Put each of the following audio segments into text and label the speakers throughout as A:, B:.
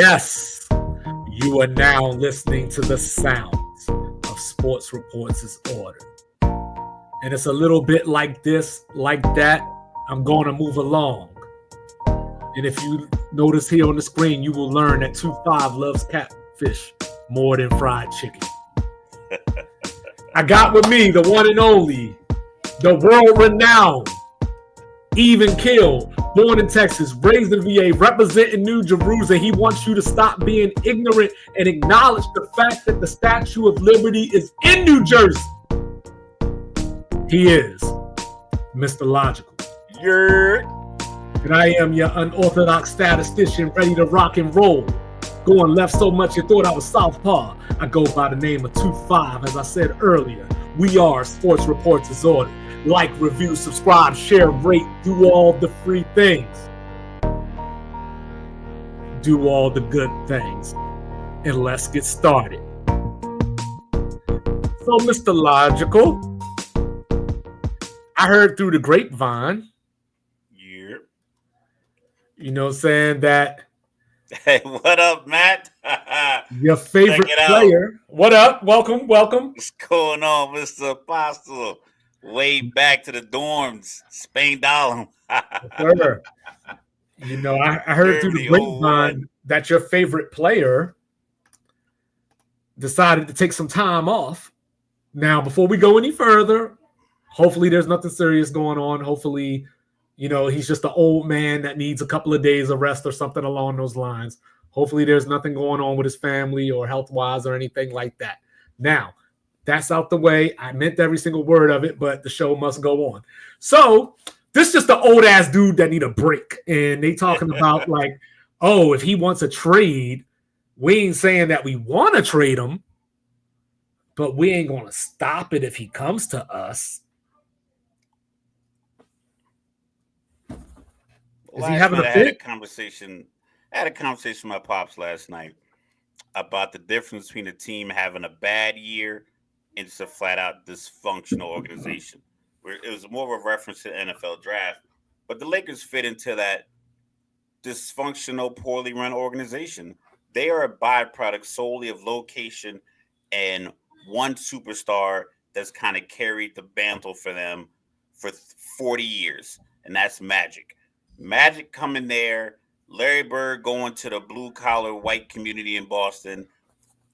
A: Yes, you are now listening to the sounds of Sports Reports is Ordered. And it's a little bit like this, like that. I'm going to move along. And if you notice here on the screen, you will learn that 2-5 loves catfish more than fried chicken. I got with me the one and only, the world-renowned, even killed, born in Texas, raised in VA, representing New Jerusalem. He wants you to stop being ignorant and acknowledge the fact that the Statue of Liberty is in New Jersey. He is Mr. Logical. And I am your unorthodox statistician, ready to rock and roll. Going left so much you thought I was southpaw. I go by the name of 2-5, as I said earlier. We are Sports Reports is Ordered. Like, review, subscribe, share, rate, do all the free things. Do all the good things. And let's get started. So, Mr. Logical, I heard through the grapevine, you know, saying that.
B: Hey, what up, Matt?
A: Your favorite player. What up? Welcome.
B: What's going on, Mr. Apostle? Way back to the dorms, Spain Dollar.
A: Sure. You know, I heard through the grapevine that your favorite player decided to take some time off. Now, before we go any further, hopefully there's nothing serious going on. Hopefully, you know, he's just an old man that needs a couple of days of rest or something along those lines. Hopefully there's nothing going on with his family or health-wise or anything like that. Now, that's out the way. I meant every single word of it, but the show must go on. So this is just an old-ass dude that need a break. And they talking about like, oh, if he wants a trade, we ain't saying that we want to trade him, but we ain't going to stop it if he comes to us.
B: Is he having a fit? I had a conversation with my pops last night about the difference between a team having a bad year and just a flat-out dysfunctional organization. Where it was more of a reference to the NFL draft, but the Lakers fit into that dysfunctional, poorly run organization. They are a byproduct solely of location and one superstar that's kind of carried the mantle for them for 40 years, and that's Magic. Magic coming there, Larry Bird going to the blue-collar white community in Boston,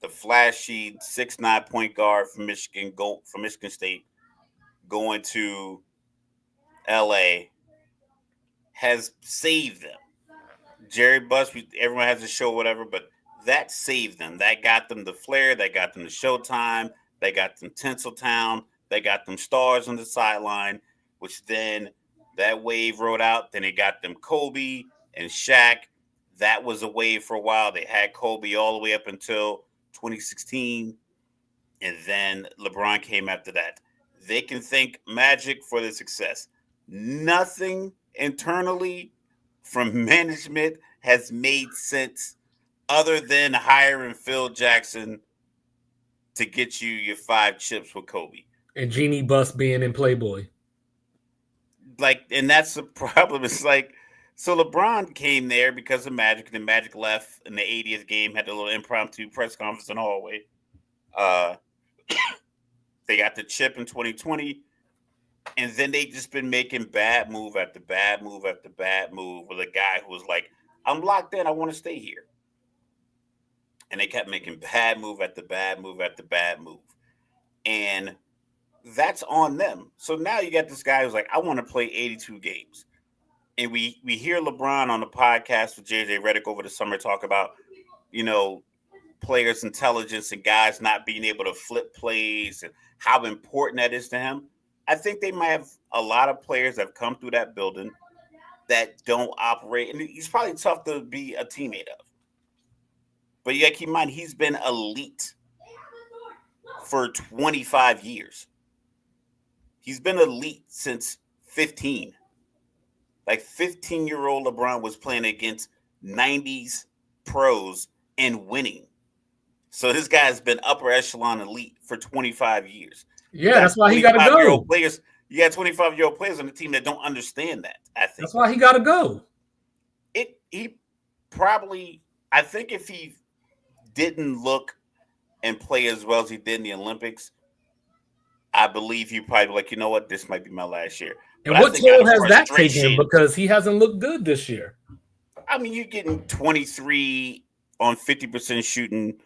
B: the flashy 6'9" point guard from Michigan State going to LA has saved them. Jerry Buss, everyone has a show, whatever, but that saved them. That got them the flair. That got them the Showtime. They got them Tinseltown. They got them stars on the sideline, which then that wave rode out. Then they got them Kobe and Shaq. That was a wave for a while. They had Kobe all the way up until 2016. And then LeBron came after that. They can thank Magic for the success. Nothing internally from management has made sense other than hiring Phil Jackson to get you your 5 chips with Kobe.
A: And Jeannie Buss being in Playboy.
B: And that's the problem. It's like, so LeBron came there because of Magic, and then Magic left in the 80th game, had a little impromptu press conference in the hallway. They got the chip in 2020, and then they just been making bad move after bad move after bad move with a guy who was like, I'm locked in, I want to stay here. And they kept making bad move after bad move after bad move. And that's on them. So now you got this guy who's like, I want to play 82 games. And we hear LeBron on the podcast with JJ Redick over the summer talk about, you know, players' intelligence and guys not being able to flip plays and how important that is to him. I think they might have a lot of players that have come through that building that don't operate. And he's probably tough to be a teammate of. But you got to keep in mind, he's been elite for 25 years. He's been elite since 15. Like 15-year-old LeBron was playing against 90s pros and winning. So this guy's been upper echelon elite for 25 years.
A: Yeah, that's why he got to go.
B: Players, you got 25-year-old players on the team that don't understand that, I think.
A: That's why he got to go.
B: He probably I think if he didn't look and play as well as he did in the Olympics, I believe he probably be like, you know what, this might be my last year.
A: And
B: But I
A: what
B: think out
A: toll
B: of
A: has that taken?
B: frustration,
A: Because he hasn't looked good this year.
B: I mean, you're getting 23 on 50% shooting,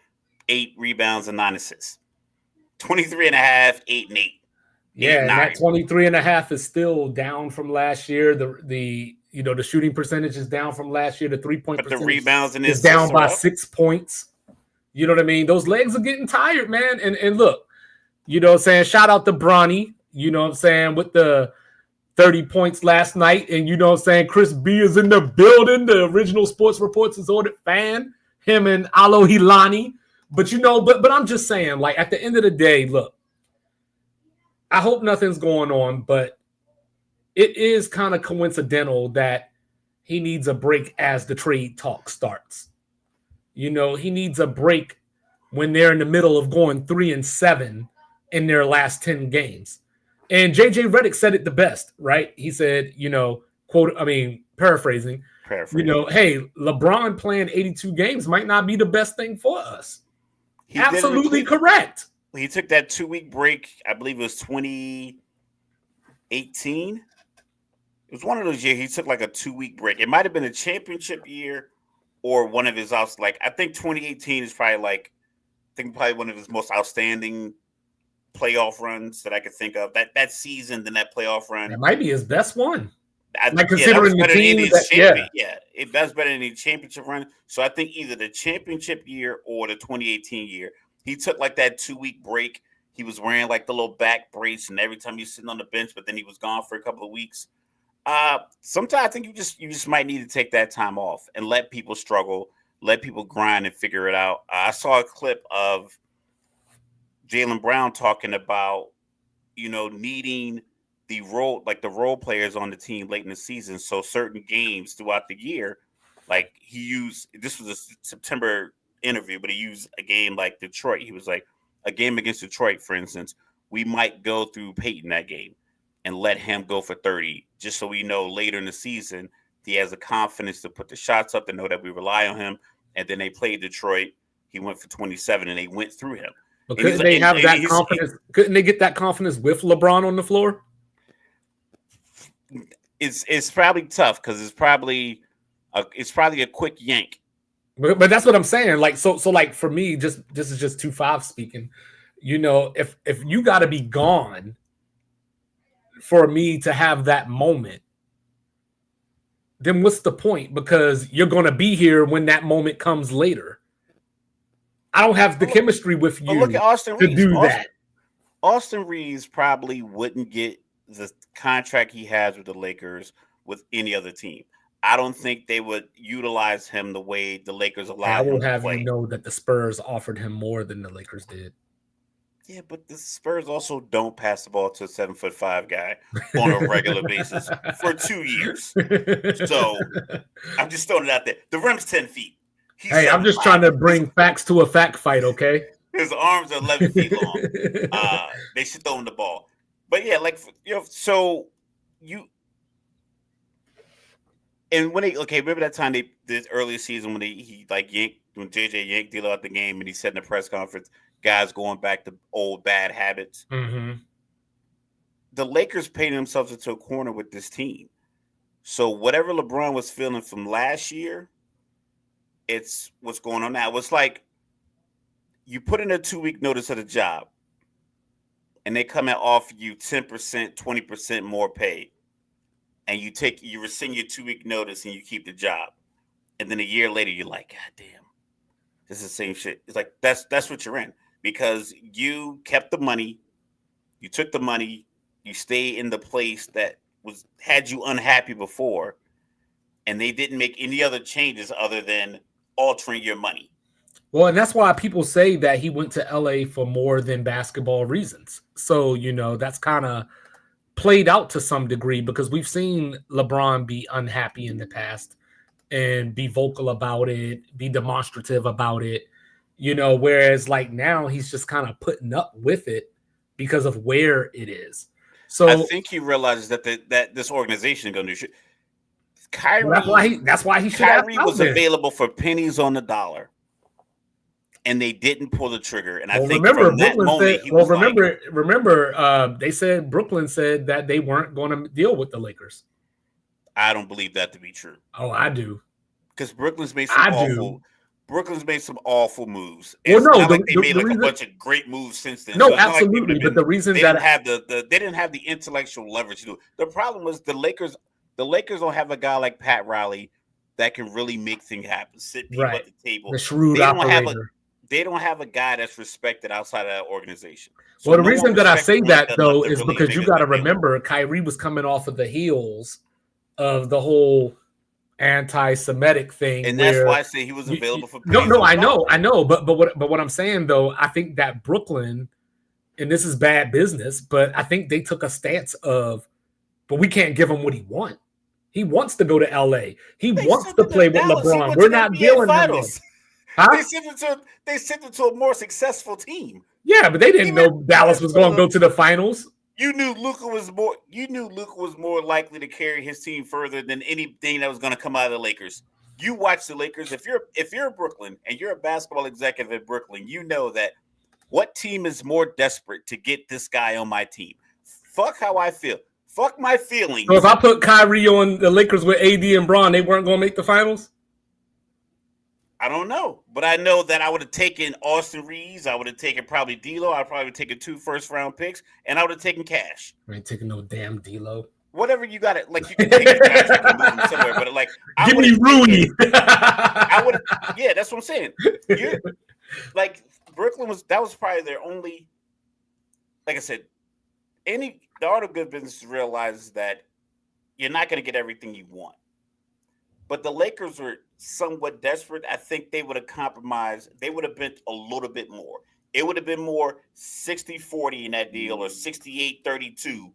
B: 8 rebounds and 9 assists. 23 and a half, 8 and 8.
A: Yeah, and that 23.5 is still down from last year. The shooting percentage is down from last year. The 3-point percentage
B: the rebounds and
A: is down by
B: up.
A: 6 points. You know what I mean? Those legs are getting tired, man. And look, you know what I'm saying? Shout out to Bronny, you know what I'm saying, with the 30 points last night. And you know what I'm saying? Chris B is in the building, the original Sports Reports is ordered fan, him and Alo Hilani. But but I'm just saying, like, at the end of the day, look, I hope nothing's going on, but it is kind of coincidental that he needs a break as the trade talk starts. You know, he needs a break when they're in the middle of going 3-7 in their last 10 games. And JJ Redick said it the best, right? He said, paraphrasing, hey, LeBron playing 82 games might not be the best thing for us. Absolutely correct.
B: He took that 2-week break. I believe it was 2018. It was one of those years he took like a 2-week break. It might have been a championship year or one of his outs. Like, I think 2018 is probably one of his most outstanding playoff runs that I could think of. That season, then that playoff run.
A: That might be his best one.
B: Considering the team it does better than the championship run. So I think either the championship year or the 2018 year, he took like that 2-week break. He was wearing like the little back brace, and every time he's sitting on the bench, but then he was gone for a couple of weeks. Sometimes I think you just might need to take that time off and let people struggle, let people grind and figure it out. I saw a clip of Jaylen Brown talking about, needing the role players on the team late in the season. So certain games throughout the year, like this was a September interview, but he used a game like Detroit. He was like, a game against Detroit, for instance, we might go through Peyton that game and let him go for 30, just so we know later in the season he has the confidence to put the shots up and know that we rely on him. And then they played Detroit. He went for 27, and they went through him.
A: But couldn't they have that confidence? Couldn't they get that confidence with LeBron on the floor?
B: It's probably tough because it's probably a quick yank.
A: But that's what I'm saying. Like, so like for me, this is just 2-5 speaking. If you got to be gone for me to have that moment, then what's the point? Because you're going to be here when that moment comes later. I don't have the chemistry with you
B: look at Austin
A: to
B: Reeves.
A: do that.
B: Austin Reeves probably wouldn't get the contract he has with the Lakers with any other team. I don't think they would utilize him the way the Lakers allowed him to play.
A: I will have you know that the Spurs offered him more than the Lakers did.
B: Yeah, but the Spurs also don't pass the ball to a 7'5" guy on a regular basis for 2 years. So I'm just throwing it out there. The rim's 10 feet.
A: I'm just trying to bring facts to a fact fight, okay?
B: His arms are 11 feet long. They should throw him the ball. But yeah, and when remember that time this early season when when JJ yanked D'Lo out the game and he said in the press conference, guys going back to old bad habits.
A: Mm-hmm.
B: The Lakers painted themselves into a corner with this team. So whatever LeBron was feeling from last year, it's what's going on now. It's like you put in a 2-week notice of the job and they come and offer you 10%, 20% more pay. And you rescind your 2-week notice and you keep the job. And then a year later, you're like, God damn, this is the same shit. It's like, that's what you're in because you kept the money. You took the money. You stayed in the place that had you unhappy before. And they didn't make any other changes other than altering your money.
A: Well, and that's why people say that he went to LA for more than basketball reasons. So, that's kind of played out to some degree because we've seen LeBron be unhappy in the past and be vocal about it, be demonstrative about it, whereas like now he's just kind of putting up with it because of where it is. So
B: I think he realizes that this organization is going to do shit. Kyrie.
A: Well, that's why he should have.
B: Kyrie was available for pennies on the dollar, and they didn't pull the trigger. And I think from that moment, he was
A: remember, they said Brooklyn said that they weren't going to deal with the Lakers.
B: I don't believe that to be true.
A: Oh, I do.
B: Because Brooklyn's made some awful moves.
A: It's
B: not like they made a bunch of great moves since then.
A: No, so absolutely. But the reason
B: they didn't have the intellectual leverage to do it. The problem was the Lakers don't have a guy like Pat Riley that can really make things happen, sit people at the table.
A: The shrewd operator.
B: They don't have a guy that's respected outside of that organization.
A: So the reason that I say that, though, is really because you got to remember Kyrie was coming off of the heels of the whole anti-Semitic thing,
B: and that's why I say he was available for.
A: No, I know, but what I'm saying though, I think that Brooklyn, and this is bad business, but I think they took a stance of, but we can't give him what he wants. He wants to go to LA. He wants to play with LeBron. We're not dealing with him.
B: Huh? They sent him to a more successful team.
A: Yeah, but they didn't know Dallas was going to go to the finals.
B: You knew Luka was more likely to carry his team further than anything that was going to come out of the Lakers. You watch the Lakers. If you're Brooklyn and you're a basketball executive at Brooklyn, you know that what team is more desperate to get this guy on my team. Fuck how I feel. Fuck my feelings.
A: So if I put Kyrie on the Lakers with AD and Bron, they weren't going to make the finals?
B: I don't know, but I know that I would have taken Austin Reeves. I would have taken probably D'Lo. I'd probably taken 2 first-round picks, and I would have taken cash.
A: I ain't taking no damn D'Lo.
B: Whatever you got it, like you can take it somewhere, but like
A: give me Rooney.
B: I would, yeah, that's what I'm saying. Like Brooklyn that was probably their only. Like I said, the art of good business realizes that you're not going to get everything you want. But the Lakers were somewhat desperate. I think they would have compromised. They would have been a little bit more. It would have been more 60-40 in that deal or 68-32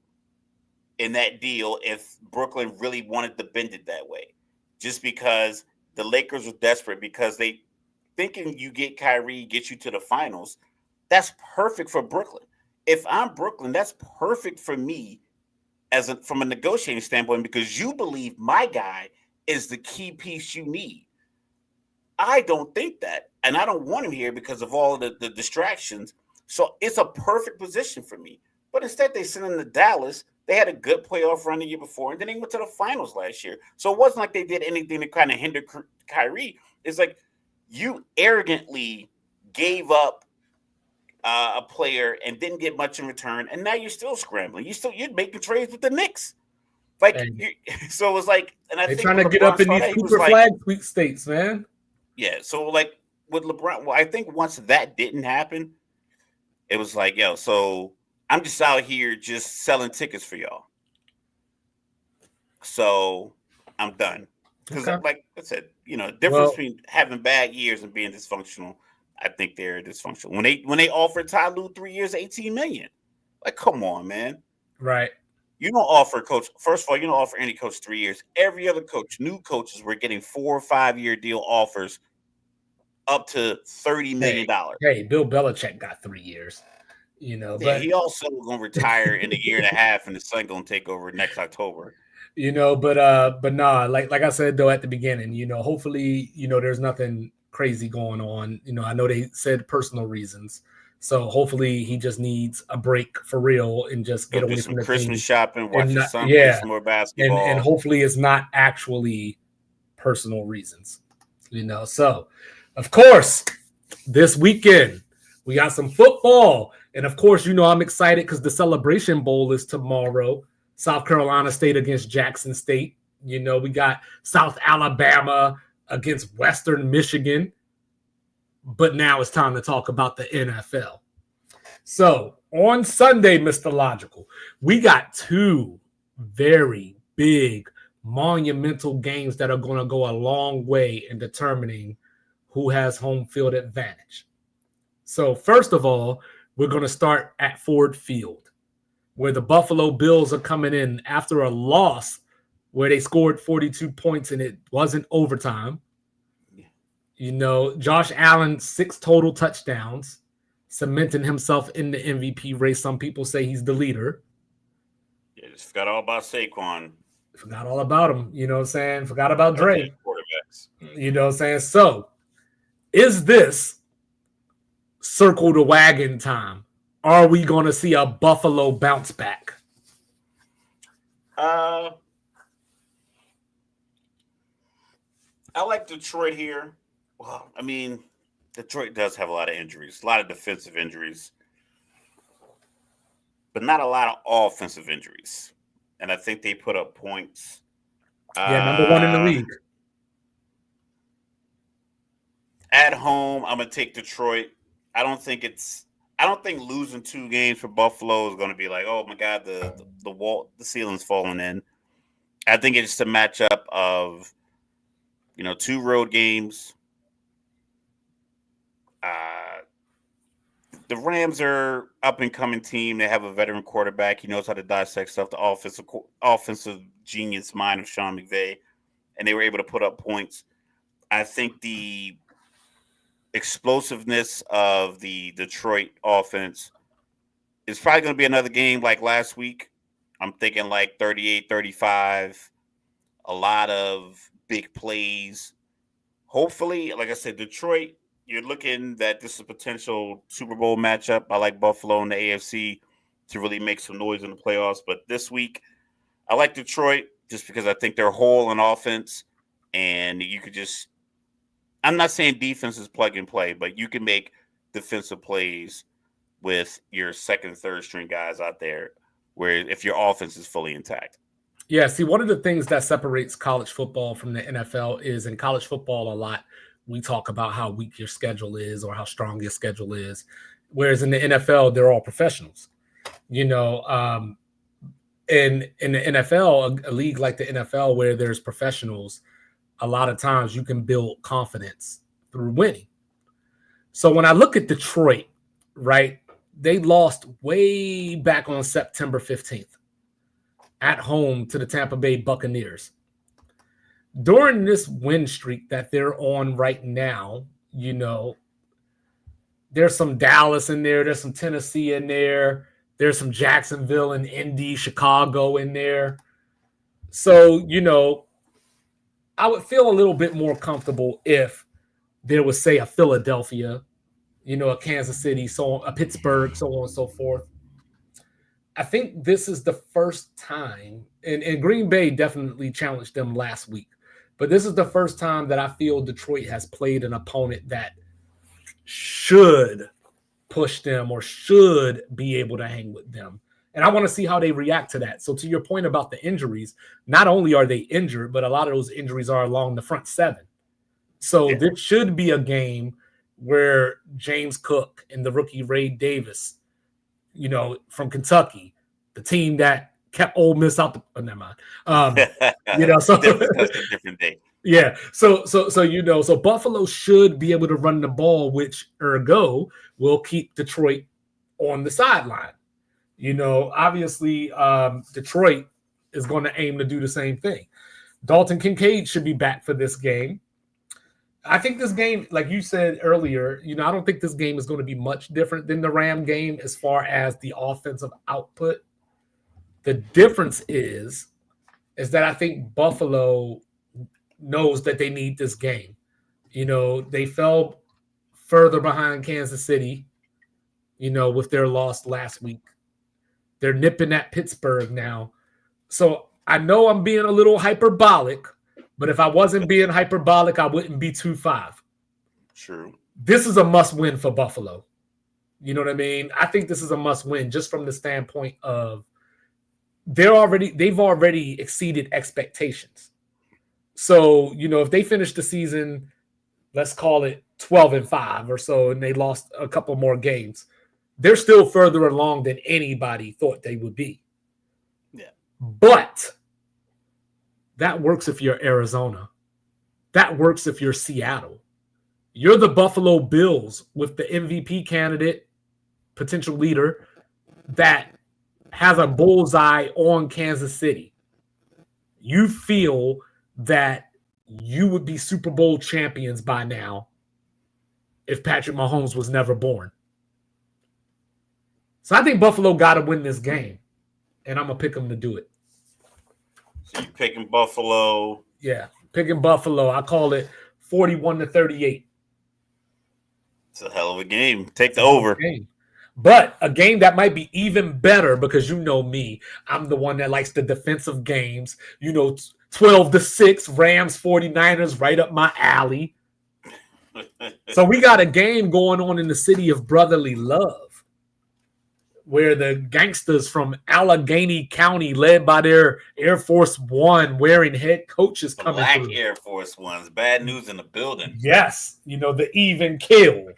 B: in that deal if Brooklyn really wanted to bend it that way. Just because the Lakers were desperate because they thinking you get Kyrie, get you to the finals. That's perfect for Brooklyn. If I'm Brooklyn, that's perfect for me from a negotiating standpoint because you believe my guy is the key piece you need. I don't think that, and I don't want him here because of all the distractions. So it's a perfect position for me. But instead, they sent him to Dallas. They had a good playoff run the year before, and then they went to the finals last year. So it wasn't like they did anything to kind of hinder Kyrie. It's like you arrogantly gave up a player and didn't get much in return, and now you're still scrambling. You're making trades with the Knicks. Like, so it was like, and I think
A: trying to get up in these super flag sweepstakes, man.
B: Yeah, so like with LeBron, well, I think once that didn't happen, it was like, yo, so I'm just out here just selling tickets for y'all. So I'm done because, like I said, difference between having bad years and being dysfunctional. I think they're dysfunctional. When they offered Ty Lue 3 years, $18 million, like, come on, man,
A: right?
B: You don't offer coach. First of all, you don't offer any coach 3 years. Every other coach, new coaches, were getting 4 or 5 year deal offers up to $30 million.
A: Hey, Bill Belichick got 3 years. But
B: he also going to retire in a year and a half, and his son going to take over next October.
A: But nah, like I said though at the beginning, hopefully, there's nothing crazy going on. I know they said personal reasons. So hopefully he just needs a break for real and just get away from the
B: Christmas shopping, watch his son play some more basketball.
A: And hopefully it's not actually personal reasons. So of course, this weekend we got some football. And of course, I'm excited because the Celebration Bowl is tomorrow. South Carolina State against Jackson State. We got South Alabama against Western Michigan. But now it's time to talk about the NFL. So on Sunday, Mr. Logical, we got 2 very big, monumental games that are going to go a long way in determining who has home field advantage. So first of all, we're going to start at Ford Field, where the Buffalo Bills are coming in after a loss where they scored 42 points and it wasn't overtime. Josh Allen, 6 total touchdowns, cementing himself in the MVP race. Some people say he's the leader.
B: Yeah, just forgot all about Saquon.
A: Forgot all about him. You know what I'm saying? Forgot about Dre.
B: Quarterbacks.
A: You know what I'm saying? So, is this circle the wagon time? Are we going to see a Buffalo bounce back?
B: I like Detroit here. Well, I mean, Detroit does have a lot of injuries, a lot of defensive injuries, but not a lot of offensive injuries. And I think they put up points.
A: Yeah, number one in the league.
B: At home, I'm gonna take Detroit. I don't think losing 2 games for Buffalo is gonna be like, oh my god, the ceiling's falling in. I think it's just a matchup of 2 road games. The Rams are up and coming team. They have a veteran quarterback. He knows how to dissect stuff. The offensive genius mind of Sean McVay, and they were able to put up points. I think the explosiveness of the Detroit offense is probably going to be another game like last week. I'm thinking like 38-35, a lot of big plays. Hopefully, like I said, Detroit, you're looking that this is a potential Super Bowl matchup. I like Buffalo and the AFC to really make some noise in the playoffs. But this week, I like Detroit just because I think they're whole in offense. And you could just – I'm not saying defense is plug and play, but you can make defensive plays with your second, third string guys out there where if your offense is fully intact.
A: Yeah, see, one of the things that separates college football from the NFL is in college football a lot, we talk about how weak your schedule is or how strong your schedule is. Whereas in the NFL, they're all professionals. In the NFL, a league like the NFL where there's professionals, a lot of times you can build confidence through winning. So when I look at Detroit, right, they lost way back on September 15th at home to the Tampa Bay Buccaneers. During this win streak that they're on right now, there's some Dallas in there, there's some Tennessee in there, there's some Jacksonville and Indy, Chicago in there. So, I would feel a little bit more comfortable if there was, say, a Philadelphia, a Kansas City, a Pittsburgh, so on and so forth. I think this is the first time, and Green Bay definitely challenged them last week, but this is the first time that I feel Detroit has played an opponent that should push them or should be able to hang with them. And I want to see how they react to that. So to your point about the injuries, not only are they injured, but a lot of those injuries are along the front seven. So There should be a game where James Cook and the rookie Ray Davis, from Kentucky, the team that kept Ole Miss out the never mind. So
B: that's a different day.
A: Yeah. So Buffalo should be able to run the ball, which ergo will keep Detroit on the sideline. Obviously, Detroit is going to aim to do the same thing. Dalton Kincaid should be back for this game. I think this game, like you said earlier, I don't think this game is going to be much different than the Ram game as far as the offensive output. The difference is that I think Buffalo knows that they need this game. They fell further behind Kansas City, with their loss last week. They're nipping at Pittsburgh now. So I know I'm being a little hyperbolic, but if I wasn't being hyperbolic, I wouldn't be 2-5.
B: True.
A: This is a must-win for Buffalo. You know what I mean? I think this is a must-win just from the standpoint of they've already exceeded expectations. So, if they finish the season, let's call it 12-5 or so, and they lost a couple more games, they're still further along than anybody thought they would be.
B: Yeah.
A: But that works if you're Arizona. That works if you're Seattle. You're the Buffalo Bills with the MVP candidate, potential leader, that has a bullseye on Kansas City. You feel that you would be Super Bowl champions by now if Patrick Mahomes was never born. So I think Buffalo got to win this game, and I'm going to pick them to do it.
B: You picking Buffalo?
A: Yeah, picking Buffalo. I call it 41-38.
B: It's a hell of a game. Take
A: It's
B: the
A: a hell of
B: over.
A: a game. But a game that might be even better because you know me. I'm the one that likes the defensive games. 12-6, Rams 49ers right up my alley. So we got a game going on in the city of brotherly love where the gangsters from Allegheny County, led by their Air Force One wearing head coaches coming
B: Black
A: through.
B: Air Force Ones. Bad news in the building.
A: Yes, the even kill,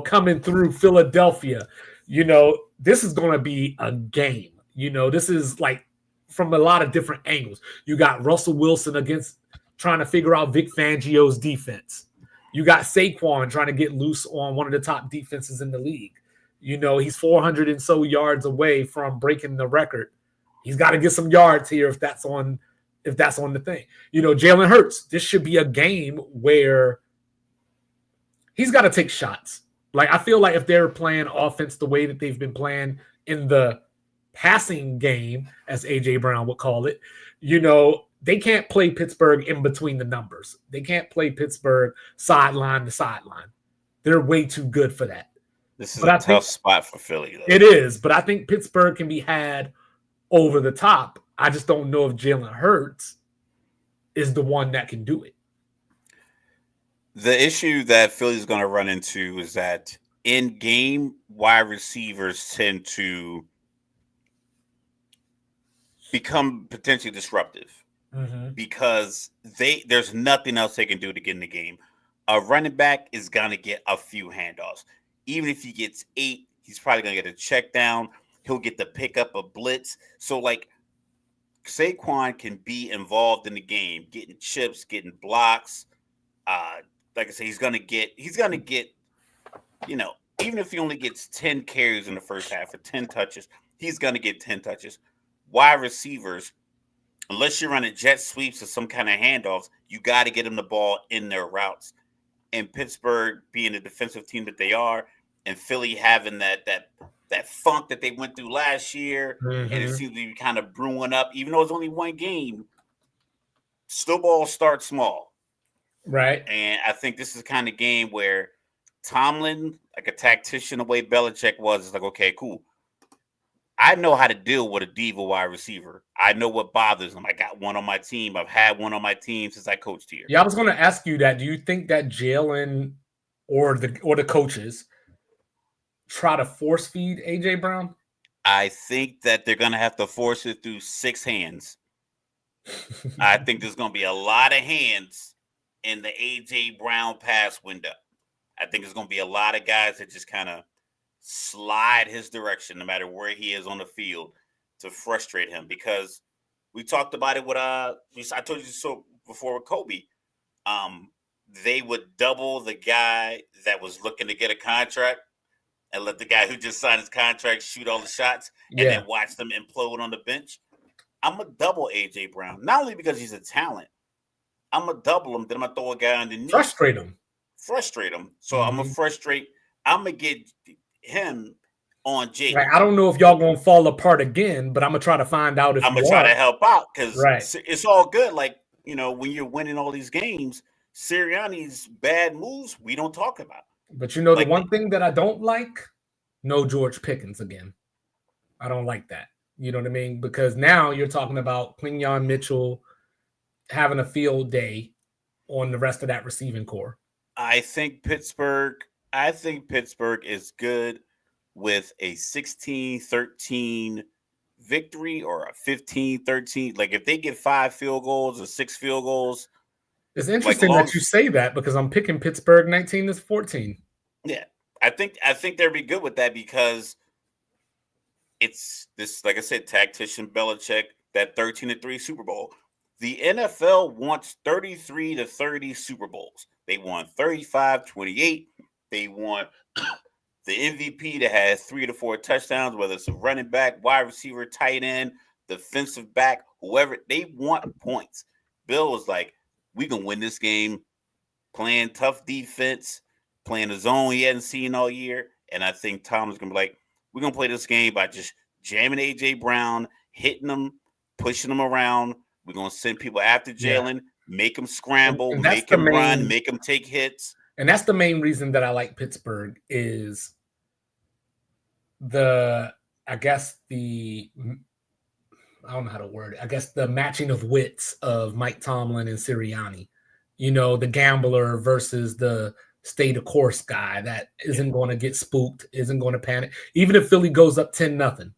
A: coming through Philadelphia. This is going to be a game. This is like from a lot of different angles. You got Russell Wilson against trying to figure out Vic Fangio's defense. You got Saquon trying to get loose on one of the top defenses in the league. He's 400 and so yards away from breaking the record. He's got to get some yards here if that's on the thing. Jalen Hurts, this should be a game where he's got to take shots. Like, I feel like if they're playing offense the way that they've been playing in the passing game, as AJ Brown would call it, they can't play Pittsburgh in between the numbers. They can't play Pittsburgh sideline to sideline. They're way too good for that.
B: This is a tough spot for Philly, though.
A: It is, but I think Pittsburgh can be had over the top. I just don't know if Jalen Hurts is the one that can do it.
B: The issue that Philly's going to run into is that in-game wide receivers tend to become potentially disruptive because there's nothing else they can do to get in the game. A running back is going to get a few handoffs. Even if he gets 8, he's probably going to get a check down. He'll get the pickup of blitz. So, like, Saquon can be involved in the game, getting chips, getting blocks. Like I say, he's gonna get, even if he only gets 10 carries in the first half or 10 touches, he's gonna get 10 touches. Wide receivers, unless you're running jet sweeps or some kind of handoffs, you got to get them the ball in their routes. And Pittsburgh, being the defensive team that they are, and Philly having that funk that they went through last year, and it seems to be kind of brewing up, even though it's only one game. Snowball starts small.
A: Right.
B: And I think this is the kind of game where Tomlin, like a tactician, the way Belichick was, is like, okay, cool. I know how to deal with a diva wide receiver. I know what bothers him. I got one on my team. I've had one on my team since I coached here.
A: Yeah, I was going to ask you that. Do you think that Jalen or the coaches try to force feed AJ Brown?
B: I think that they're going to have to force it through 6 hands. I think there's going to be a lot of hands in the AJ Brown pass window. I think there's going to be a lot of guys that just kind of slide his direction no matter where he is on the field to frustrate him, because we talked about it with I told you so before with Kobe. They would double the guy that was looking to get a contract and let the guy who just signed his contract shoot all the shots and then watch them implode on the bench. I'm going to double AJ Brown, not only because he's a talent. I'm going to double him, then I'm going to throw a guy underneath. Frustrate him. So I'm going to get him on Jalen.
A: Right. I don't know if y'all going to fall apart again, but I'm going to try to find out if
B: I'm going to try to help out, because it's all good. Like, when you're winning all these games, Sirianni's bad moves, we don't talk about.
A: But the one thing that I don't like, no George Pickens again. I don't like that. You know what I mean? Because now you're talking about Quinyon Mitchell having a field day on the rest of that receiving core.
B: I think Pittsburgh is good with a 16-13 victory or a 15-13. Like, if they get 5 field goals or 6 field goals.
A: It's interesting that you say that, because I'm picking Pittsburgh 19-14.
B: Yeah. I think they'll be good with that, because it's this, like I said, tactician Belichick, that 13-3 Super Bowl. The NFL wants 33-30 Super Bowls. They want 35-28. They want the MVP to have 3 to 4 touchdowns, whether it's a running back, wide receiver, tight end, defensive back, whoever. They want points. Bill was like, we can win this game playing tough defense, playing a zone he hadn't seen all year. And I think Tom is going to be like, we're going to play this game by just jamming A.J. Brown, hitting him pushing him around. We're going to send people after Jalen, make him scramble,
A: and
B: make him run, make him take hits.
A: And that's the main reason that I like Pittsburgh is I don't know how to word it. I guess the matching of wits of Mike Tomlin and Sirianni. The gambler versus the stay the course guy that isn't going to get spooked, isn't going to panic. Even if Philly goes up 10-0,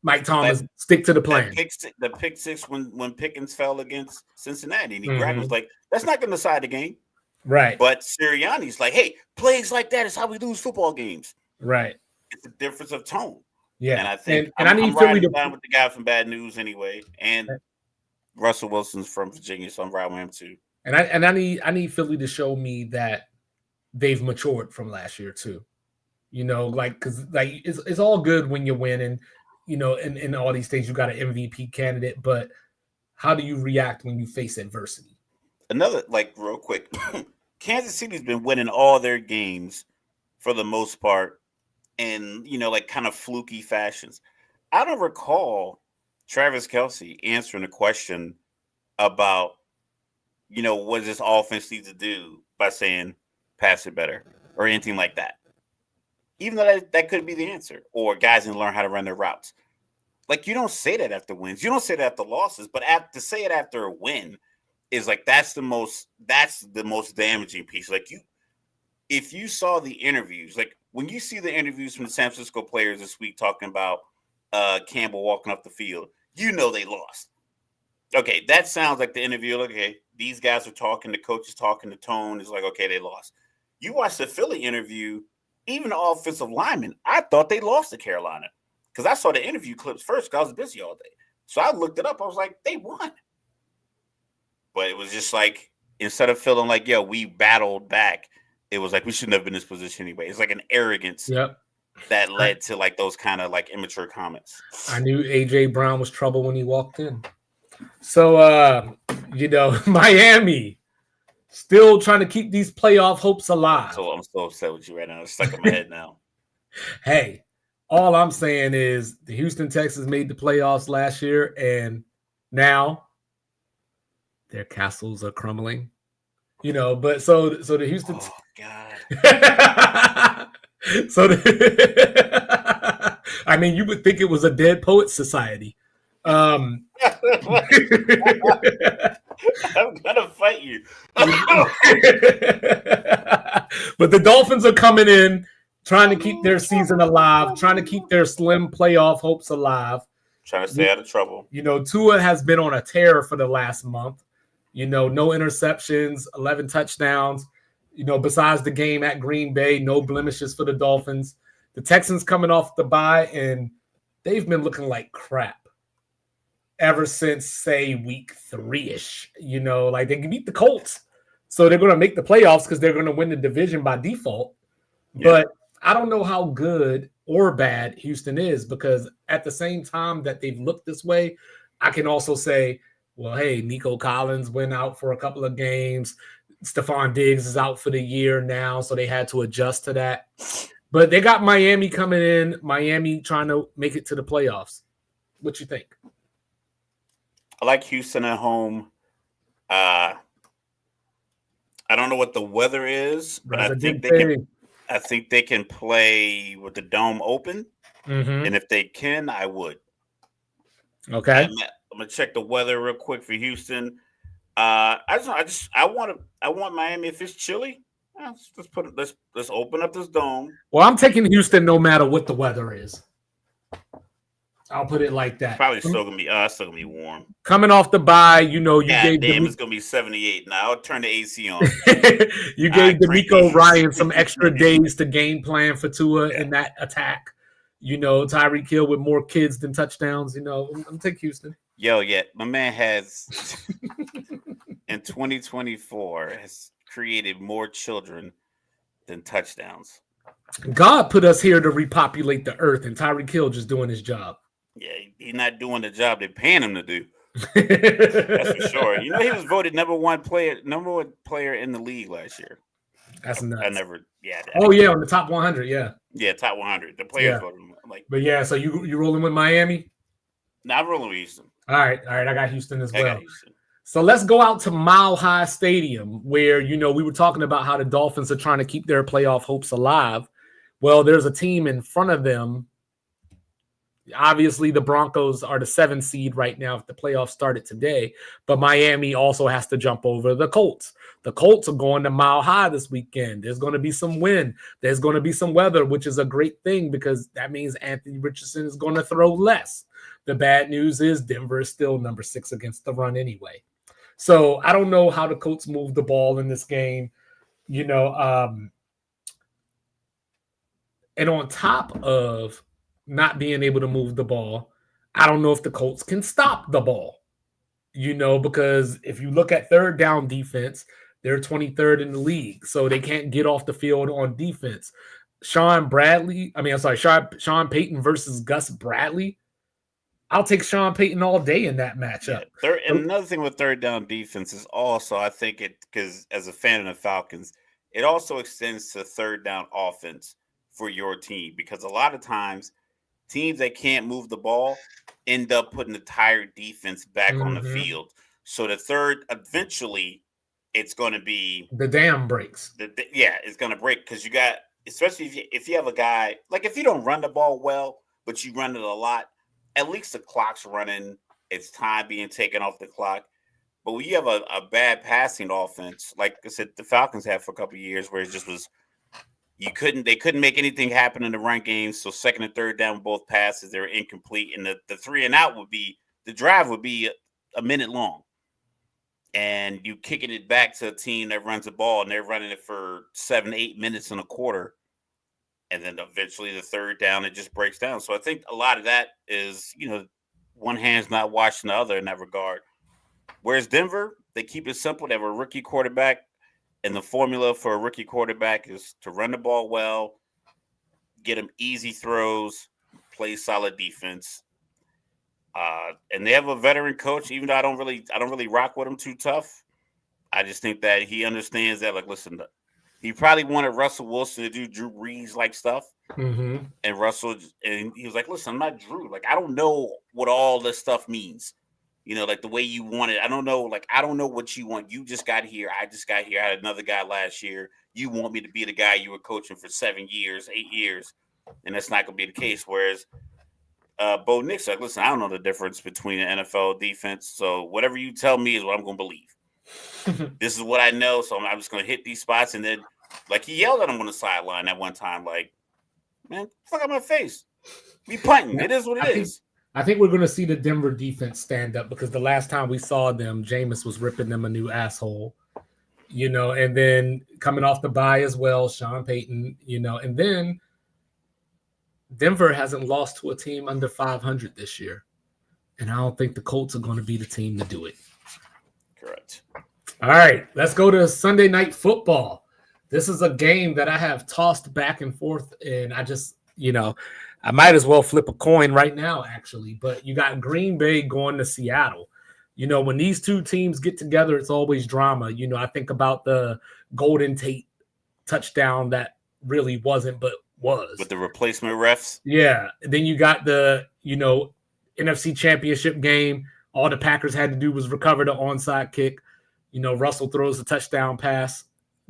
A: Mike Tomlin stick to the plan.
B: The pick six when Pickens fell against Cincinnati and he grabbed was like, that's not going to decide the game.
A: Right.
B: But Sirianni's like, hey, plays like that is how we lose football games.
A: Right.
B: It's a difference of tone.
A: Yeah.
B: And I think
A: I need Philly to
B: down with the guy from Bad News anyway. And Russell Wilson's from Virginia, so I'm riding with him too.
A: And I need Philly to show me that they've matured from last year too. Because it's all good when you're winning, in all these things. You got an MVP candidate, but how do you react when you face adversity?
B: Another, real quick, Kansas City's been winning all their games for the most part in, kind of fluky fashions. I don't recall Travis Kelce answering a question about, what does this offense need to do by saying pass it better or anything like that. Even though that could be the answer, or guys need to learn how to run their routes. You don't say that after wins. You don't say that after losses, but to say it after a win is that's the most damaging piece. If you saw the interviews, when you see the interviews from the San Francisco players this week talking about Campbell walking up the field, they lost. Okay, that sounds like the interview. Okay, these guys are talking, the coach is talking, the tone is okay, they lost. You watch the Philly interview, even the offensive linemen, I thought they lost to Carolina because I saw the interview clips first because I was busy all day. So I looked it up. I was like, they won. But it was just instead of feeling we battled back, it was we shouldn't have been in this position anyway. It's an arrogance that led to those kind of immature comments.
A: I knew A.J. Brown was trouble when he walked in. So, Miami still trying to keep these playoff hopes alive.
B: So I'm so upset with you right now. It's stuck in my head now.
A: Hey, all I'm saying is the Houston Texans made the playoffs last year, and now their castles are crumbling. But so the Houston.
B: Oh God.
A: I mean, you would think it was a dead poets society.
B: I'm gonna fight you.
A: But the Dolphins are coming in, trying to keep their season alive, trying to keep their slim playoff hopes alive.
B: Trying to stay out of trouble.
A: Tua has been on a tear for the last month. No interceptions, 11 touchdowns. Besides the game at Green Bay, no blemishes for the Dolphins. The Texans coming off the bye, and they've been looking like crap ever since, say, week 3-ish. They can beat the Colts. So they're going to make the playoffs because they're going to win the division by default. Yeah. But I don't know how good or bad Houston is because at the same time that they've looked this way, I can also say, well, hey, Nico Collins went out for a couple of games. Stephon Diggs is out for the year now, so they had to adjust to that. But they got Miami coming in, Miami trying to make it to the playoffs. What you think?
B: I like Houston at home. I don't know what the weather is, but I think they can play with the dome open. Mm-hmm. And if they can, I would.
A: Okay.
B: I'm gonna check the weather real quick for Houston. I want Miami if it's chilly. Let's open up this dome.
A: Well, I'm taking Houston no matter what the weather is. I'll put it like that.
B: Probably still gonna be warm.
A: Coming off the bye,
B: it's gonna be 78 now. I'll turn the AC on.
A: You gave DeMeco Ryan some extra days to game plan for Tua in that attack. Tyreek Hill with more kids than touchdowns. I'm taking Houston.
B: My man has in 2024 has created more children than touchdowns.
A: God put us here to repopulate the earth, and Tyreek Hill just doing his job.
B: Yeah, he's not doing the job they're paying him to do. That's for sure. He was voted number one player in the league last year.
A: That's nuts.
B: On
A: the top 100, yeah.
B: Yeah, top 100. The players voted him.
A: But yeah, so you rolling with Miami?
B: Not rolling with Houston.
A: All right. I got Houston as well.
B: I got Houston.
A: So let's go out to Mile High Stadium where, we were talking about how the Dolphins are trying to keep their playoff hopes alive. Well, there's a team in front of them. Obviously, the Broncos are the 7th seed right now if the playoffs started today, but Miami also has to jump over the Colts. The Colts are going to Mile High this weekend. There's going to be some wind. There's going to be some weather, which is a great thing because that means Anthony Richardson is going to throw less. The bad news is Denver is still number 6 against the run anyway. So I don't know how the Colts move the ball in this game. And on top of not being able to move the ball, I don't know if the Colts can stop the ball, because if you look at third down defense, they're 23rd in the league, so they can't get off the field on defense. Sean Payton versus Gus Bradley. I'll take Sean Payton all day in that matchup.
B: Yeah, and another thing with third down defense is also, I think because as a fan of the Falcons, it also extends to third down offense for your team, because a lot of times teams that can't move the ball end up putting the entire defense back on the field. So eventually it's going to be
A: the dam breaks.
B: It's going to break because you got, especially if you have a guy, like if you don't run the ball well, but you run it a lot, at least the clock's running. It's time being taken off the clock. But when you have a bad passing offense, like I said, the Falcons had for a couple of years where it just was, they couldn't make anything happen in the run game. So second and third down, both passes, they were incomplete. And the 3 and out the drive would be a minute long. And you kicking it back to a team that runs the ball and they're running it for 7-8 minutes in a quarter. And then eventually the third down, it just breaks down. So I think a lot of that is, one hand's not washing the other in that regard. Whereas Denver, they keep it simple. They have a rookie quarterback. And the formula for a rookie quarterback is to run the ball well, get them easy throws, play solid defense. And they have a veteran coach, even though I don't really rock with him too tough. I just think that he understands that, like, listen, he probably wanted Russell Wilson to do Drew Brees-like stuff.
A: Mm-hmm.
B: And he was like, listen, I'm not Drew. Like, I don't know what all this stuff means. Like the way you want it. I don't know. Like, I don't know what you want. You just got here. I just got here. I had another guy last year. You want me to be the guy you were coaching for 7 years, 8 years. And that's not going to be the case. Whereas Bo Nix, like, listen, I don't know the difference between an NFL defense. So whatever you tell me is what I'm going to believe. This is what I know. So I'm just going to hit these spots. And then, like, he yelled at him on the sideline at one time, like, man, fuck out my face. Be punting. It is what it is.
A: I think we're going to see the Denver defense stand up because the last time we saw them, Jameis was ripping them a new asshole, and then coming off the bye as well, Sean Payton, and then Denver hasn't lost to a team under 500 this year. And I don't think the Colts are going to be the team to do it.
B: Correct.
A: All right, let's go to Sunday Night Football. This is a game that I have tossed back and forth, and I just, I might as well flip a coin right now, actually. But you got Green Bay going to Seattle. When these two teams get together, it's always drama. I think about the Golden Tate touchdown that really wasn't, but was.
B: With the replacement refs?
A: Yeah. Then you got the, NFC Championship game. All the Packers had to do was recover the onside kick. Russell throws a touchdown pass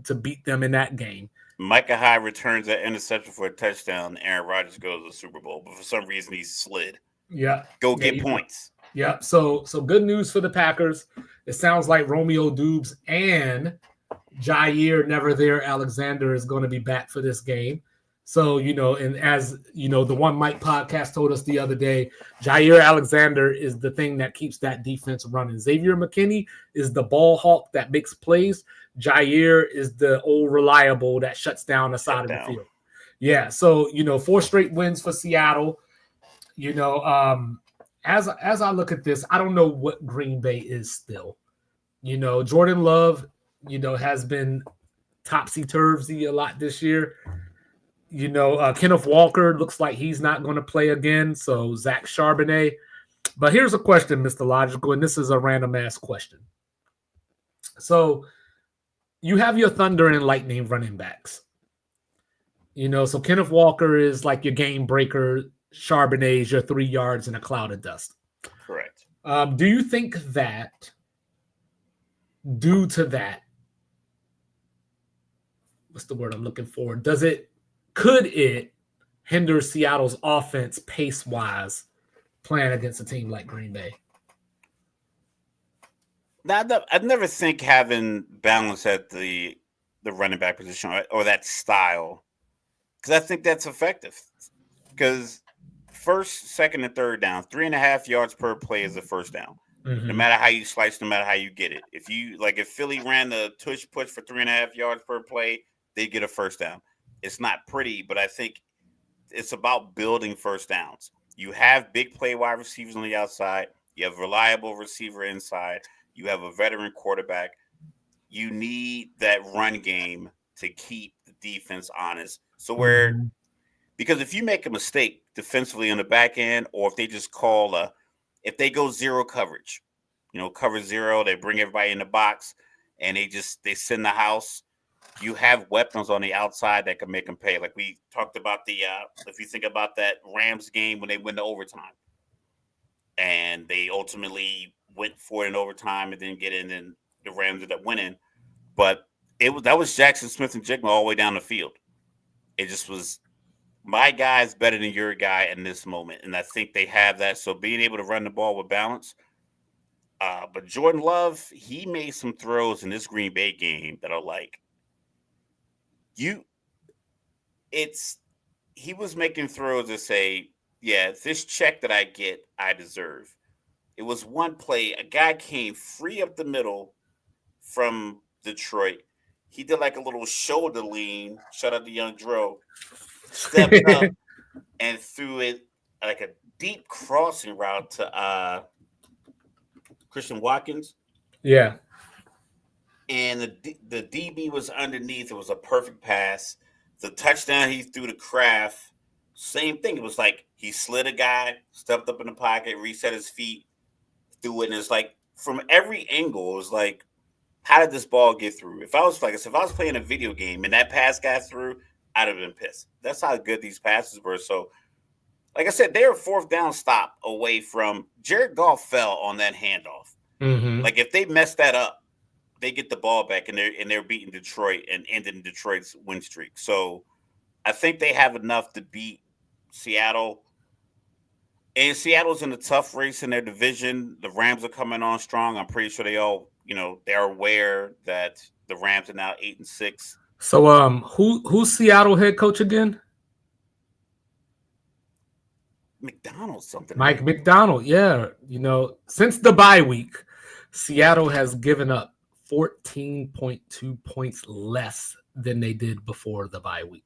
A: to beat them in that game.
B: Micah Hyde returns that interception for a touchdown. Aaron Rodgers goes to the Super Bowl, but for some reason he slid.
A: Yeah.
B: Get points.
A: Yeah. So good news for the Packers. It sounds like Romeo Doubs and Jair Never There Alexander is going to be back for this game. So, and as the One Mike podcast told us the other day, Jair Alexander is the thing that keeps that defense running. Xavier McKinney is the ball hawk that makes plays. Jair is the old reliable that shuts down the side of the field. Yeah. So, 4 straight wins for Seattle. As I look at this, I don't know what Green Bay is still. Jordan Love, has been topsy-turvy a lot this year. Kenneth Walker looks like he's not going to play again. So Zach Charbonnet. But here's a question, Mr. Logical, and this is a random ass question. So you have your Thunder and Lightning running backs. So Kenneth Walker is like your game breaker. Charbonnet is your 3 yards in a cloud of dust.
B: Correct.
A: Do you think that due to that, what's the word I'm looking for? Could it hinder Seattle's offense pace wise playing against a team like Green Bay?
B: Now, I'd never think having balance at the running back position or that style, because I think that's effective. Because first, second, and third down, 3.5 yards per play is the first down.
A: Mm-hmm.
B: No matter how you slice, no matter how you get it. If Philly ran the tush push for 3.5 yards per play, they get a first down. It's not pretty, but I think it's about building first downs. You have big play wide receivers on the outside. You have reliable receiver inside. You have a veteran quarterback. You need that run game to keep the defense honest. So because if you make a mistake defensively on the back end, or if they just if they go zero coverage, cover zero, they bring everybody in the box and they send the house. You have weapons on the outside that can make them pay. Like we talked about if you think about that Rams game when they went to overtime, and they ultimately went for it in overtime and didn't get in, and the Rams ended up winning. But that was Jackson Smith and Jigma all the way down the field. It just was my guy is better than your guy in this moment, and I think they have that. So being able to run the ball with balance. But Jordan Love, he made some throws in this Green Bay game that are like he was making throws that say, yeah, this check that I get, I deserve. It was one play, a guy came free up the middle from Detroit. He did like a little shoulder lean, shout out to Young Dro, stepped up and threw it like a deep crossing route to Christian Watkins.
A: Yeah.
B: And the DB was underneath. It was a perfect pass. The touchdown he threw to Kraft, same thing. It was like he slid a guy, stepped up in the pocket, reset his feet, threw it. And it's like from every angle, it was like, how did this ball get through? If I was playing a video game and that pass got through, I'd have been pissed. That's how good these passes were. So, like I said, they're a fourth down stop away from Jared Goff fell on that handoff.
A: Mm-hmm.
B: Like if they mess that up, they get the ball back and they're beating Detroit and ending Detroit's win streak. So I think they have enough to beat Seattle. And Seattle's in a tough race in their division. The Rams are coming on strong. I'm pretty sure they're aware that the Rams are now 8-6.
A: So who's Seattle head coach again?
B: McDonald something.
A: Mike
B: right?
A: McDonald, yeah. Since the bye week, Seattle has given up 14.2 points less than they did before the bye week.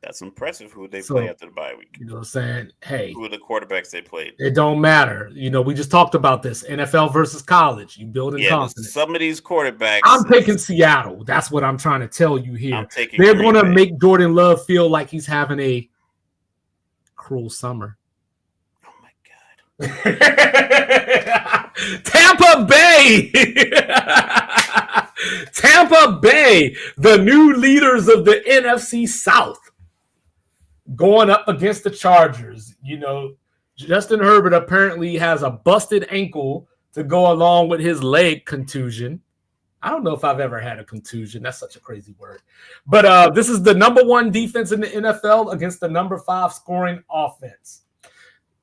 B: That's impressive. Who they play after the bye week?
A: You know what I'm saying? Hey.
B: Who are the quarterbacks they played?
A: It don't matter. We just talked about this. NFL versus college. You building confidence.
B: Some of these quarterbacks.
A: I'm taking Seattle. That's what I'm trying to tell you here.
B: They're
A: going to make Jordan Love feel like he's having a cruel summer.
B: Oh, my God.
A: Tampa Bay. Tampa Bay, the new leaders of the NFC South, going up against the Chargers. Justin Herbert apparently has a busted ankle to go along with his leg contusion. I don't know if I've ever had a contusion. That's such a crazy word. But this is the number 1 defense in the NFL against the number 5 scoring offense.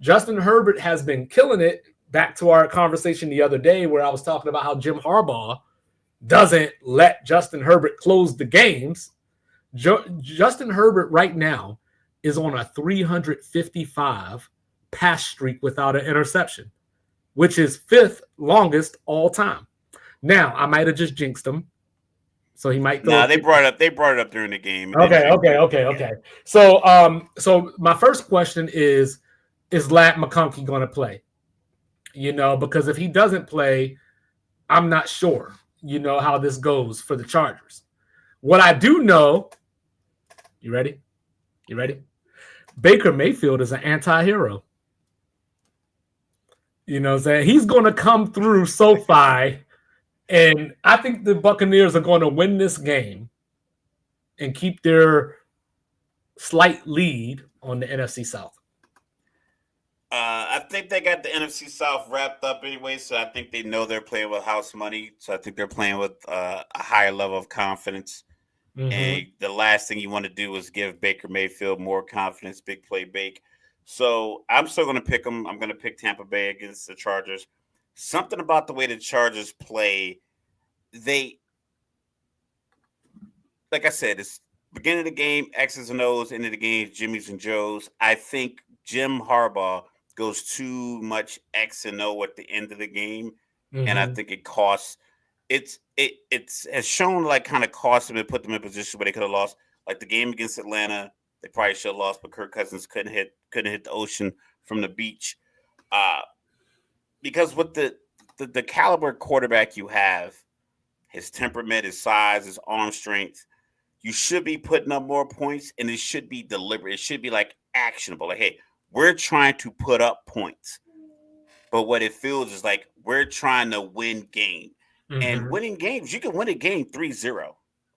A: Justin Herbert has been killing it. Back to our conversation the other day where I was talking about how Jim Harbaugh doesn't let Justin Herbert close the games. Justin Herbert right now is on a 355 pass streak without an interception, which is 5th longest all time. Now, I might have just jinxed him, so he might.
B: They brought it up during the game.
A: Okay. So my first question is Lat McConkey going to play? Because if he doesn't play, I'm not sure. How this goes for the Chargers. What I do know, you ready? Baker Mayfield is an anti-hero. What I'm saying? He's going to come through SoFi, and I think the Buccaneers are going to win this game and keep their slight lead on the NFC South.
B: I think they got the NFC South wrapped up anyway, so I think they know they're playing with house money. So I think they're playing with a higher level of confidence. And the last thing you want to do is give Baker Mayfield more confidence, big play Bake. So I'm still going to pick them. I'm going to pick Tampa Bay against the Chargers. Something about the way the Chargers play, they, like I said, it's beginning of the game, X's and O's, end of the game, Jimmy's and Joe's. I think Jim Harbaugh goes too much X and O at the end of the game, and I think it costs. It's has shown like kind of cost them and put them in position where they could have lost. Like the game against Atlanta, they probably should have lost, but Kirk Cousins couldn't hit the ocean from the beach. Because with the caliber quarterback you have, his temperament, his size, his arm strength, you should be putting up more points, and it should be deliberate. It should be like actionable. Like, hey, we're trying to put up points. But what it feels is like we're trying to win game. And winning games, you can win a game 3-0.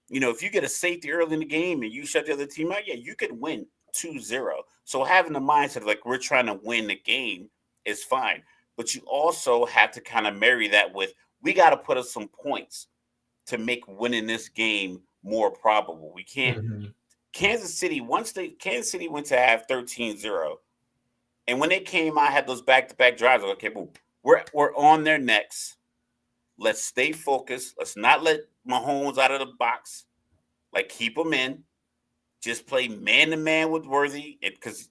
B: You know, if you get a safety early in the game and you shut the other team out, yeah, you could win 2-0. So having the mindset of like we're trying to win the game is fine. But you also have to kind of marry that with we got to put up some points to make winning this game more probable. We can't. Kansas City went to have 13-0. And when they came out, had those back-to-back drives, like, okay, boom, we're on their necks. Let's stay focused. Let's not let Mahomes out of the box. Like, keep them in. Just play man-to-man with Worthy. Because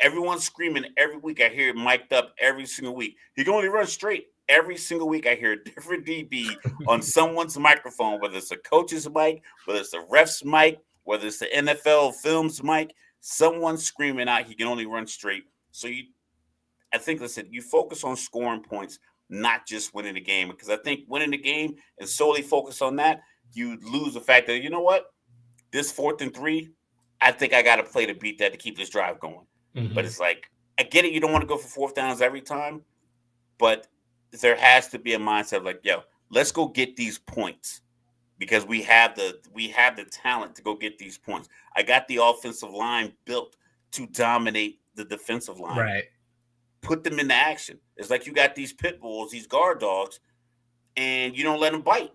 B: everyone's screaming every week. I hear it mic'd up every single week. He can only run straight. Every single week I hear a different DB on someone's microphone, whether it's a coach's mic, whether it's a ref's mic, whether it's the NFL films mic. Someone's screaming out he can only run straight. So I think, listen, you focus on scoring points, not just winning the game. Because I think winning the game and solely focus on that, you lose the fact that, you know what? This 4th and 3, I think I got to play to beat that to keep this drive going. But it's like, I get it. You don't want to go for 4th downs every time. But there has to be a mindset of like, yo, let's go get these points. Because we have the talent to go get these points. I got the offensive line built to dominate the defensive line.
A: Right.
B: Put them into action. It's like you got these pit bulls, these guard dogs, and you don't let them bite.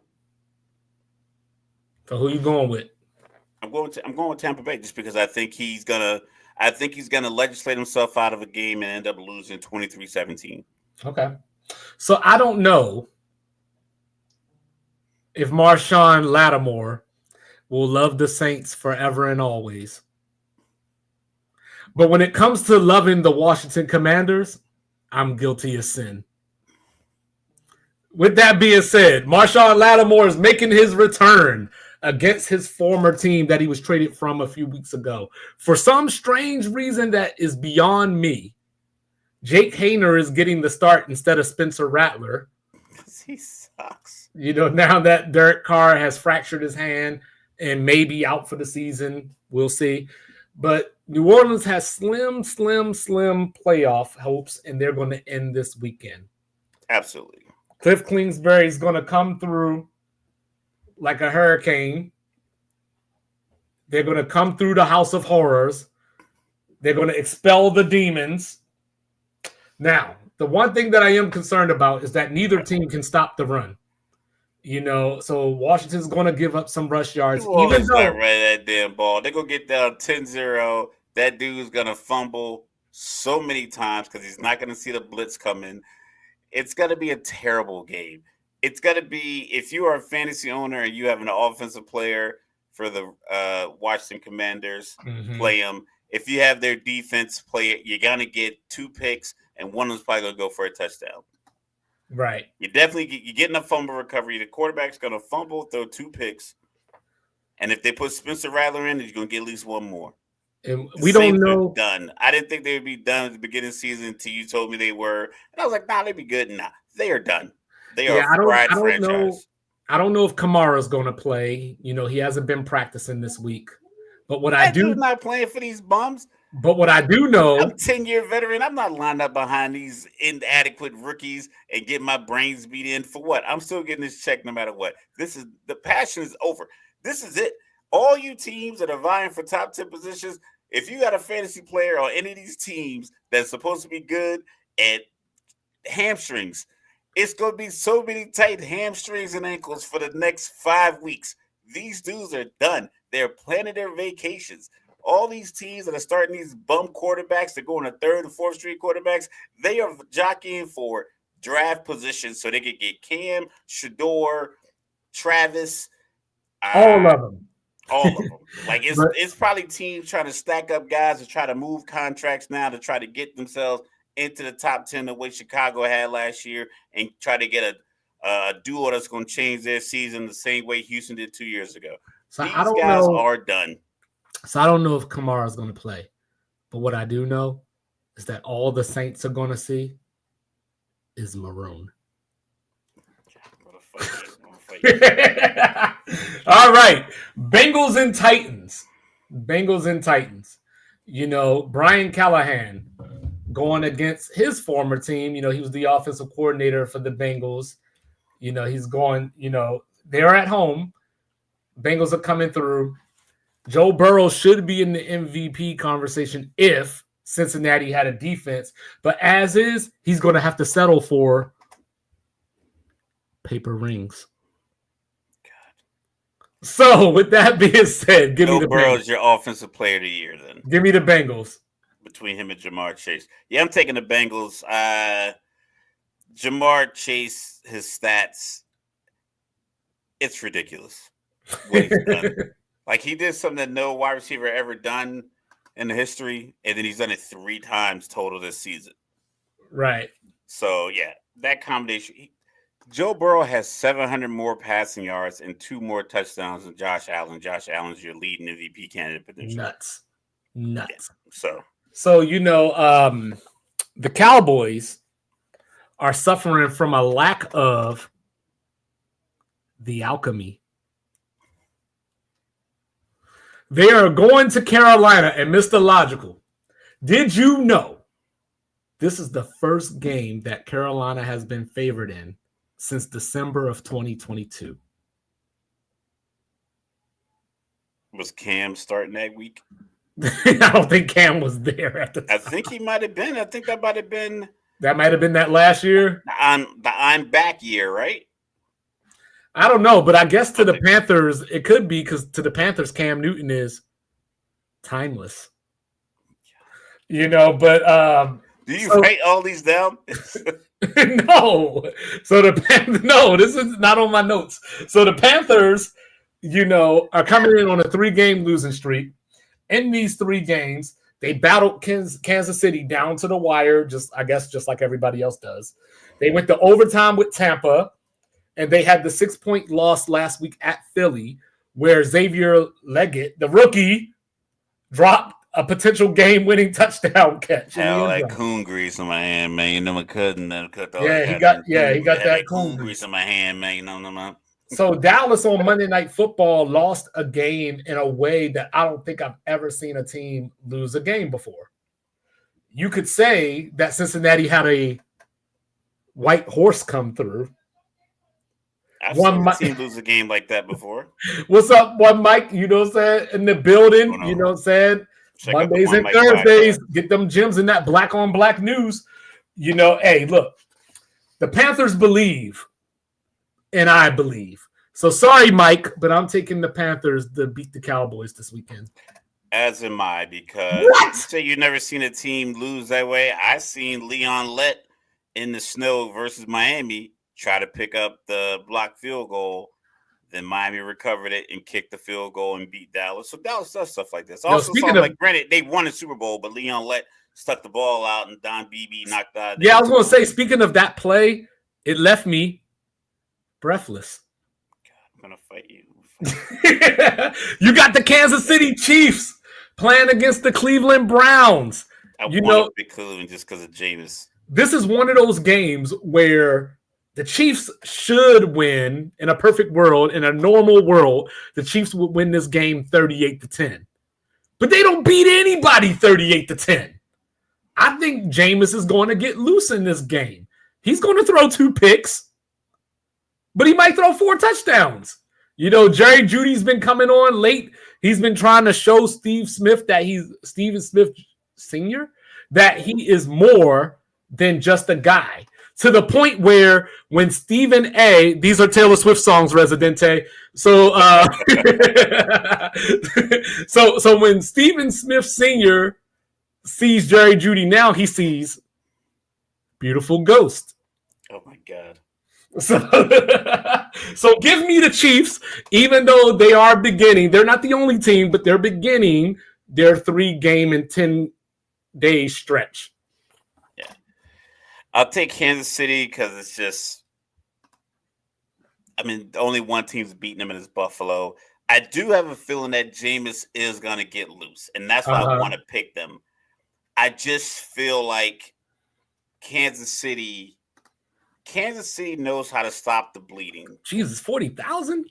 A: So who you going with?
B: I'm going with Tampa Bay just because I think he's gonna legislate himself out of a game and end up losing 23-17.
A: Okay. So I don't know if Marshawn Lattimore will love the Saints forever and always. But when it comes to loving the Washington Commanders, I'm guilty of sin. With that being said, Marshawn Lattimore is making his return against his former team that he was traded from a few weeks ago. For some strange reason that is beyond me, Jake Hayner is getting the start instead of Spencer Rattler.
B: He sucks.
A: You know, now that Derek Carr has fractured his hand and may be out for the season, we'll see. But New Orleans has slim playoff hopes, and they're going to end this weekend.
B: Absolutely.
A: Cliff Kingsbury is going to come through like a hurricane. They're going to come through the House of Horrors. They're going to expel the demons. Now, the one thing that I am concerned about is that neither team can stop the run. You know, so Washington's going to give up some rush yards.
B: Even though run that damn ball, they're going to get down 10-0. That dude's going to fumble so many times because he's not going to see the blitz coming. It's going to be a terrible game. It's going to be, if you are a fantasy owner and you have an offensive player for the Washington Commanders, play them. If you have their defense play it, you're going to get 2 picks, and one of them's probably going to go for a touchdown.
A: Right.
B: You're getting a fumble recovery. The quarterback's going to fumble, throw 2 picks. And if they put Spencer Rattler in, you're going to get at least one more.
A: And we don't know.
B: Done. I didn't think they would be done at the beginning of the season until you told me they were. And I was like, nah, they'd be good. Nah, they are done. They are fried franchise.
A: I don't know if Kamara's going to play. You know, he hasn't been practicing this week. But what
B: I do not playing for these bums.
A: But what I do know,
B: I'm a 10-year veteran. I'm not lined up behind these inadequate rookies and getting my brains beat in for what? I'm still getting this check no matter what. The passion is over. This is it. All you teams that are vying for top 10 positions, if you got a fantasy player on any of these teams that's supposed to be good at hamstrings, it's going to be so many tight hamstrings and ankles for the next 5 weeks. These dudes are done. They're planning their vacations. All these teams that are starting these bum quarterbacks, they're going to third and fourth street quarterbacks, they are jockeying for draft positions so they can get Cam, Shador, Travis.
A: All of them.
B: All of them. Like it's probably teams trying to stack up guys to try to move contracts now to try to get themselves into the top 10 the way Chicago had last year and try to get a duo that's going to change their season the same way Houston did 2 years ago.
A: So
B: these guys are done.
A: So I don't know if Kamara is going to play. But what I do know is that all the Saints are going to see is maroon. All right. Bengals and Titans. You know, Brian Callahan going against his former team. You know, he was the offensive coordinator for the Bengals. You know, he's going, you know, they're at home. Bengals are coming through. Joe Burrow should be in the MVP conversation if Cincinnati had a defense. But as is, he's going to have to settle for paper rings. God. So, with that being said, give me the
B: Burrow
A: Bengals.
B: Is your offensive player of the year then.
A: Give me the Bengals.
B: Between him and Jamar Chase. Yeah, I'm taking the Bengals. Jamar Chase, his stats, it's ridiculous what he's done. Like, he did something that no wide receiver ever done in the history, and then he's done it 3 times total this season.
A: Right.
B: So, yeah, that combination. Joe Burrow has 700 more passing yards and 2 more touchdowns than Josh Allen. Josh Allen's your leading MVP candidate potentially.
A: Nuts.
B: Yeah,
A: So, you know, the Cowboys are suffering from a lack of the alchemy. They are going to Carolina and Mr. Logical. Did you know this is the first game that Carolina has been favored in since December of 2022?
B: Was Cam starting that week?
A: I don't think Cam was there at the time.
B: I think he might have been. I think that might have been.
A: That might have been that last year.
B: The I'm back year, right?
A: I don't know, but I guess to the Panthers, it could be because to the Panthers, Cam Newton is timeless. You know, but
B: do you write all these down?
A: No. So this is not on my notes. So the Panthers, you know, are coming in on a 3-game losing streak. In these 3 games, they battled Kansas City down to the wire, just like everybody else does. They went to overtime with Tampa. And they had the 6-point loss last week at Philly, where Xavier Leggett, the rookie, dropped a potential game-winning touchdown catch.
B: Hell, that coon grease in my hand, man. You know my cousin that cut the.
A: He got that coon
B: grease in my hand, man. You know what I'm saying?
A: So Dallas on Monday Night Football lost a game in a way that I don't think I've ever seen a team lose a game before. You could say that Cincinnati had a white horse come through.
B: I've seen a team lose a game like that before.
A: What's up, one Mike? You know what I'm saying? In the building, you know what I'm saying? Mondays and Thursdays, get them gems in that black on black news. You know, hey, look, the Panthers believe, and I believe. So sorry, Mike, but I'm taking the Panthers to beat the Cowboys this weekend.
B: As am I, because you say you've never seen a team lose that way. I seen Leon Lett in the snow versus Miami try to pick up the blocked field goal. Then Miami recovered it and kicked the field goal and beat Dallas. So Dallas does stuff like this. Also, granted, they won the Super Bowl, but Leon Lett stuck the ball out and Don Beebe knocked out.
A: Yeah, I was going to say, speaking of that play, it left me breathless.
B: God, I'm going to fight you.
A: You got the Kansas City Chiefs playing against the Cleveland Browns.
B: I want to pick Cleveland just because of Jameis.
A: This is one of those games where the Chiefs should win in a perfect world. In a normal world, the Chiefs would win this game 38-10. But they don't beat anybody 38-10. I think Jameis is going to get loose in this game. He's going to throw 2 picks, but he might throw 4 touchdowns. You know, Jerry Jeudy's been coming on late. He's been trying to show Stephen Smith Sr. that he is more than just a guy. To the point where when Stephen A, these are Taylor Swift songs, Residente. So, so when Stephen Smith Sr. sees Jerry Jeudy now, he sees beautiful ghost.
B: Oh my God.
A: So, so give me the Chiefs, even though they are beginning. They're not the only team, but they're beginning their 3-game and 10-day stretch.
B: Yeah. I'll take Kansas City because it's just, I mean, only one team's beating them, and it's Buffalo. I do have a feeling that Jameis is going to get loose, and that's why I want to pick them. I just feel like Kansas City knows how to stop the bleeding.
A: Jesus, 40,000?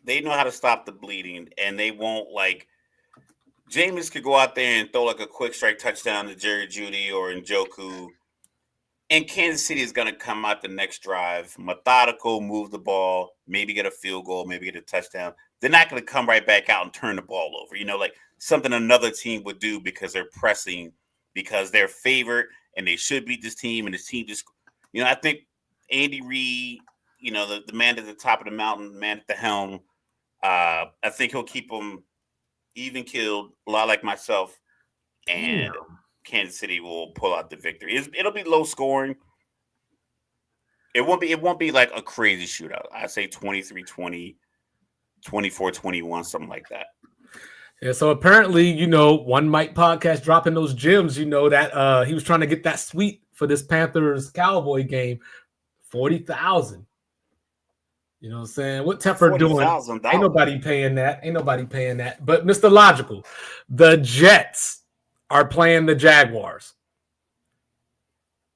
B: They know how to stop the bleeding, and they won't like Jameis could go out there and throw like a quick strike touchdown to Jerry Jeudy or Njoku. And Kansas City is going to come out the next drive, methodical, move the ball, maybe get a field goal, maybe get a touchdown. They're not going to come right back out and turn the ball over. You know, like something another team would do because they're pressing, because they're favored and they should beat this team. And this team just, you know, I think Andy Reid, you know, the man at the top of the mountain, man at the helm, I think he'll keep them even killed, a lot like myself. And Kansas City will pull out the victory. It'll be low scoring. It won't be like a crazy shootout. I say 23-20, 24-21, something like that.
A: Yeah, so apparently, you know, One Mic Podcast dropping those gems, you know, that he was trying to get that suite for this Panthers-Cowboy game, 40,000. You know what I'm saying? What Teffer doing? Ain't nobody paying that. But Mr. Logical, the Jets are playing the Jaguars.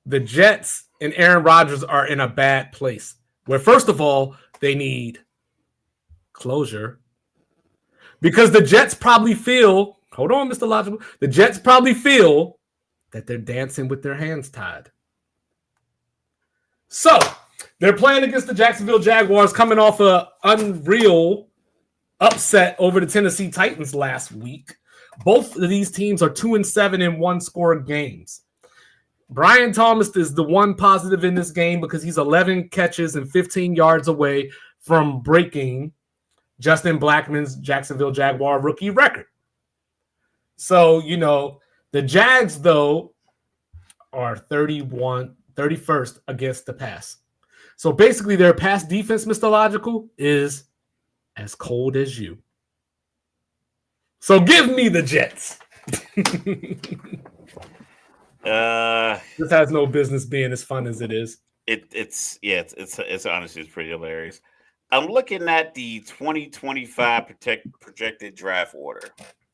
A: The Jets and Aaron Rodgers are in a bad place where, first of all, they need closure because the Jets probably feel, hold on, Mr. Logical, the Jets probably feel that they're dancing with their hands tied. So they're playing against the Jacksonville Jaguars coming off an unreal upset over the Tennessee Titans last week. Both of these teams are 2-7 in one-score games. Brian Thomas is the one positive in this game because he's 11 catches and 15 yards away from breaking Justin Blackmon's Jacksonville Jaguar rookie record. So, you know, the Jags, though, are 31st against the pass. So basically their pass defense, Mr. Logical, is as cold as you. So give me the Jets. This has no business being as fun as it is.
B: It's honestly it's pretty hilarious. I'm looking at the 2025 projected draft order.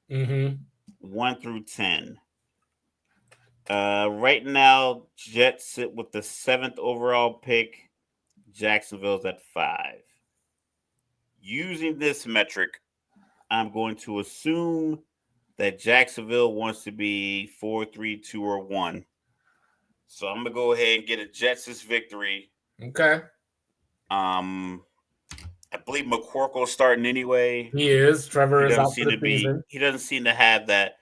B: 1 through 10. Right now, Jets sit with the 7th overall pick. Jacksonville's at 5. Using this metric, I'm going to assume that Jacksonville wants to be 4, 3, 2, or 1. So I'm gonna go ahead and get a Jets' victory.
A: Okay.
B: I believe McCorkle's starting anyway.
A: He is. Trevor is out for the season.
B: He doesn't seem to have that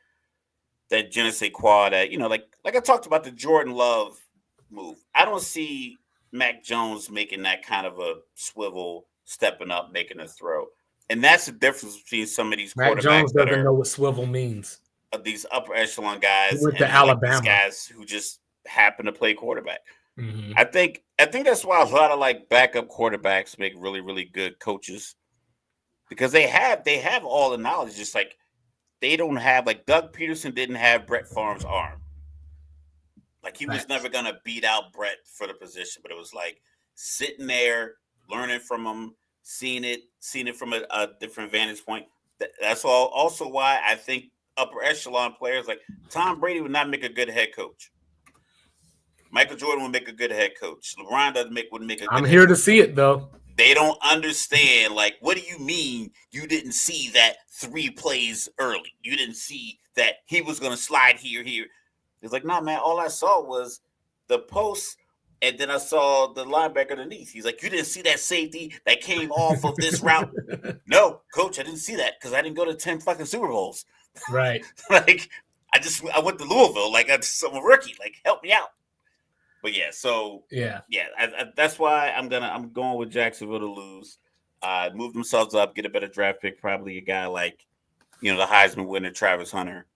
B: je ne sais quoi that, you know, like I talked about the Jordan Love move. I don't see Mac Jones making that kind of a swivel, stepping up, making a throw. And that's the difference between some of these quarterbacks.
A: Mac Jones doesn't know what swivel means.
B: These upper echelon guys,
A: with the Alabama
B: these guys who just happen to play quarterback.
A: Mm-hmm.
B: I think that's why a lot of like backup quarterbacks make really, really good coaches because they have all the knowledge. Just like they don't have, like Doug Peterson didn't have Brett Favre's arm. Like he was never gonna beat out Brett for the position, but it was like sitting there, learning from him, seeing it from a different vantage point. That's all. Also, why I think upper echelon players like Tom Brady would not make a good head coach. Michael Jordan would make a good head coach. LeBron wouldn't make a good head coach.
A: I'm here to see it, though.
B: They don't understand, like, what do you mean you didn't see that 3 plays early? You didn't see that he was going to slide here. It's like, nah, man, all I saw was the post And then I saw the linebacker underneath. He's like, "You didn't see that safety that came off of this route?" No, coach, I didn't see that because I didn't go to 10 fucking Super Bowls.
A: Right.
B: Like, I went to Louisville. Like, I'm a rookie. Like, help me out. But yeah, so
A: yeah.
B: That's why I'm going with Jacksonville to lose. Move themselves up, get a better draft pick, probably a guy like, the Heisman winner, Travis Hunter.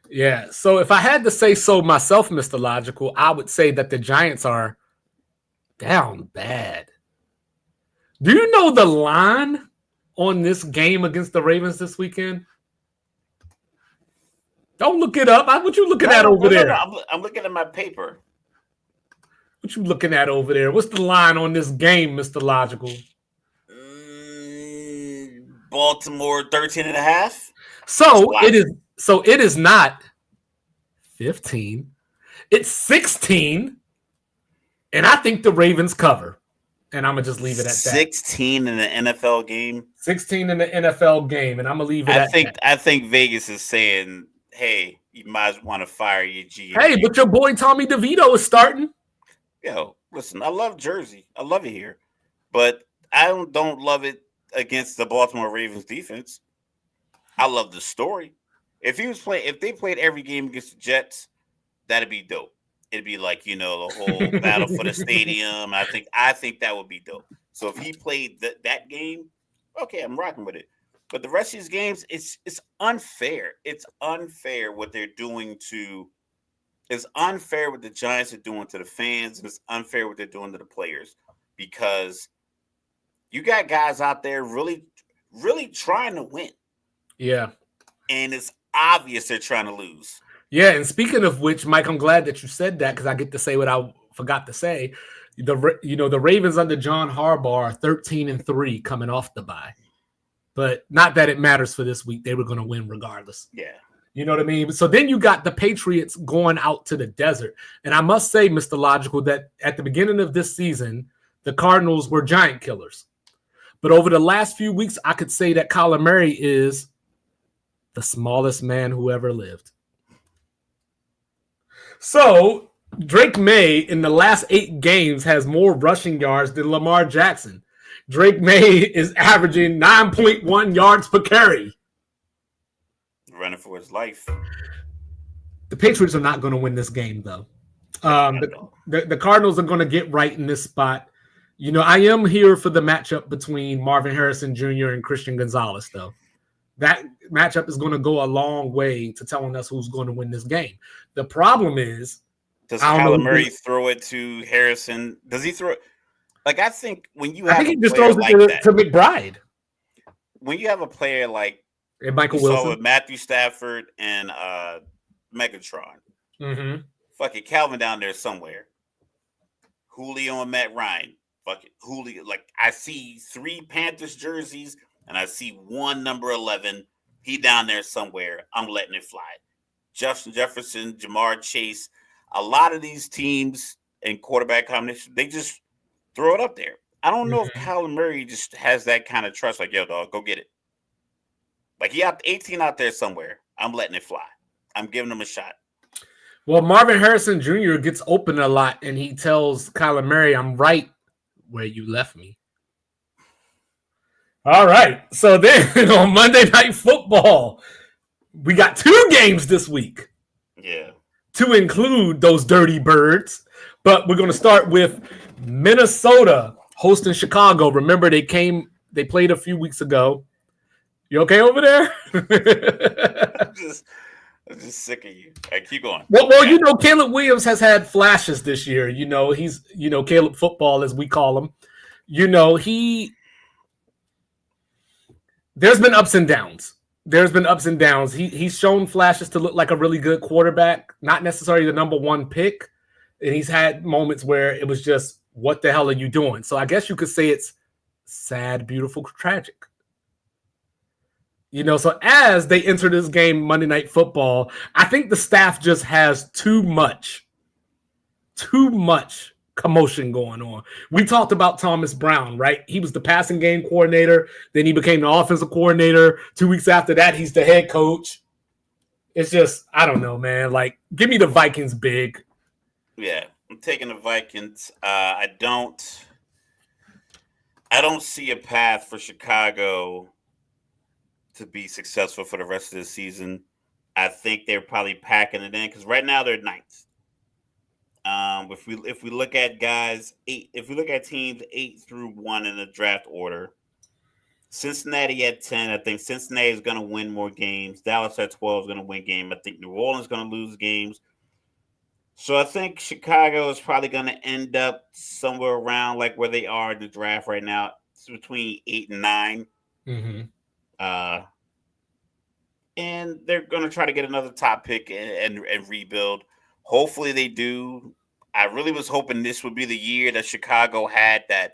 A: Yeah. So if I had to say so myself, Mr. Logical, I would say that the Giants are down bad. Do you know the line on this game against the Ravens this weekend? Don't look it up. What you looking at over there?
B: No. I'm looking at my paper.
A: What you looking at over there? What's the line on this game, Mr. Logical?
B: Baltimore 13.5.
A: So it is not 15. It's 16. And I think the Ravens cover. And I'm going to just leave it at that.
B: 16 in the NFL game?
A: 16 in the NFL game. And I'm going to leave it at that.
B: I think Vegas is saying, hey, you might want to fire your GM.
A: Hey, but your boy Tommy DeVito is starting.
B: Yo, listen, I love Jersey. I love it here. But I don't love it against the Baltimore Ravens defense. I love the story. If they played every game against the Jets, that'd be dope. It'd be like, the whole battle for the stadium. I think that would be dope. So if he played that game, okay, I'm rocking with it. But the rest of these games, it's unfair. It's unfair what they're doing to. It's unfair what the Giants are doing to the fans, and it's unfair what they're doing to the players, because you got guys out there really, really trying to win.
A: Yeah,
B: and it's obvious they're trying to lose.
A: Yeah, and speaking of which, Mike, I'm glad that you said that because I get to say what I forgot to say. The Ravens under John Harbaugh are 13-3 coming off the bye, but not that it matters for this week. They were going to win regardless.
B: Yeah.
A: You know what I mean? So then you got the Patriots going out to the desert. And I must say, Mr. Logical, that at the beginning of this season, the Cardinals were giant killers. But over the last few weeks, I could say that Kyler Murray is the smallest man who ever lived. So Drake May in the last 8 games has more rushing yards than Lamar Jackson. Drake May is averaging 9.1 yards per carry.
B: Running for his life.
A: The Patriots are not going to win this game, though. The Cardinals are going to get right in this spot. I am here for the matchup between Marvin Harrison Jr. and Christian Gonzalez, though. That matchup is going to go a long way to telling us who's going to win this game. The problem is,
B: does Kyler Murray throw it to Harrison? Does he throw it? Like, I think when you have
A: he just throws it to McBride.
B: When you have a player like
A: and Michael Wilson
B: with Matthew Stafford and Megatron, fuck it, Calvin down there somewhere. Julio and Matt Ryan, fuck it, Julio. Like, I see 3 Panthers jerseys and I see 1 number 11. He down there somewhere. I'm letting it fly. Justin Jefferson, Jamar Chase, a lot of these teams in quarterback combination, they just throw it up there. I don't know if Kyler Murray just has that kind of trust. Like, yo, dog, go get it. Like, he out 18 out there somewhere. I'm letting it fly. I'm giving him a shot.
A: Well, Marvin Harrison Jr. gets open a lot, and he tells Kyler Murray, I'm right where you left me. All right. So then on Monday Night Football, we got 2 games this week.
B: Yeah.
A: To include those dirty birds. But we're going to start with Minnesota hosting Chicago. Remember, they played a few weeks ago. You okay over there?
B: I'm just sick of you. All right, keep going.
A: Well, Caleb Williams has had flashes this year. He's, Caleb football, as we call him. There's been ups and downs. He's shown flashes to look like a really good quarterback, not necessarily the number 1 pick. And he's had moments where it was just, what the hell are you doing? So I guess you could say it's sad, beautiful, tragic. So as they enter this game, Monday Night Football, I think the staff just has too much commotion going on. We talked about Thomas Brown, right? He was the passing game coordinator. Then he became the offensive coordinator. 2 weeks after that, he's the head coach. It's just, I don't know, man. Like, give me the Vikings big.
B: Yeah. I'm taking the Vikings. I don't see a path for Chicago to be successful for the rest of the season. I think they're probably packing it in because right now they're ninth. If we look at guys if we look at teams 8 through 1 in the draft order, Cincinnati at 10. I think Cincinnati is going to win more games. Dallas at 12 is going to win game. I think New Orleans is going to lose games. So I think Chicago is probably going to end up somewhere around like where they are in the draft right now. It's between 8 and 9.
A: Mm-hmm.
B: And they're going to try to get another top pick and rebuild. Hopefully they do. I really was hoping this would be the year that Chicago had that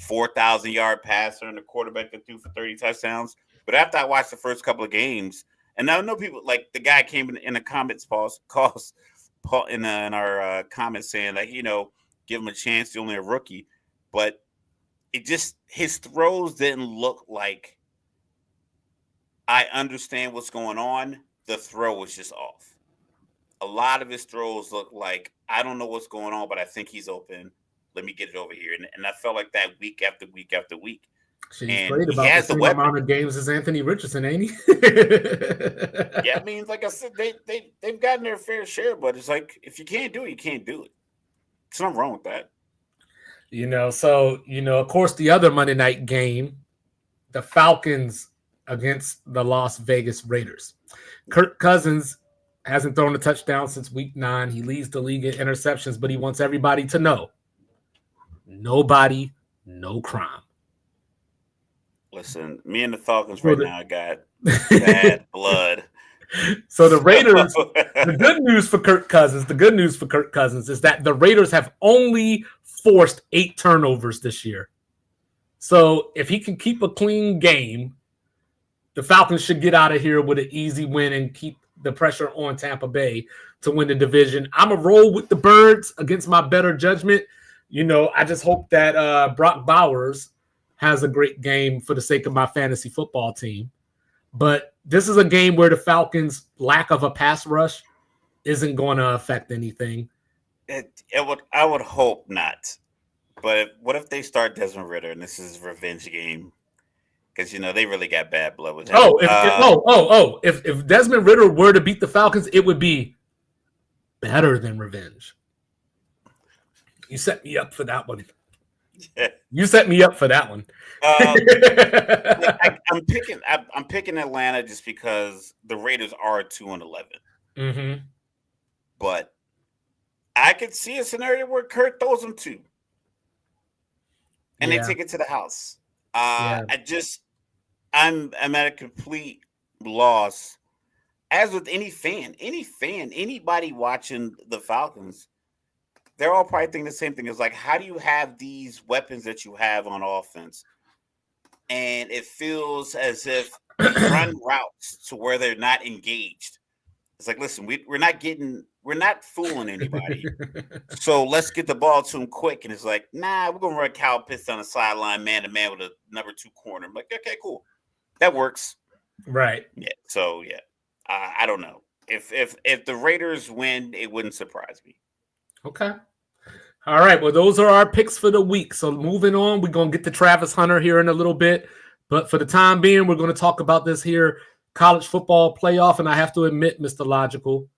B: 4,000-yard passer and the quarterback that threw for 30 touchdowns. But after I watched the first couple of games, and I know people like the guy came in the comments in our comments saying that give him a chance. He's only a rookie, but it just his throws didn't look like. I understand what's going on. The throw was just off. A lot of his throws look like I don't know what's going on, but I think he's open. Let me get it over here, and I felt like that week after week after week.
A: He's great about the same amount of games as Anthony Richardson, ain't he?
B: Yeah, I mean, like I said, they've gotten their fair share, but it's like if you can't do it, you can't do it. There's nothing wrong with that.
A: Of course, the other Monday night game, the Falcons against the Las Vegas Raiders. Kirk Cousins hasn't thrown a touchdown since week 9. He leads the league in interceptions, but he wants everybody to know, nobody, no crime.
B: Listen, me and the Falcons now got bad blood.
A: So the Raiders, the good news for Kirk Cousins is that the Raiders have only forced 8 turnovers this year. So if he can keep a clean game, the Falcons should get out of here with an easy win and keep the pressure on Tampa Bay to win the division. I'm a roll with the Birds against my better judgment. I just hope that Brock Bowers has a great game for the sake of my fantasy football team. But this is a game where the Falcons' lack of a pass rush isn't going to affect anything.
B: I would hope not. But what if they start Desmond Ridder and this is a revenge game? Because they really got bad blood with him.
A: If Desmond Ridder were to beat the Falcons, it would be better than revenge. You set me up for that one.
B: Yeah.
A: You set me up for that one.
B: I'm picking Atlanta just because the Raiders are 2-11.
A: Mm-hmm.
B: But I could see a scenario where Kurt throws them 2, and they take it to the house. I'm at a complete loss. As with anybody watching the Falcons, they're all probably thinking the same thing. It's like, how do you have these weapons that you have on offense? And it feels as if you run routes to where they're not engaged. It's like, listen, we're not fooling anybody. So let's get the ball to them quick. And it's like, nah, we're going to run Kyle Pitts on the sideline, man to man with a number 2 corner. I'm like, okay, cool. That works.
A: Right.
B: Yeah. So, yeah, I don't know. If the Raiders win, it wouldn't surprise me.
A: Okay. All right. Well, those are our picks for the week. So moving on, we're going to get to Travis Hunter here in a little bit. But for the time being, we're going to talk about this here college football playoff. And I have to admit, Mr. Logical,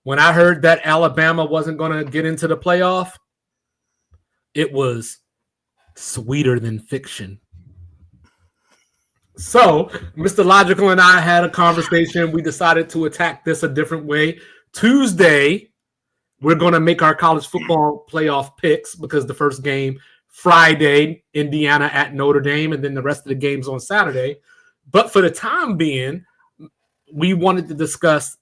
A: when I heard that Alabama wasn't going to get into the playoff, it was sweeter than fiction. So Mr. Logical and I had a conversation. We decided to attack this a different way. Tuesday, we're going to make our college football playoff picks because the first game, Friday, Indiana at Notre Dame, and then the rest of the games on Saturday. But for the time being, we wanted to discuss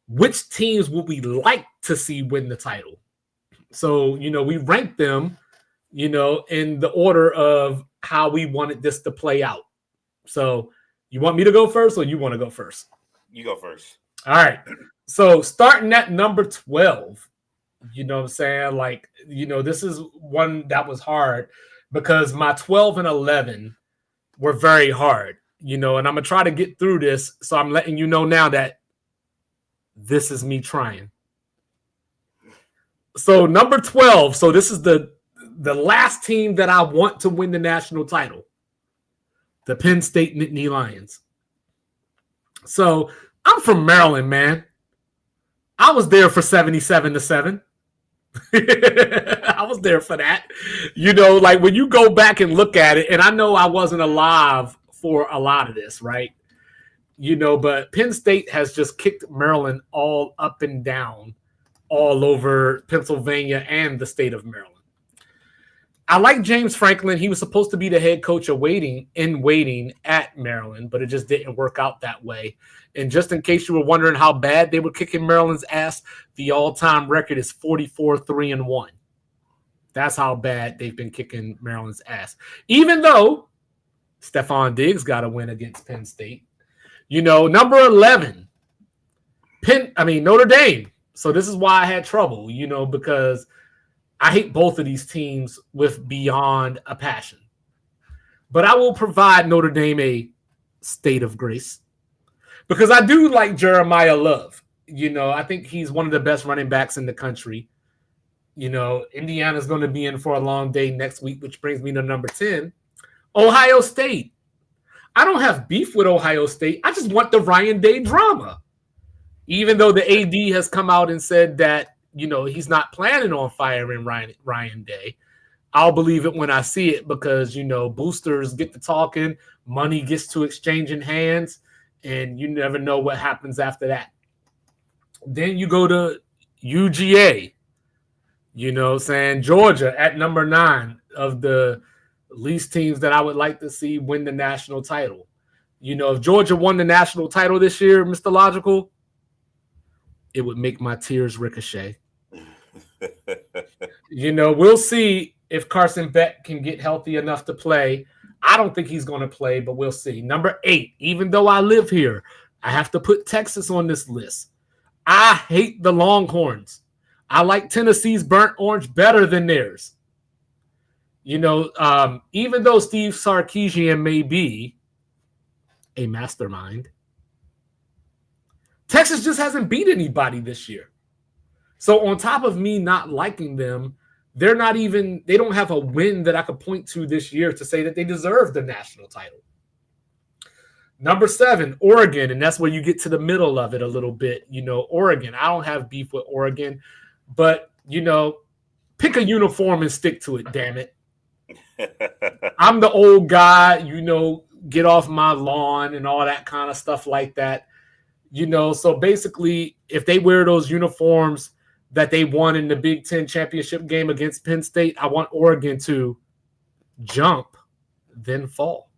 A: which teams would we like to see win the title. So, we ranked them, in the order of how we wanted this to play out. So you want me to go first or you want to go first?
B: You go first.
A: All right. So starting at number 12, you know what I'm saying? Like, this is one that was hard because my 12 and 11 were very hard, and I'm going to try to get through this. So I'm letting you know now that this is me trying. So number 12. So this is the last team that I want to win the national title. The Penn State Nittany Lions. So I'm from Maryland, man. I was there for 77-7. I was there for that. Like when you go back and look at it, and I know I wasn't alive for a lot of this, right? But Penn State has just kicked Maryland all up and down, all over Pennsylvania and the state of Maryland. I like James Franklin. He was supposed to be the head coach of waiting at Maryland, but it just didn't work out that way. And just in case you were wondering how bad they were kicking Maryland's ass, the all-time record is 44-3-1. That's how bad they've been kicking Maryland's ass. Even though Stephon Diggs got a win against Penn State. Number 11, Notre Dame. So this is why I had trouble, because I hate both of these teams with beyond a passion. But I will provide Notre Dame a state of grace because I do like Jeremiah Love. I think he's one of the best running backs in the country. Indiana's going to be in for a long day next week, which brings me to number 10, Ohio State. I don't have beef with Ohio State. I just want the Ryan Day drama. Even though the AD has come out and said that, he's not planning on firing Ryan Day. I'll believe it when I see it because, boosters get to talking, money gets to exchanging hands, and you never know what happens after that. Then you go to UGA, Georgia at number 9 of the least teams that I would like to see win the national title. If Georgia won the national title this year, Mr. Logical, it would make my tears ricochet. We'll see if Carson Beck can get healthy enough to play. I don't think he's going to play, but we'll see. Number 8, even though I live here, I have to put Texas on this list. I hate the Longhorns. I like Tennessee's burnt orange better than theirs. Even though Steve Sarkisian may be a mastermind, Texas just hasn't beat anybody this year. So on top of me not liking them, they don't have a win that I could point to this year to say that they deserve the national title. Number 7, Oregon, and that's where you get to the middle of it a little bit. Oregon, I don't have beef with Oregon, but, pick a uniform and stick to it, damn it. I'm the old guy, get off my lawn and all that kind of stuff like that. So basically, if they wear those uniforms that they won in the Big Ten championship game against Penn State, I want Oregon to jump, then fall.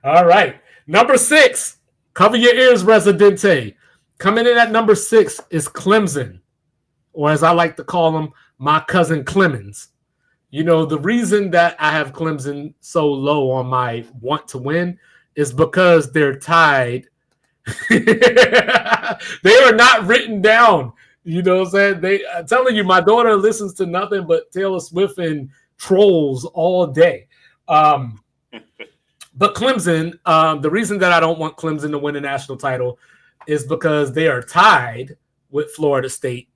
A: All right. Number 6, cover your ears, Residente. Coming in at number 6 is Clemson, or as I like to call them, my cousin Clemens. The reason that I have Clemson so low on my want to win is because they're tied. They are not written down. What I'm saying? I'm telling you, my daughter listens to nothing but Taylor Swift and trolls all day. But Clemson, the reason that I don't want Clemson to win a national title is because they are tied with Florida State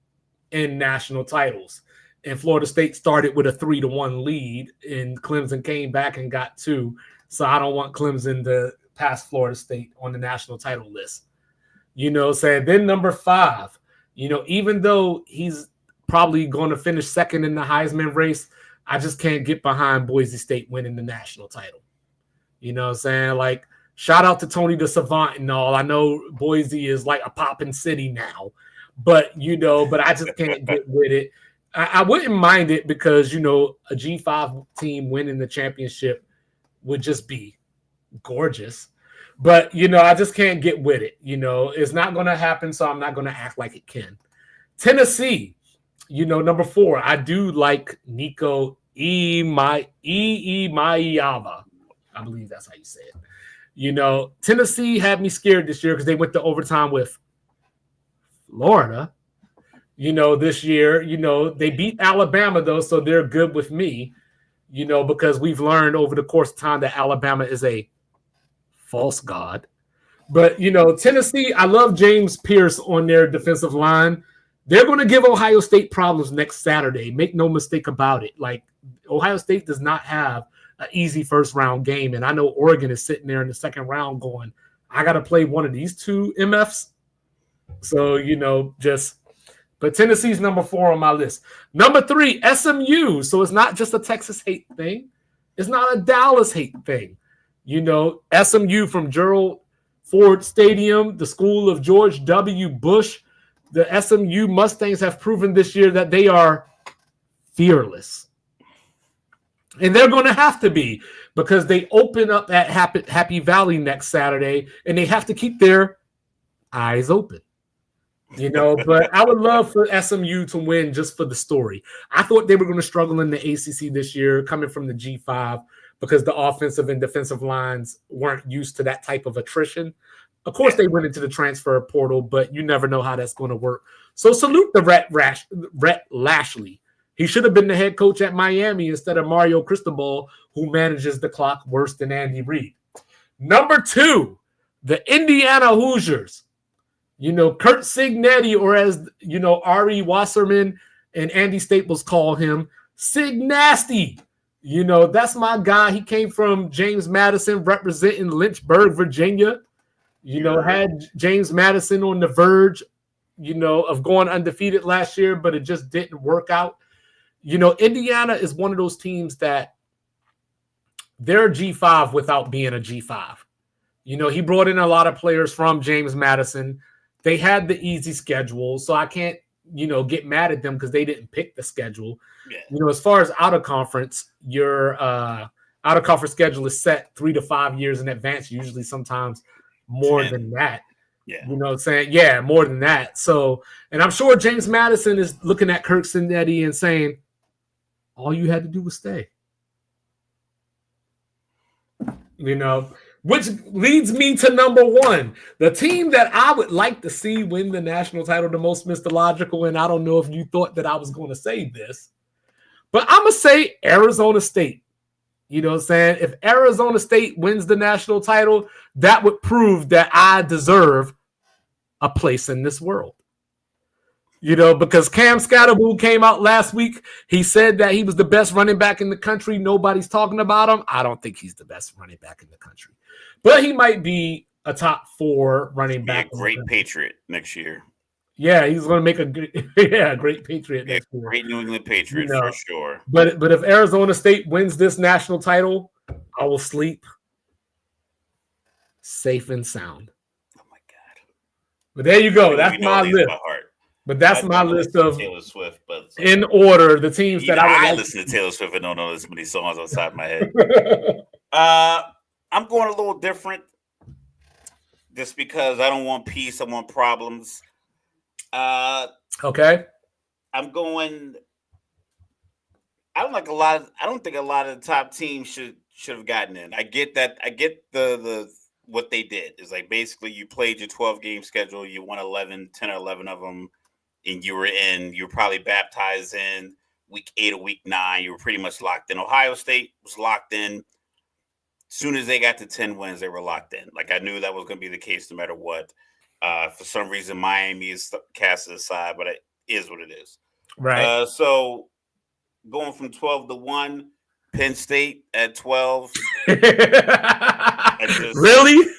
A: in national titles. And Florida State started with a 3-1 lead, and Clemson came back and got 2. So I don't want Clemson to pass Florida State on the national title list. Then number 5, even though he's probably going to finish second in the Heisman race, I just can't get behind Boise State winning the national title. Like, shout out to Tony the Savant and all. I know Boise is like a poppin' city now, but I just can't get with it. I wouldn't mind it because, a G5 team winning the championship would just be gorgeous. But, I just can't get with it. It's not going to happen, so I'm not going to act like it can. Tennessee, number 4, I do like Nico Iamaleava. I believe that's how you say it. Tennessee had me scared this year because they went to overtime with Florida. This year, they beat Alabama, though, so they're good with me, because we've learned over the course of time that Alabama is a false god. But, Tennessee, I love James Pierce on their defensive line. They're going to give Ohio State problems next Saturday. Make no mistake about it. Like, Ohio State does not have an easy first round game. And I know Oregon is sitting there in the second round going, I got to play one of these two MFs. So, but Tennessee's number 4 on my list. Number 3, SMU. So it's not just a Texas hate thing. It's not a Dallas hate thing. SMU from Gerald Ford Stadium, the school of George W. Bush. The SMU Mustangs have proven this year that they are fearless. And they're going to have to be, because they open up at Happy Valley next Saturday, and they have to keep their eyes open. But I would love for SMU to win just for the story. I thought they were going to struggle in the ACC this year, coming from the G5, because the offensive and defensive lines weren't used to that type of attrition. Of course, they went into the transfer portal, but you never know how that's going to work. So salute the Rhett Lashley. He should have been the head coach at Miami instead of Mario Cristobal, who manages the clock worse than Andy Reid. Number 2, the Indiana Hoosiers. Kurt Signetti, or as, Ari Wasserman and Andy Staples call him, Sig Nasty. That's my guy. He came from James Madison, representing Lynchburg, Virginia. Had James Madison on the verge, of going undefeated last year, but it just didn't work out. Indiana is one of those teams that they're a G5 without being a G5. He brought in a lot of players from James Madison. They had the easy schedule, so I can't, get mad at them because they didn't pick the schedule. Yeah. As far as out of conference, your out of conference schedule is set 3 to 5 years in advance, usually sometimes more 10. Than that. Yeah. You know what I'm saying? Yeah, more than that. So, and I'm sure James Madison is looking at Kirk Cincinnati and saying, all you had to do was stay. Which leads me to number 1, the team that I would like to see win the national title, the most mythological, and I don't know if you thought that I was going to say this, but I'm going to say Arizona State. You know what I'm saying? If Arizona State wins the national title, that would prove that I deserve a place in this world. Because Cam Scatterbull came out last week. He said that he was the best running back in the country. Nobody's talking about him. I don't think he's the best running back in the country. But he might be a top 4 running back.
B: Be a great Patriot next year.
A: Yeah, he's going to make a great Patriot next year.
B: Great New England Patriot for sure.
A: But if Arizona State wins this national title, I will sleep safe and sound.
B: Oh my God!
A: But there you go. That's my list. But that's my list of
B: Taylor Swift. But
A: in order, the teams that
B: I listen to Taylor Swift and don't know this many songs on the side of my head. I'm going a little different, just because I don't want peace. I want problems.
A: Okay.
B: I'm going. I don't think a lot of the top teams should have gotten in. I get that. I get the what they did is like basically you played your 12-game schedule, you won 10 or 11 of them, and you were in. You were probably baptized in week 8 or week 9. You were pretty much locked in. Ohio State was locked in. As soon as they got to 10 wins, they were locked in. Like I knew that was going to be the case no matter what. For some reason, Miami is cast aside, but it is what it is.
A: Right.
B: So going from 12 to 1, Penn State at 12.
A: Really?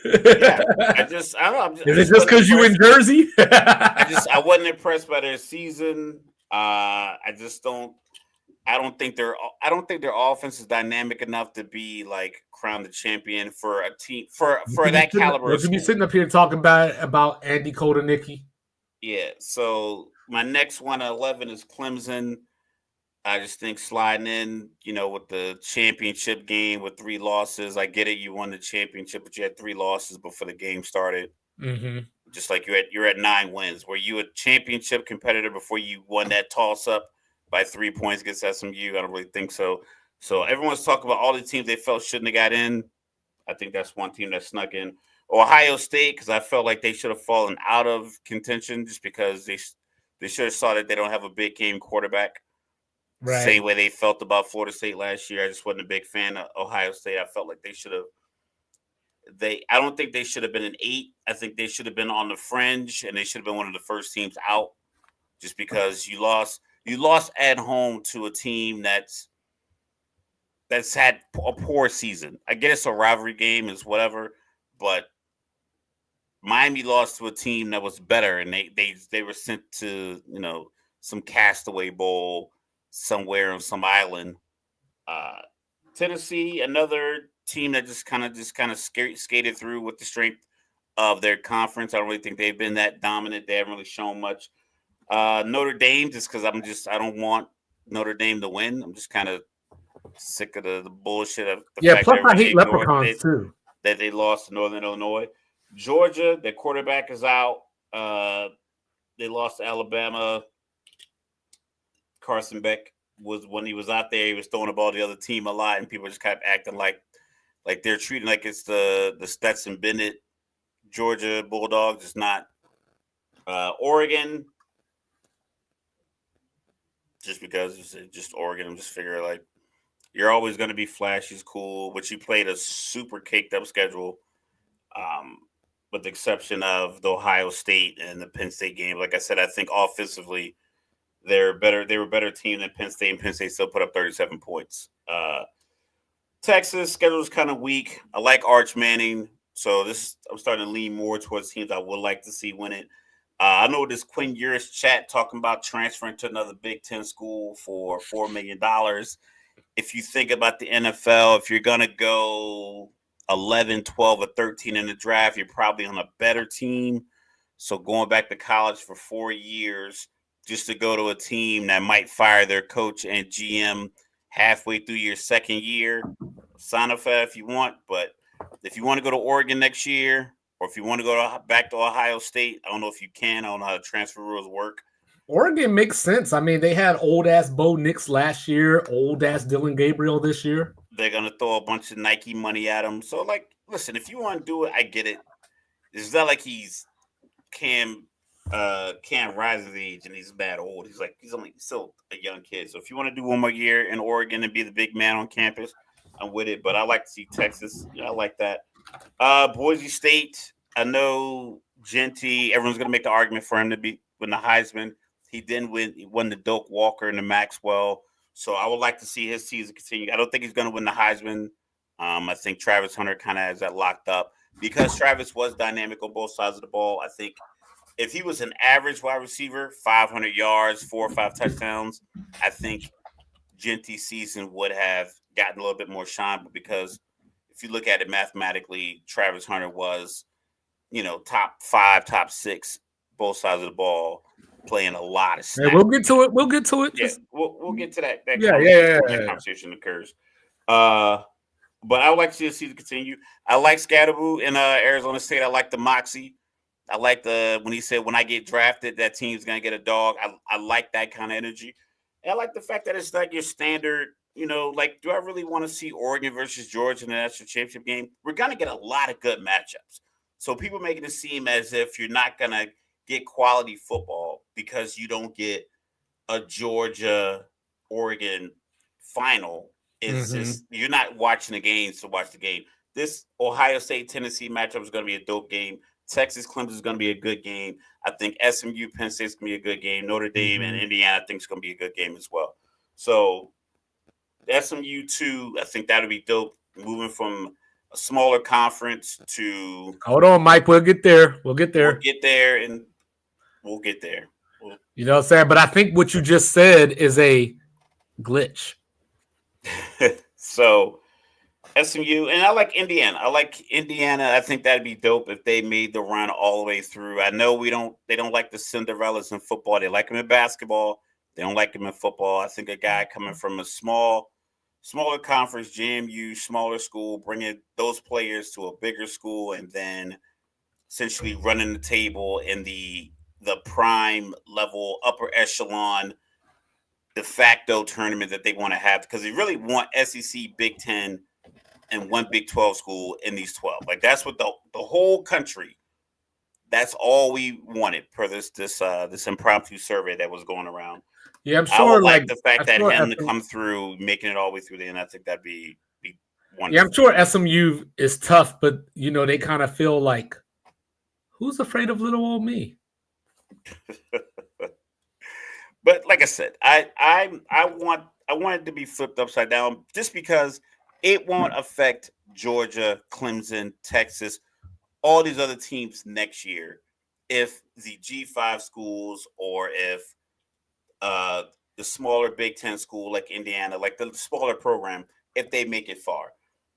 B: Yeah. I don't know.
A: Is it just because you in Jersey?
B: I wasn't impressed by their season. I don't think their offense is dynamic enough to be like crowned the champion for a team for that caliber.
A: You be sitting up here talking about Andy Kodanicki.
B: Yeah. So my next one at 11 is Clemson. I just think sliding in, with the championship game with 3 losses. I get it. You won the championship, but you had 3 losses before the game started.
A: Mm-hmm.
B: Just like you're at 9 wins. Were you a championship competitor before you won that toss up by 3 points against SMU? I don't really think so. So everyone's talking about all the teams they felt shouldn't have got in. I think that's one team that snuck in. Ohio State, because I felt like they should have fallen out of contention just because they should have saw that they don't have a big game quarterback. Right. Same way they felt about Florida State last year. I just wasn't a big fan of Ohio State. I felt like they should have. I don't think they should have been an 8. I think they should have been on the fringe, and they should have been one of the first teams out. just because you lost at home to a team that's had a poor season. I get it's a rivalry game, is whatever, but Miami lost to a team that was better, and they were sent to some castaway bowl somewhere on some island. Tennessee, another team that just kind of skated through with the strength of their conference. I don't really think they've been that dominant. They haven't really shown much. Notre Dame, just because I don't want Notre Dame to win. I'm just kind of sick of the bullshit of the fact
A: plus
B: that
A: I hate Leprechauns too.
B: That they lost to Northern Illinois. Georgia, their quarterback is out. They lost to Alabama. Carson Beck was, when he was out there, he was throwing the ball to the other team a lot, and people just kept acting like they're treating like it's the Stetson Bennett Georgia Bulldogs. It's not. Oregon, just because it's just Oregon, I'm just figuring like you're always going to be flashy, cool, but you played a super caked up schedule. With the exception of the Ohio State and the Penn State game. Like I said, I think offensively they're better. They were a better team than Penn State, and Penn State still put up 37 points. Texas schedule is kind of weak. I like Arch Manning, so I'm starting to lean more towards teams I would like to see win it. I know this Quinn Ewers chat talking about transferring to another Big Ten school for $4 million. If you think about the NFL, if you're going to go 11, 12, or 13 in the draft, you're probably on a better team. So going back to college for 4 years just to go to a team that might fire their coach and GM halfway through your second year, sign up for that if you want. But if you want to go to Oregon next year, or if you want to go back to Ohio State, I don't know if you can. I don't know how the transfer rules work.
A: Oregon makes sense. I mean, they had old-ass Bo Nix last year, old-ass Dylan Gabriel this year.
B: They're going to throw a bunch of Nike money at him. So, like, listen, if you want to do it, I get it. It's not like he's Cam Rising's age and he's bad old. He's still a young kid. So if you want to do one more year in Oregon and be the big man on campus, I'm with it. But I like to see Texas. I like that. Boise State, I know Genty, everyone's going to make the argument for him to win the Heisman. He didn't win. He won the Doak Walker and the Maxwell. So I would like to see his season continue. I don't think he's going to win the Heisman. I think Travis Hunter kind of has that locked up because Travis was dynamic on both sides of the ball. I think if he was an average wide receiver, 500 yards, 4 or 5 touchdowns, I think Genty's season would have gotten a little bit more shine. But because if you look at it mathematically, Travis Hunter was, top 5, top 6, both sides of the ball, playing a lot of snaps.
A: Hey, we'll get to it.
B: Yeah, we'll get to that.
A: That
B: conversation occurs. But I would like to see the season continue. I like Scatterboo in Arizona State. I like the moxie. I like when he said, when I get drafted, that team's going to get a dog. I like that kind of energy. And I like the fact that it's like your standard, do I really want to see Oregon versus Georgia in the national championship game? We're going to get a lot of good matchups. So people making it seem as if you're not going to get quality football because you don't get a Georgia-Oregon final. It's just you're not watching the games to watch the game. This Ohio State-Tennessee matchup is going to be a dope game. Texas-Clemson is going to be a good game. I think SMU-Penn State is going to be a good game. Notre Dame and Indiana, I think, is going to be a good game as well. So SMU 2, I think that would be dope. Moving from a smaller conference to...
A: Hold on, Mike. We'll get there.
B: We'll get there.
A: You know what I'm saying? But I think what you just said is a glitch.
B: So SMU, and I like Indiana. I think that'd be dope if they made the run all the way through. I know they don't like the Cinderellas in football. They like them in basketball. They don't like them in football. I think a guy coming from a smaller conference, JMU, smaller school, bringing those players to a bigger school, and then essentially running the table in the prime level, upper echelon de facto tournament that they want to have, because they really want SEC, Big Ten, and one Big 12 school in these 12. Like that's what the whole country. That's all we wanted for this impromptu survey that was going around.
A: Yeah, I'm sure.
B: I would like the fact that him to come through, making it all the way through the end. I think that'd be wonderful.
A: Yeah, I'm sure SMU is tough, but they kind of feel like, who's afraid of little old me?
B: But like I said, I want it to be flipped upside down just because it won't affect Georgia, Clemson, Texas, all these other teams next year if the G5 schools or if uh, the smaller Big Ten school like Indiana, like the smaller program, if they make it far.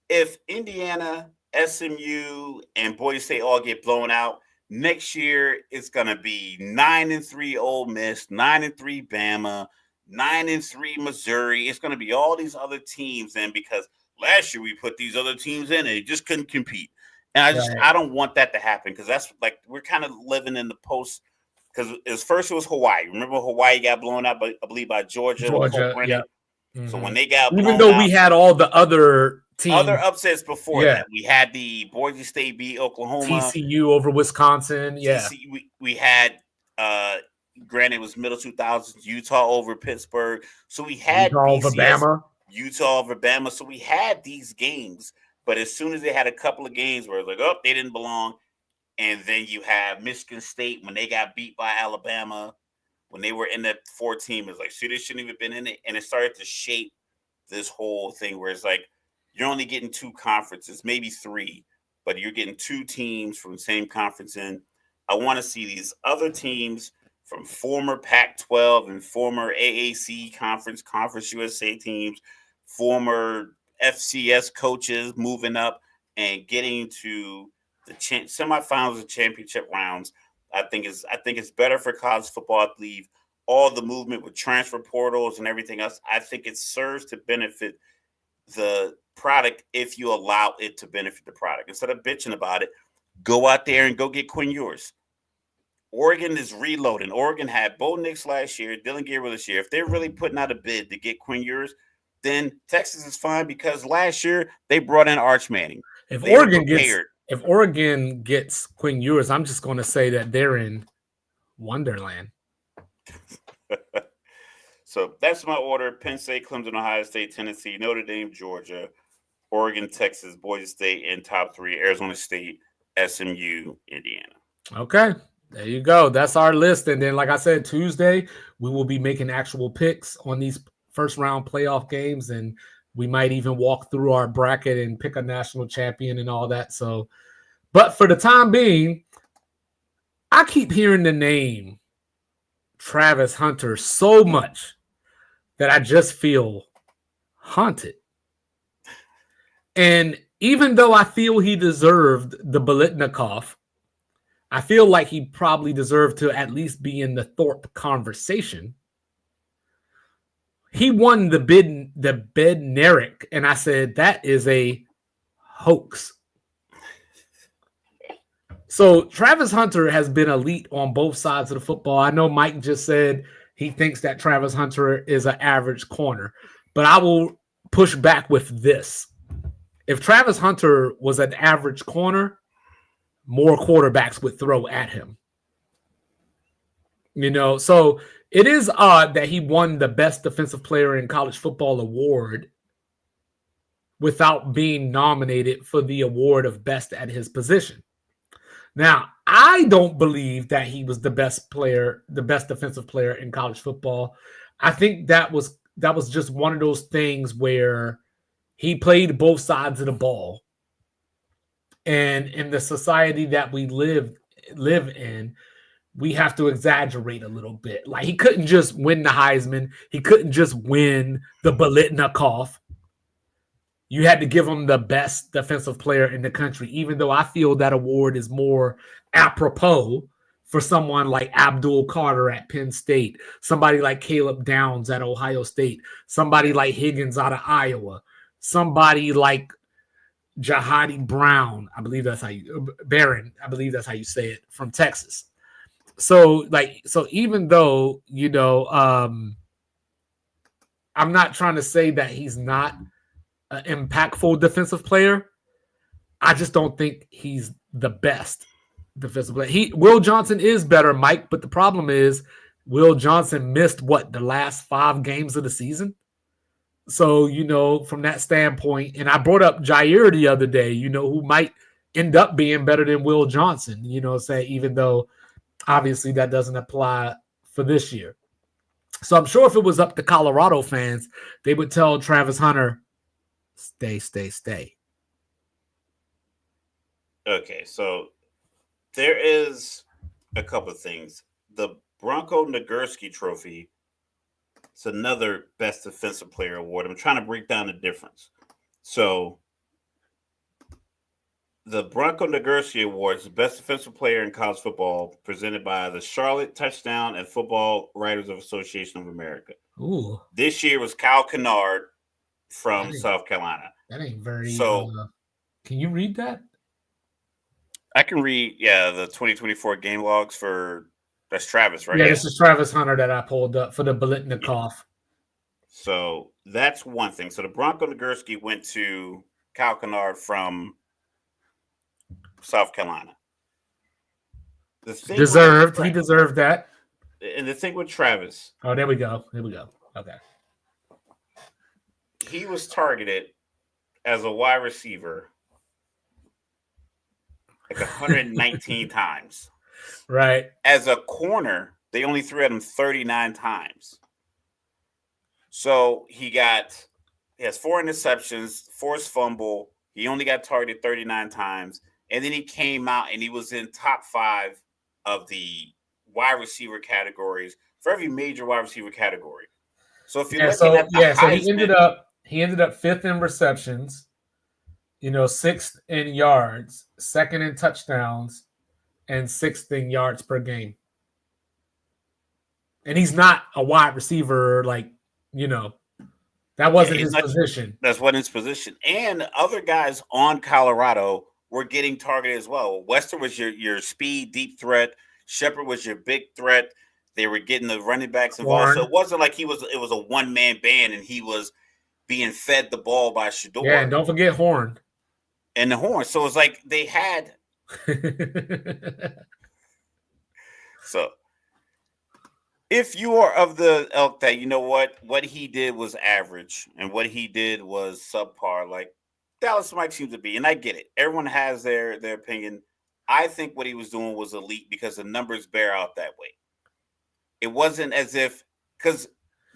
B: If Indiana, SMU, and Boise State all get blown out, next year it's gonna be 9-3 Ole Miss, 9-3 Bama, 9-3 Missouri. It's gonna be all these other teams then because last year we put these other teams in and they just couldn't compete. And I don't want that to happen because that's like we're kind of living in the post because it was Hawaii. Remember Hawaii got blown out, I believe, by Georgia.
A: Yeah. Mm-hmm.
B: So when they got blown
A: even though
B: out,
A: we had all the other teams,
B: other upsets before that, we had the Boise State beat Oklahoma,
A: TCU over Wisconsin. Yeah,
B: TCU, we had. Granted, it was middle 2000s. Utah over Pittsburgh, so we had
A: Utah over Bama.
B: Utah over Bama. So we had these games, but as soon as they had a couple of games where it was like, oh, they didn't belong. And then you have Michigan State when they got beat by Alabama, when they were in that 14, it's like, see, they shouldn't even been in it. And it started to shape this whole thing where it's like, you're only getting 2 conferences, maybe 3, but you're getting 2 teams from the same conference in. I want to see these other teams from former Pac-12 and former AAC Conference USA teams, former FCS coaches moving up and getting to the semifinals and championship rounds. I think it's better for college football. I believe all the movement with transfer portals and everything else. I think it serves to benefit the product if you allow it to benefit the product. Instead of bitching about it, go out there and go get Quinn Ewers. Oregon is reloading. Oregon had Bo Nix last year, Dylan Gabriel this year. If they're really putting out a bid to get Quinn Ewers, then Texas is fine because last year they brought in Arch Manning.
A: If Oregon gets Quinn Ewers, I'm just going to say that they're in Wonderland.
B: So that's my order: Penn State, Clemson, Ohio State, Tennessee, Notre Dame, Georgia, Oregon, Texas, Boise State, and top 3: Arizona State, SMU, Indiana.
A: Okay. There you go. That's our list. And then, like I said, Tuesday, we will be making actual picks on these first round playoff games. And we might even walk through our bracket and pick a national champion and all that. So, but for the time being, I keep hearing the name Travis Hunter so much that I just feel haunted. And even though I feel he deserved the Biletnikoff, I feel like he probably deserved to at least be in the Thorpe conversation. He won the Bednarik, and I said that is a hoax. So Travis Hunter has been elite on both sides of the football. I know Mike just said he thinks that Travis Hunter is an average corner, but I will push back with this. If Travis Hunter was an average corner, more quarterbacks would throw at him. So it is odd that he won the best defensive player in college football award without being nominated for the award of best at his position. Now, I don't believe that he was the best defensive player in college football. I think that was just one of those things where he played both sides of the ball. And in the society that we live in, we have to exaggerate a little bit. Like, he couldn't just win the Heisman. He couldn't just win the Biletnikoff. You had to give him the best defensive player in the country, even though I feel that award is more apropos for someone like Abdul Carter at Penn State, somebody like Caleb Downs at Ohio State, somebody like Higgins out of Iowa, somebody like Jahadi Brown, Barron, I believe that's how you say it, from Texas. So even though, I'm not trying to say that he's not an impactful defensive player, I just don't think he's the best defensive player. Will Johnson is better, Mike, but the problem is Will Johnson missed the last 5 games of the season? So, from that standpoint, and I brought up Jair the other day, who might end up being better than Will Johnson, even though obviously that doesn't apply for this year. So I'm sure if it was up to Colorado fans, they would tell Travis Hunter, stay, stay, stay.
B: Okay, so there is a couple of things. The Bronco Nagurski Trophy, it's another Best Defensive Player award. I'm trying to break down the difference. So the Bronco Nagurski Award is the Best Defensive Player in college football, presented by the Charlotte Touchdown and Football Writers of Association of America.
A: Ooh,
B: This year was Kyle Kennard from South Carolina.
A: that ain't very.
B: So,
A: can you read that?
B: I can read, the 2024 game logs for that's Travis, right?
A: Yeah, this is Travis Hunter that I pulled up for the Biletnikoff.
B: Yeah. So that's one thing. So the Bronco Nagurski went to Kyle Kennard from South Carolina. The thing
A: Deserved. He deserved that.
B: And the thing with Travis.
A: Oh, there we go. Here we go. Okay.
B: He was targeted as a wide receiver like 119 times.
A: Right.
B: As a corner, they only threw at him 39 times. So he has 4 interceptions, forced fumble. He only got targeted 39 times. And then he came out and he was in top 5 of the wide receiver categories for every major wide receiver category. So if you're looking at the Heisman,
A: so he ended up 5th in receptions, 6th in yards, 2nd in touchdowns, and 6th in yards per game. And he's not a wide receiver, that wasn't his position.
B: That's what his position. And other guys on Colorado were getting targeted as well. Wester was your speed deep threat. Shepard was your big threat. They were getting the running backs involved. So it wasn't like it was a one-man band and he was being fed the ball by Shedeur.
A: Yeah, and don't forget Horn.
B: And the Horn. So it's like they had so if you are of the elk that what he did was average and what he did was subpar, like Dallas Mike seems to be, and I get it. Everyone has their opinion. I think what he was doing was elite because the numbers bear out that way. It wasn't as if because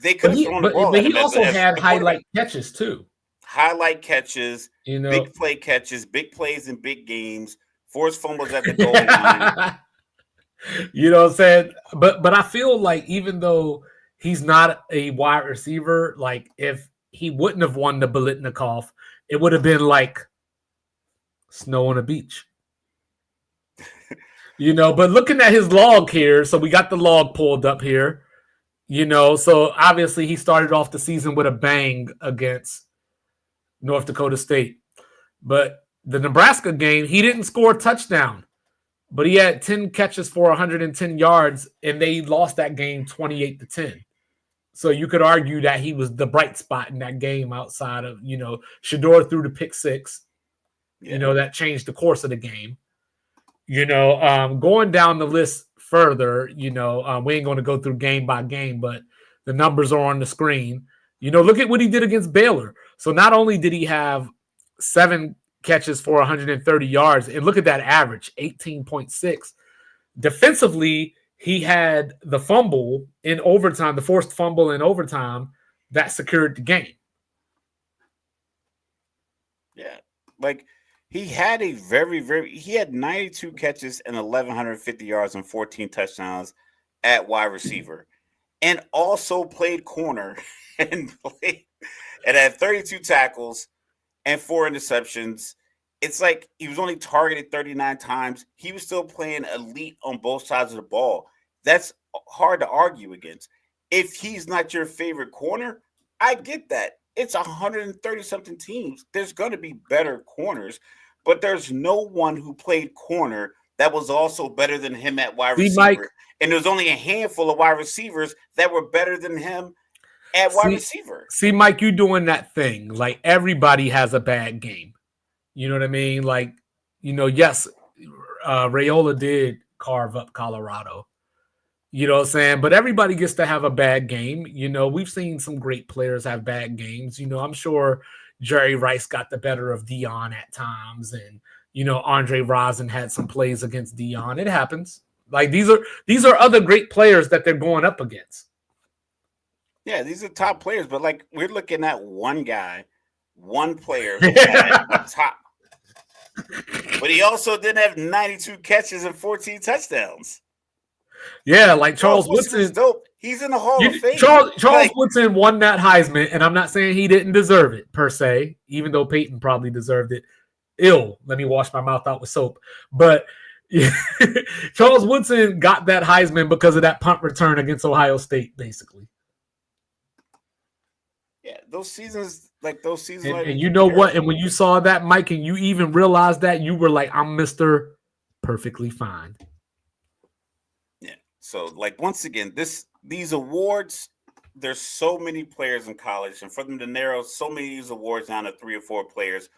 B: they could have thrown the ball.
A: But he also had highlight catches too.
B: Highlight catches, big play catches, big plays in big games, forced fumbles at the goal line.
A: You know what I'm saying? But I feel like even though he's not a wide receiver, like if he wouldn't have won the Biletnikoff, it would have been like snow on a beach. But looking at his log here, so we got the log pulled up here, so obviously he started off the season with a bang against North Dakota State. But the Nebraska game, he didn't score a touchdown, but he had 10 catches for 110 yards, and they lost that game 28-10. So you could argue that he was the bright spot in that game outside of, Shedeur threw the pick 6, that changed the course of the game. Going down the list further, we ain't going to go through game by game, but the numbers are on the screen. Look at what he did against Baylor. So not only did he have 7 catches for 130 yards, and look at that average, 18.6. Defensively, he had the fumble in overtime, the forced fumble in overtime that secured the game.
B: Yeah, like he had a he had 92 catches and 1,150 yards and 14 touchdowns at wide receiver, and also played corner and had 32 tackles and 4 interceptions. It's like he was only targeted 39 times. He was still playing elite on both sides of the ball. That's hard to argue against. If he's not your favorite corner, I get that. It's 130-something teams. There's going to be better corners, but there's no one who played corner that was also better than him at wide receiver. Mike, and there's only a handful of wide receivers that were better than him at wide receiver.
A: See, Mike, you doing that thing. Like, everybody has a bad game. You know what I mean? Like, yes, Raiola did carve up Colorado. You know what I'm saying? But everybody gets to have a bad game. We've seen some great players have bad games. I'm sure Jerry Rice got the better of Dion at times. And, Andre Rosen had some plays against Dion. It happens. Like, these are other great players that they're going up against.
B: Yeah, these are top players, but like we're looking at one guy, one player who had a top, but he also didn't have 92 catches and 14 touchdowns.
A: Yeah, like Charles
B: Woodson is
A: Woodson.
B: dope. He's in the Hall of Fame.
A: Charles Woodson won that Heisman, and I'm not saying he didn't deserve it per se, even though Peyton probably deserved it. Let me wash my mouth out with soap. But yeah, Charles Woodson got that Heisman because of that punt return against Ohio State, basically.
B: Yeah, those seasons.
A: And you know what? And when you saw that, Mike, and you even realized that, you were like, I'm Mr. Perfectly Fine.
B: Yeah. So, like, once again, these awards, there's so many players in college, and for them to narrow so many of these awards down to 3 or 4 players,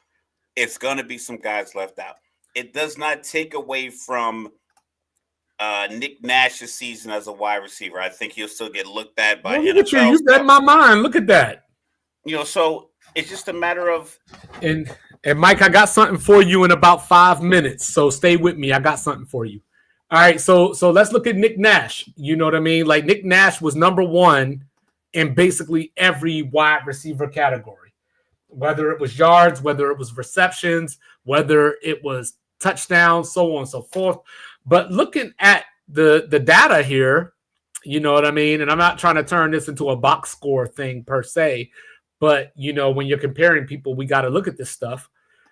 B: it's going to be some guys left out. It does not take away from Nick Nash's season as a wide receiver. I think he'll still get looked at by NFL.
A: Look at you read my mind. Look at that.
B: So it's just a matter of.
A: And Mike, I got something for you in about 5 minutes. So stay with me. I got something for you. All right. So let's look at Nick Nash. You know what I mean? Like Nick Nash was number 1 in basically every wide receiver category, whether it was yards, whether it was receptions, whether it was touchdowns, so on and so forth. But looking at the data here, you know what I mean? And I'm not trying to turn this into a box score thing per se, but, when you're comparing people, we got to look at this stuff.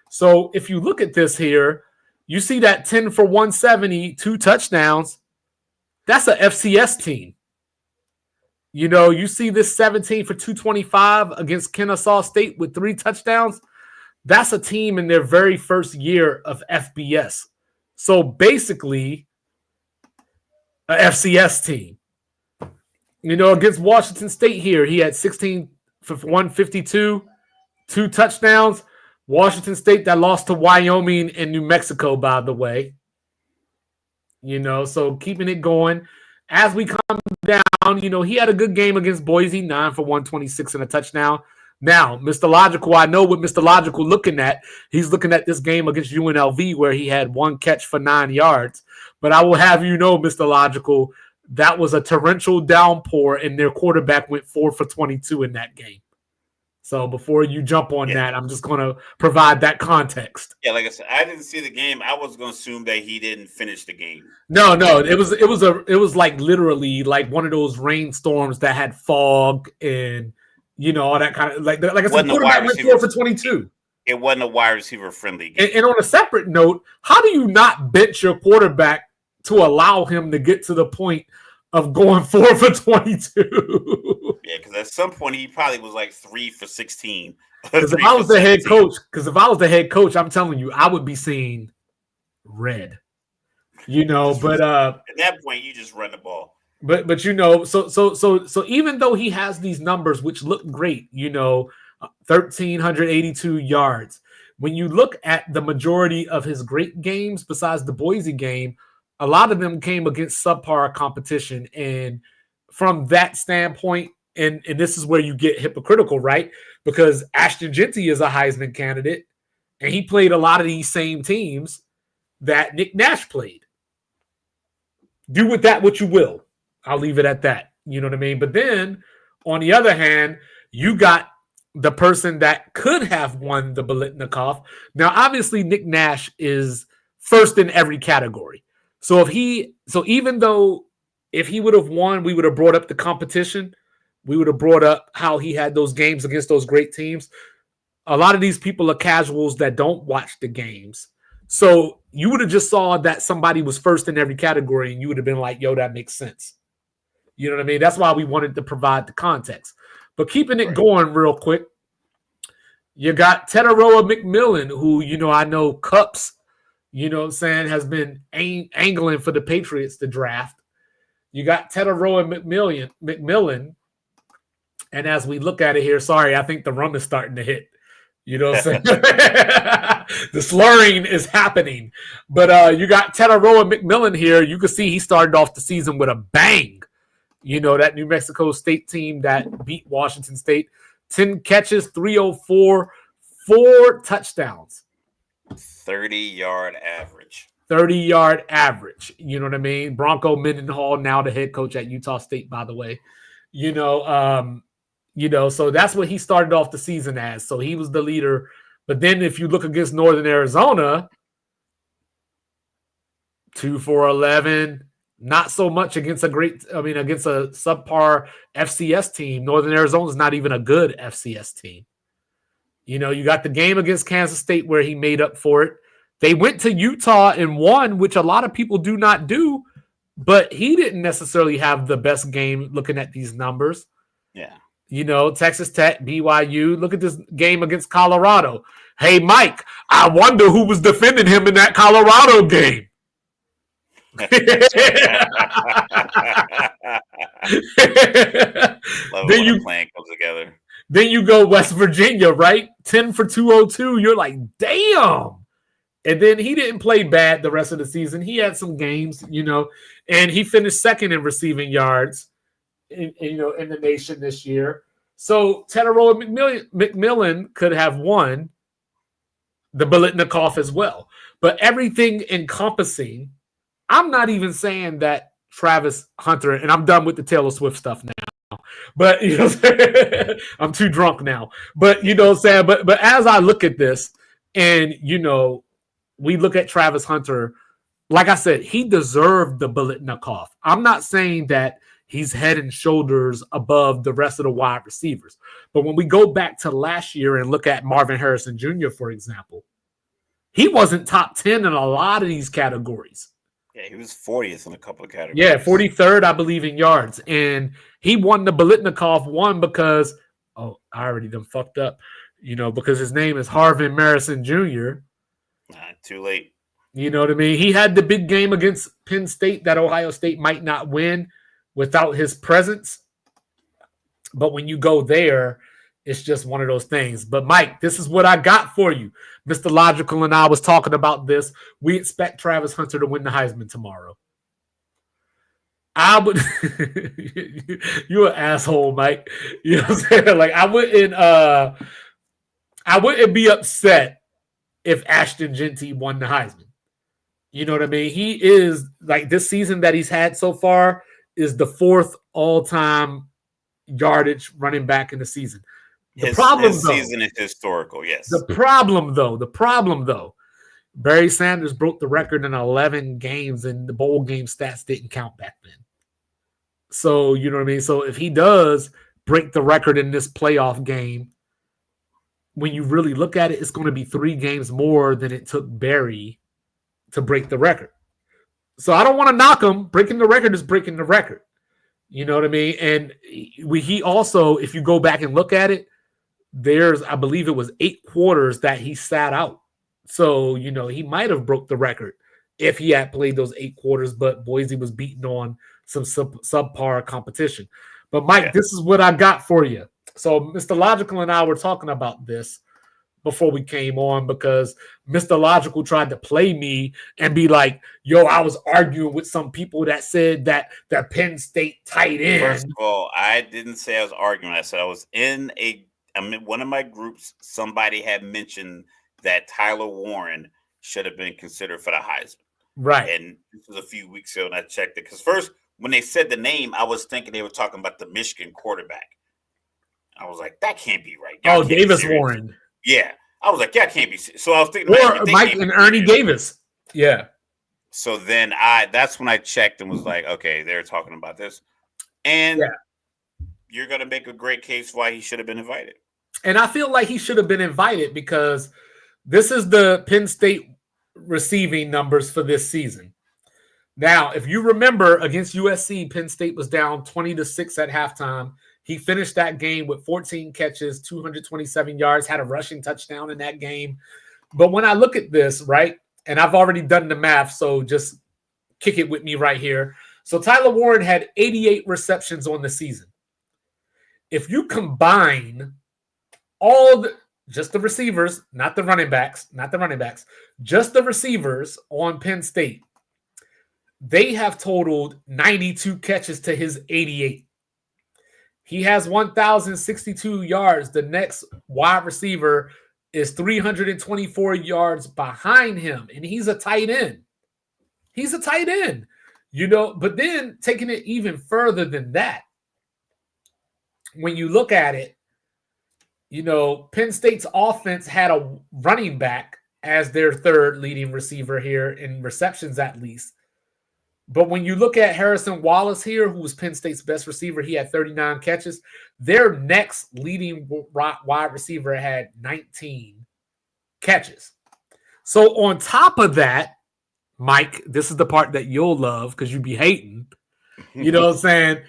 A: So if you look at this here, you see that 10 for 170, 2 touchdowns. That's a FCS team. You see this 17 for 225 against Kennesaw State with 3 touchdowns. That's a team in their very first year of FBS. So basically, a FCS team. Against Washington State here, he had 16 for 152, 2 touchdowns. Washington State that lost to Wyoming and New Mexico, by the way. So keeping it going. As we come down, he had a good game against Boise, 9 for 126 and a touchdown. Now, Mr. Logical, I know what Mr. Logical looking at. He's looking at this game against UNLV where he had 1 catch for 9 yards. But I will have you know, Mr. Logical, that was a torrential downpour, and their quarterback went 4 for 22 in that game. So before you jump on that, I'm just going to provide that context.
B: Yeah, like I said, I didn't see the game. I was going to assume that he didn't finish the game.
A: No, it was like literally like one of those rainstorms that had fog and all that kind of like I said, quarterback went 4 for 22.
B: It wasn't a wide receiver friendly game.
A: And on a separate note, how do you not bench your quarterback to allow him to get to the point of going 4 for 22?
B: Yeah, because at some point he probably was like 3 for 16.
A: Because if I was the head coach, I'm telling you, I would be seeing red. But
B: at that point you just run the ball.
A: But so even though he has these numbers which look great, 1,382 yards. When you look at the majority of his great games, besides the Boise game, a lot of them came against subpar competition. And from that standpoint, and this is where you get hypocritical, right? Because Ashton Jeanty is a Heisman candidate, and he played a lot of these same teams that Nick Nash played. Do with that what you will. I'll leave it at that. You know what I mean? But then, on the other hand, you got the person that could have won the Biletnikoff. Now, obviously, Nick Nash is first in every category. So even though if he would have won, we would have brought up the competition. We would have brought up how he had those games against those great teams. A lot of these people are casuals that don't watch the games. So you would have just saw that somebody was first in every category and you would have been like, yo, that makes sense. You know what I mean? That's why we wanted to provide the context. But keeping it going real quick, you got Tetaroa McMillan, who, I know Cups, has been angling for the Patriots to draft. You got Tetaroa McMillan. And as we look at it here, sorry, I think the rum is starting to hit. You know what I'm saying? The slurring is happening. But you got Tetaroa McMillan here. You can see he started off the season with a bang. That New Mexico State team that beat Washington State. 10 catches, 304, 4 touchdowns.
B: 30-yard average.
A: 30-yard average. You know what I mean? Bronco Mendenhall, now the head coach at Utah State, by the way. You know, so that's what he started off the season as. So he was the leader. But then if you look against Northern Arizona, 2 for 11, not so much against against a subpar FCS team. Northern Arizona is not even a good FCS team. You got the game against Kansas State where he made up for it. They went to Utah and won, which a lot of people do not do, but he didn't necessarily have the best game looking at these numbers.
B: Yeah.
A: Texas Tech, BYU. Look at this game against Colorado. Hey, Mike, I wonder who was defending him in that Colorado game.
B: Love
A: then
B: when a plan comes together.
A: Then you go West Virginia, right? 10 for 202. You're like, damn. And then he didn't play bad the rest of the season. He had some games, and he finished second in receiving yards in the nation this year. So Tedoroa McMillan could have won the Biletnikoff as well. But everything encompassing, I'm not even saying that Travis Hunter, and I'm done with the Taylor Swift stuff now. But I'm too drunk now. But but as I look at this, and we look at Travis Hunter, like I said, he deserved the Biletnikoff. I'm not saying that he's head and shoulders above the rest of the wide receivers. But when we go back to last year and look at Marvin Harrison Jr., for example, he wasn't top 10 in a lot of these categories.
B: Yeah, he was 40th in a couple of categories.
A: Yeah, 43rd, I believe, in yards. And he won the Biletnikoff because, I already done fucked up, because his name is Harvin Marison Jr.
B: Too late.
A: You know what I mean? He had the big game against Penn State that Ohio State might not win without his presence. But when you go there, it's just one of those things. But, Mike, this is what I got for you. Mr. Logical and I was talking about this. We expect Travis Hunter to win the Heisman tomorrow. I would – you're an asshole, Mike. You know what I'm saying? Like, I wouldn't be upset if Ashton Genty won the Heisman. You know what I mean? He is – like, this season that he's had so far is the fourth all-time yardage running back in the season.
B: His season is historical, yes.
A: The problem, though, Barry Sanders broke the record in 11 games, and the bowl game stats didn't count back then. So, you know what I mean? So, if he does break the record in this playoff game, when you really look at it, it's going to be 3 games more than it took Barry to break the record. So, I don't want to knock him. Breaking the record is breaking the record. You know what I mean? And he also, if you go back and look at it, I believe it was 8 quarters that he sat out. So, he might have broke the record if he had played those 8 quarters, but Boise was beating on some subpar competition. But, Mike, This is what I got for you. So, Mr. Logical and I were talking about this before we came on because Mr. Logical tried to play me and be like, yo, I was arguing with some people that said that the Penn State tight end.
B: First of all, I didn't say I was arguing. I said I was in one of my groups. Somebody had mentioned that Tyler Warren should have been considered for the Heisman.
A: Right.
B: And this was a few weeks ago, and I checked it. Because first, when they said the name, I was thinking they were talking about the Michigan quarterback. I was like, that can't be right.
A: Y'all Davis Warren.
B: Yeah. I was like, yeah, can't be. So I was thinking.
A: Or Mike and Ernie Davis. Yeah.
B: So then that's when I checked and was like, okay, they're talking about this. And you're going to make a great case why he should have been invited.
A: And I feel like he should have been invited because this is the Penn State receiving numbers for this season. Now, if you remember against USC, Penn State was down 20-6 at halftime. He finished that game with 14 catches, 227 yards, had a rushing touchdown in that game. But when I look at this, right, and I've already done the math, so just kick it with me right here. So Tyler Warren had 88 receptions on the season. If you combine just the receivers, not the running backs, just the receivers on Penn State, they have totaled 92 catches to his 88. He has 1,062 yards. The next wide receiver is 324 yards behind him, and he's a tight end. But then taking it even further than that, when you look at it, Penn State's offense had a running back as their third leading receiver here in receptions, at least. But when you look at Harrison Wallace here, who was Penn State's best receiver, he had 39 catches. Their next leading wide receiver had 19 catches. So on top of that, Mike, this is the part that you'll love because you be hating. You know what I'm saying?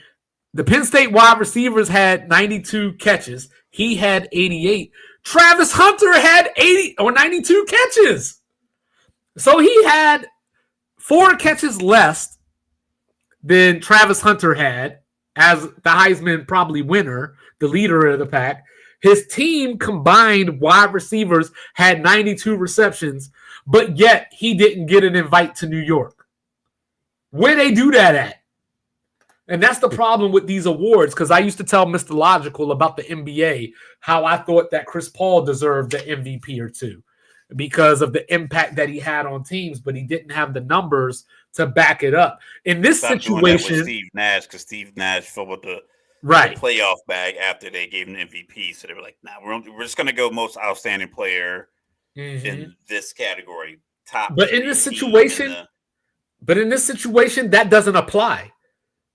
A: The Penn State wide receivers had 92 catches. He had 88. Travis Hunter had 80 or 92 catches. So he had 4 catches less than Travis Hunter had as the Heisman probably winner, the leader of the pack. His team combined wide receivers had 92 receptions, but yet he didn't get an invite to New York. Where they do that at? And that's the problem with these awards, because I used to tell Mr. Logical about the NBA how I thought that Chris Paul deserved the MVP or two because of the impact that he had on teams, but he didn't have the numbers to back it up. In this situation,
B: with Steve Nash, because Steve Nash filled with the playoff bag after they gave him MVP, so they were like, "Nah, we're just going to go most outstanding player in this category."
A: But in this situation, that doesn't apply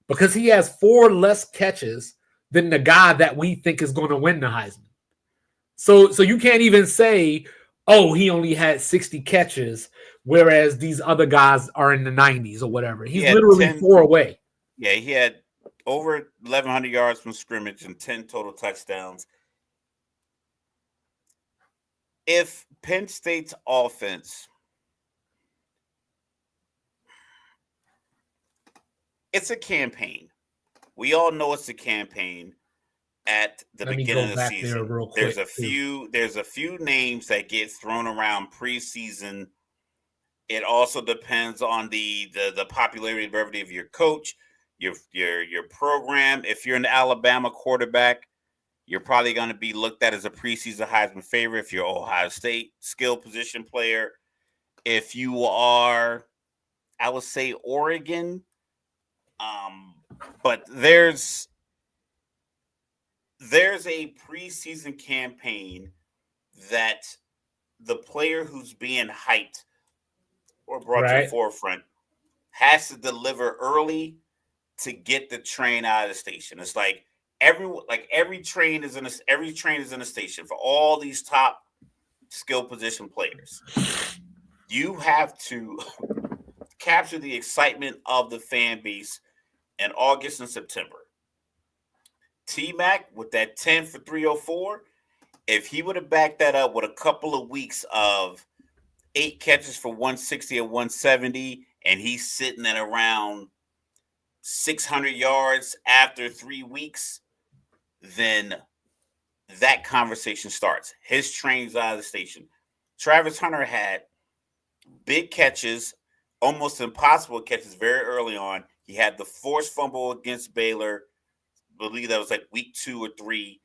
A: because he has 4 less catches than the guy that we think is going to win the Heisman. So you can't even say, oh, he only had 60 catches, whereas these other guys are in the 90s or whatever. He's literally 4 away.
B: Yeah, he had over 1,100 yards from scrimmage and 10 total touchdowns. If Penn State's offense, it's a campaign. We all know it's a campaign at the beginning of the season. There's a few names that get thrown around preseason. It also depends on the popularity of your coach, your program. If you're an Alabama quarterback, you're probably going to be looked at as a preseason Heisman favorite. If you're Ohio State skill position player, if you are, I would say Oregon. But there's a preseason campaign that the player who's being hyped or brought to the forefront has to deliver early to get the train out of the station. It's like every train is in a station for all these top skill position players. You have to capture the excitement of the fan base in August and September. T-Mac with that 10 for 304, if he would have backed that up with a couple of weeks of 8 catches for 160 or 170, and he's sitting at around 600 yards after 3 weeks, then that conversation starts. His train's out of the station. Travis Hunter had big catches, almost impossible catches very early on. He had the forced fumble against Baylor. I believe that was like week 2 or 3.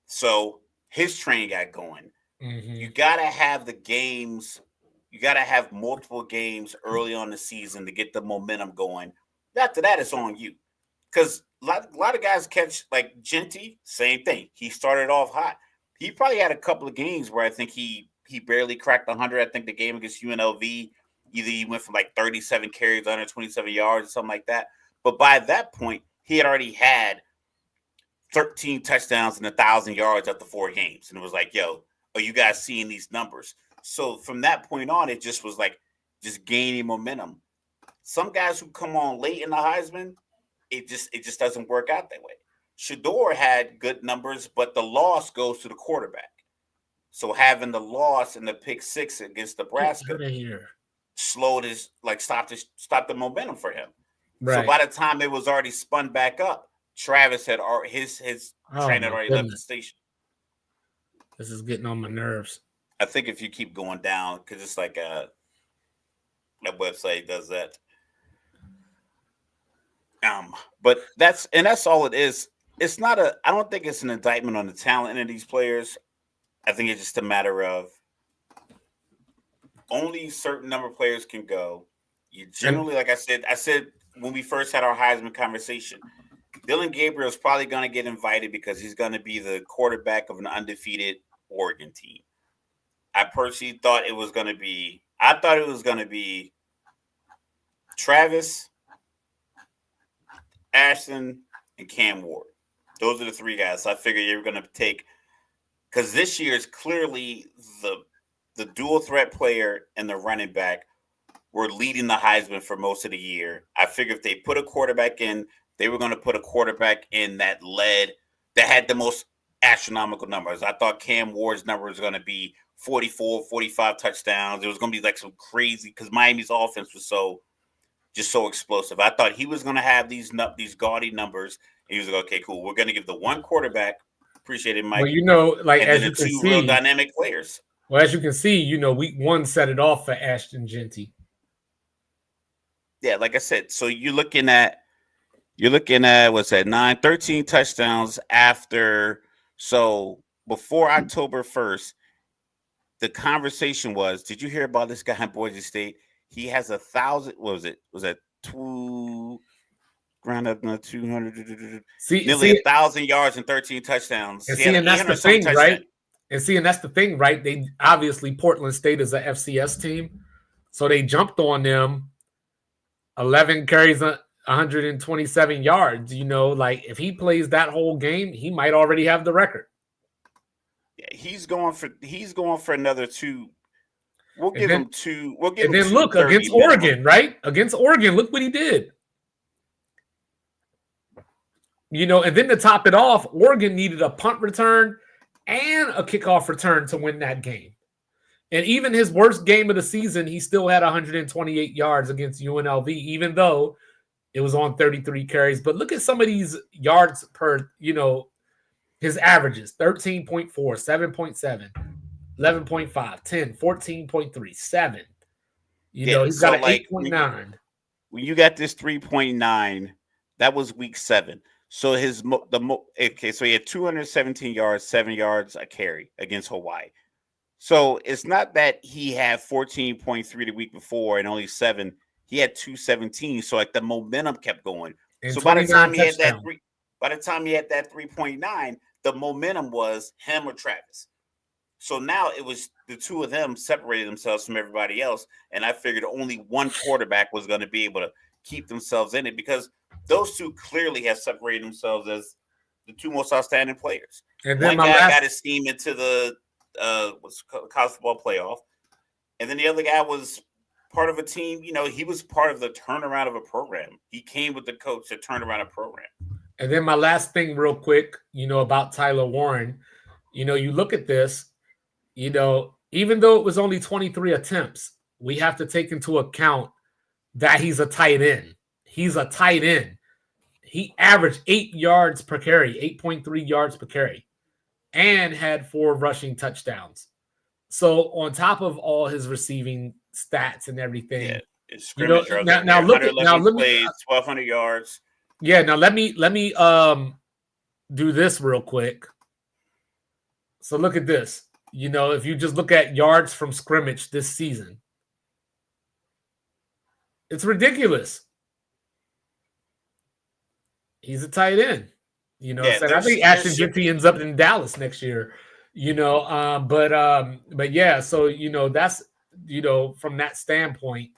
B: So his train got going. You got to have the games. You got to have multiple games early on the season to get the momentum going. After that, it's on you. Because a lot of guys catch, like Genty, same thing. He started off hot. He probably had a couple of games where I think he barely cracked 100. I think the game against UNLV, either he went from like 37 carries, 127 yards, or something like that. But by that point, he had already had 13 touchdowns and 1,000 yards after 4 games. And it was like, yo, are you guys seeing these numbers? So from that point on, it just was like just gaining momentum. Some guys who come on late in the Heisman, it just doesn't work out that way. Shador had good numbers, but the loss goes to the quarterback. So having the loss in the pick 6 against Nebraska slowed stopped the momentum for him. Right. So by the time it was already spun back up, Travis had his train had already left the station.
A: This is getting on my nerves.
B: I think if you keep going down, because it's like that website does that. But that's all it is. It's not I don't think it's an indictment on the talent of these players. I think it's just a matter of only a certain number of players can go. You generally, like I said when we first had our Heisman conversation, Dylan Gabriel's probably going to get invited because he's going to be the quarterback of an undefeated Oregon team. I personally thought it was going to be. I thought it was going to be Travis, Ashton, and Cam Ward. Those are the three guys. So I figured you were going to take, because this year is clearly the dual threat player and the running back were leading the Heisman for most of the year. I figured if they put a quarterback in, they were going to put a quarterback in that had the most astronomical numbers. I thought Cam Ward's number was going to be 44, 45 touchdowns. It was going to be like some crazy, because Miami's offense was so explosive. I thought he was going to have these gaudy numbers. And he was like, okay, cool. We're going to give the one quarterback. Appreciate it, Mike.
A: Well, like
B: and
A: as
B: then
A: you can
B: two
A: see,
B: real dynamic players.
A: Well, as you can see, week 1 set it off for Ashton Jeanty.
B: Yeah, like I said, so you're looking at what's that, 13 touchdowns after. So before October 1st, the conversation was, did you hear about this guy in Boise State? He has 1,000. What was it? Was that two? Round up 200. Nearly 1,000 yards and 13 touchdowns.
A: And that's the thing, right? And that's the thing, right? They obviously Portland State is a FCS team, so they jumped on them. 11 carries, 127 yards. Like if he plays that whole game, he might already have the record.
B: Yeah, he's going for another 2. We'll give him 2. We'll give him.
A: And then look against Oregon, right? Against Oregon, look what he did. And then to top it off, Oregon needed a punt return and a kickoff return to win that game. And even his worst game of the season, he still had 128 yards against UNLV, even though it was on 33 carries. But look at some of these yards per, his averages: 13.4, 7.7, 11.5, 10, 14.3, 7. He's got an 8.9.
B: When you got this 3.9, that was week 7. So so he had 217 yards, 7 yards a carry against Hawaii. So it's not that he had 14.3 the week before and only 7. He had 217. So like the momentum kept going.
A: And
B: so by the time he had that 3.9, the momentum was him or Travis. So now it was the two of them separated themselves from everybody else. And I figured only one quarterback was going to be able to keep themselves in it, because those two clearly have separated themselves as the two most outstanding players.
A: And then
B: one guy got his team into the college football playoff, and then the other guy was part of a team. He was part of the turnaround of a program. He came with the coach to turn around a program.
A: And then my last thing real quick, about Tyler Warren, you look at this, even though it was only 23 attempts, we have to take into account that he's a tight end. He's a tight end. He averaged 8 yards per carry, 8.3 yards per carry, and had 4 rushing touchdowns. So on top of all his receiving stats and everything,
B: now look at 1,200 yards.
A: Yeah, now let me do this real quick. So look at this. If you just look at yards from scrimmage this season, it's ridiculous. He's a tight end. I think Ashton Jeanty ends up in Dallas next year. But yeah, so that's from that standpoint,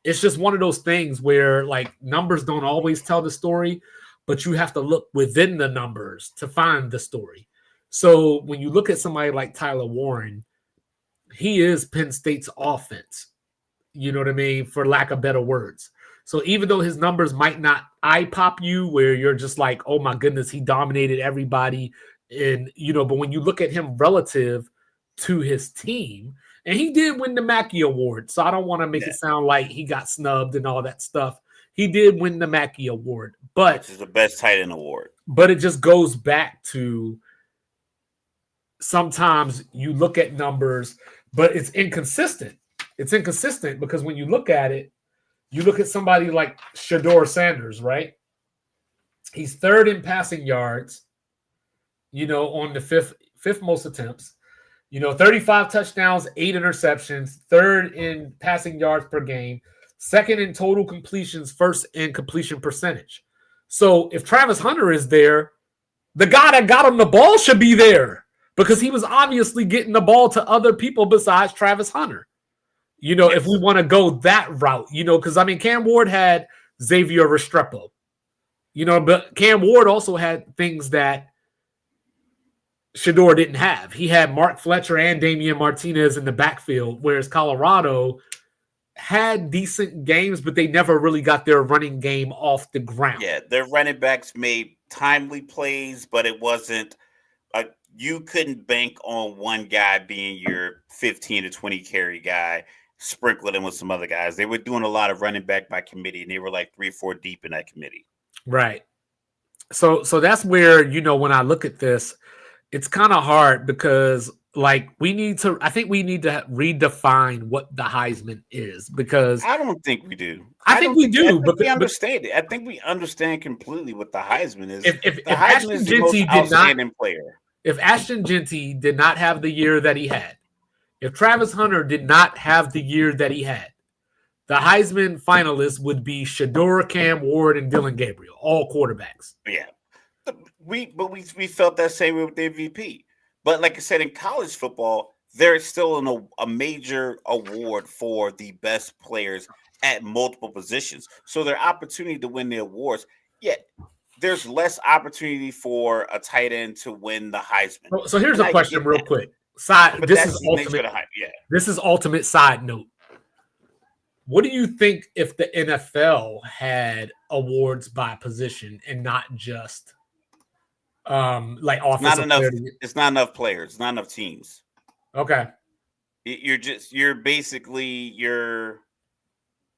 A: it's just one of those things where like numbers don't always tell the story, but you have to look within the numbers to find the story. So when you look at somebody like Tyler Warren, he is Penn State's offense. You know what I mean? For lack of better words. So even though his numbers might not eye pop you where you're just like, oh my goodness, he dominated everybody. And, but when you look at him relative to his team, and he did win the Mackey Award. So I don't want to make it sound like he got snubbed and all that stuff. He did win the Mackey Award, which
B: is the best tight end award.
A: But it just goes back to sometimes you look at numbers, but it's inconsistent. It's inconsistent because when you look at it, you look at somebody like Shedeur Sanders, right? He's 3rd in passing yards, on the fifth most attempts. 35 touchdowns, 8 interceptions, 3rd in passing yards per game, 2nd in total completions, 1st in completion percentage. So if Travis Hunter is there, the guy that got him the ball should be there because he was obviously getting the ball to other people besides Travis Hunter. If we want to go that route, because I mean, Cam Ward had Xavier Restrepo, but Cam Ward also had things that Shedeur didn't have. He had Mark Fletcher and Damian Martinez in the backfield, whereas Colorado had decent games, but they never really got their running game off the ground.
B: Yeah, their running backs made timely plays, but it wasn't you couldn't bank on one guy being your 15 to 20 carry guy, sprinkling in with some other guys. They were doing a lot of running back by committee, and they were like 3-4 deep in that committee.
A: Right. So that's where, when I look at this, it's kind of hard because I think we need to redefine what the Heisman is, because
B: I don't think we do.
A: I think we do.
B: But we understand it. I think we understand completely what the Heisman is.
A: If
B: the Heisman is the most outstanding player.
A: If Ashton Jeanty did not have the year that he had, if Travis Hunter did not have the year that he had, the Heisman finalists would be Shedeur, Cam Ward, and Dylan Gabriel, all quarterbacks.
B: Yeah. We felt that same way with the MVP. But like I said, in college football, there is still a major award for the best players at multiple positions. So their opportunity to win the awards, yet there's less opportunity for a tight end to win the Heisman.
A: So here's a question real quick. This is ultimate side note. What do you think if the NFL had awards by position and not just offensive?
B: It's not enough players. It's not enough teams.
A: Okay.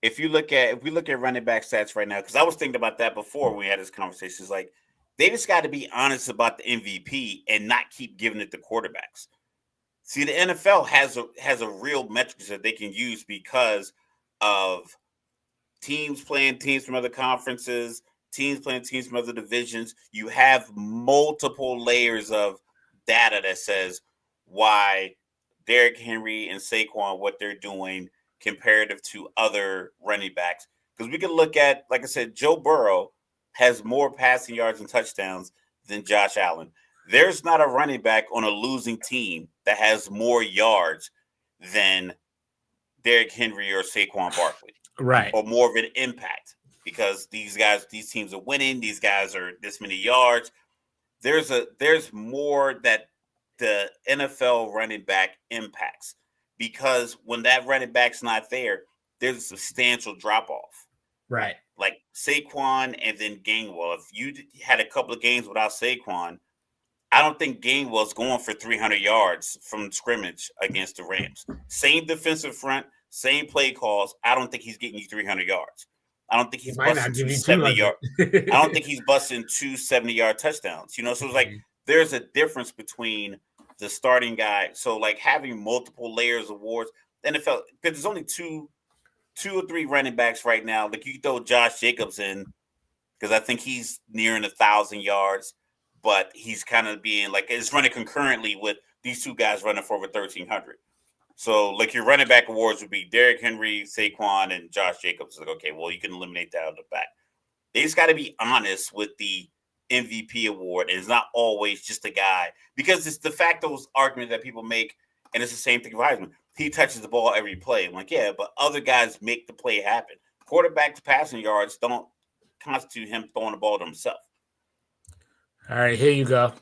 B: If we look at running back stats right now, because I was thinking about that before we had this conversation, it's like they just got to be honest about the MVP and not keep giving it to quarterbacks. See, the NFL has a real metrics that they can use because of teams playing teams from other conferences, teams playing teams from other divisions. You have multiple layers of data that says why Derrick Henry and Saquon, what they're doing comparative to other running backs. Because we can look at, like I said, Joe Burrow has more passing yards and touchdowns than Josh Allen. There's not a running back on a losing team that has more yards than Derrick Henry or Saquon Barkley.
A: Right.
B: Or more of an impact, because these teams are winning. These guys are this many yards. There's more that the NFL running back impacts, because when that running back's not there, there's a substantial drop off.
A: Right.
B: Like Saquon and then Gainwell. If you had a couple of games without Saquon, I don't think Gainwell's going for 300 yards from scrimmage against the Rams. Same defensive front, same play calls. I don't think he's getting you 300 yards. I don't think he's busting 270 yards. I don't think he's busting 2 70-yard touchdowns. So it's like there's a difference between the starting guy. So like having multiple layers of awards, NFL, because there's only two or three running backs right now. Like you throw Josh Jacobs in, because I think he's nearing 1,000 yards, but he's kind of being like, it's running concurrently with these two guys running for over 1,300. So like your running back awards would be Derrick Henry, Saquon, and Josh Jacobs. Like, okay, well, you can eliminate that out of the back. They just got to be honest with the MVP award. And it's not always just a guy, because it's de facto argument that people make, and it's the same thing with Heisman. He touches the ball every play. I'm like, yeah, but other guys make the play happen. Quarterbacks' passing yards don't constitute him throwing the ball to himself.
A: All right, here you go.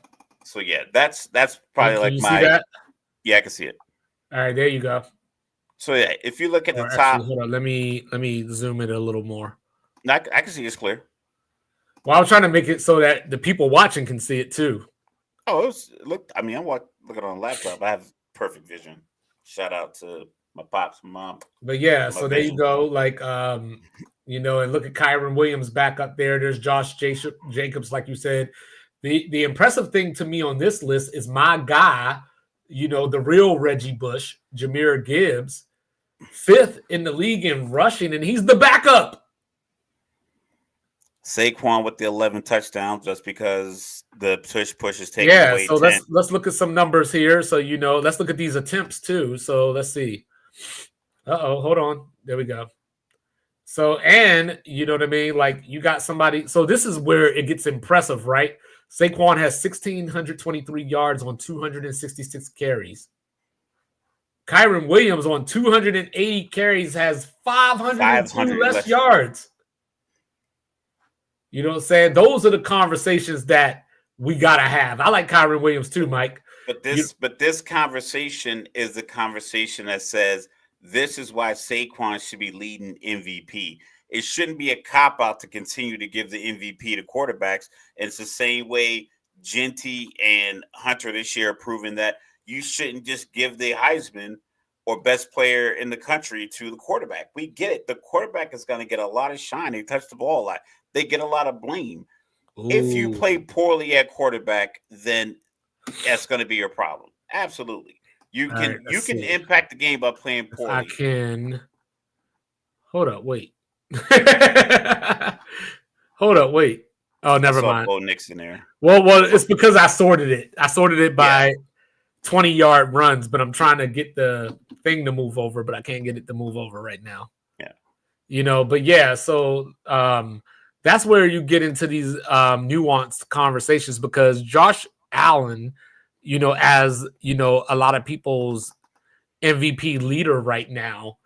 B: So yeah, that's probably like
A: see
B: that? Yeah, I can see it.
A: All right, there you go.
B: So yeah, if you look at the top,
A: hold on, let me zoom it a little more.
B: I can see it's clear.
A: Well, I was trying to make it so that the people watching can see it too.
B: Oh, I'm looking on a laptop. I have perfect vision. Shout out to my pops, my mom.
A: But yeah, so there you go. Like, and look at Kyron Williams back up there. There's Josh Jacobs, like you said. The impressive thing to me on this list is my guy, the real Reggie Bush, Jahmyr Gibbs, 5th in the league in rushing, and he's the backup.
B: Saquon with the 11 touchdowns, just because the push is taking away.
A: So
B: 10.
A: let's look at some numbers here. So let's look at these attempts too. So let's see. Hold on. There we go. So, and you know what I mean? Like you got somebody. So this is where it gets impressive, right? Saquon has 1,623 yards on 266 carries. Kyron Williams on 280 carries has 502
B: 500
A: less
B: less yards.
A: yards. You know what I'm saying? Those are the conversations that we gotta have. I like Kyron Williams too, Mike.
B: But this conversation is the conversation that says this is why Saquon should be leading MVP. It shouldn't be a cop out to continue to give the MVP to quarterbacks. And it's the same way Genty and Hunter this year are proving that you shouldn't just give the Heisman or best player in the country to the quarterback. We get it. The quarterback is going to get a lot of shine. They touch the ball a lot. They get a lot of blame.
A: Ooh.
B: If you play poorly at quarterback, then that's going to be your problem. Absolutely. You can impact the game by playing poorly.
A: I can. Hold up, wait. Hold up, wait. Oh, never mind.
B: Bo Nix in there.
A: Well, it's because I sorted it. I sorted it by 20-yard runs, but I'm trying to get the thing to move over, but I can't get it to move over right now.
B: Yeah.
A: You know, but yeah, so that's where you get into these nuanced conversations because Josh Allen, you know, as you know, a lot of people's MVP leader right now,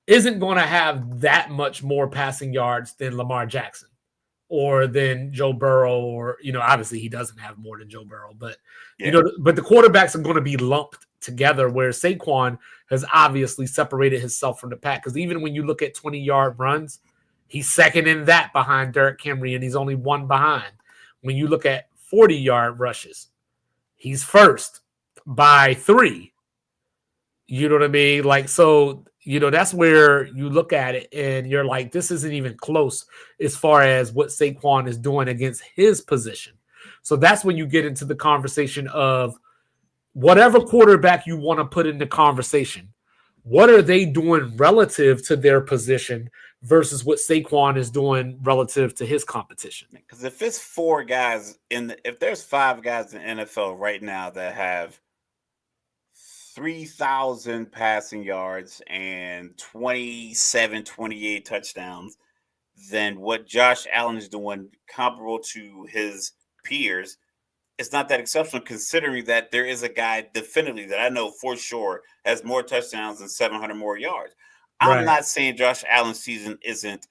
A: isn't going to have that much more passing yards than Lamar Jackson or than Joe Burrow, or, you know, obviously he doesn't have more than Joe Burrow, but, you know, but the quarterbacks are going to be lumped together where Saquon has obviously separated himself from the pack. Because even when you look at 20-yard runs, he's second in that behind Derrick Henry, and he's only one behind. When you look at 40-yard rushes, he's first by 3. You know what I mean? Like, so, you know, that's where you look at it and you're like, this isn't even close as far as what Saquon is doing against his position. So that's when you get into the conversation of whatever quarterback you want to put in the conversation. What are they doing relative to their position versus what Saquon is doing relative to his competition?
B: Because if it's 4 guys if there's 5 guys in the NFL right now that have 3,000 passing yards and 27, 28 touchdowns, then what Josh Allen is doing comparable to his peers, it's not that exceptional considering that there is a guy definitively that I know for sure has more touchdowns and 700 more yards. I'm not saying Josh Allen's season isn't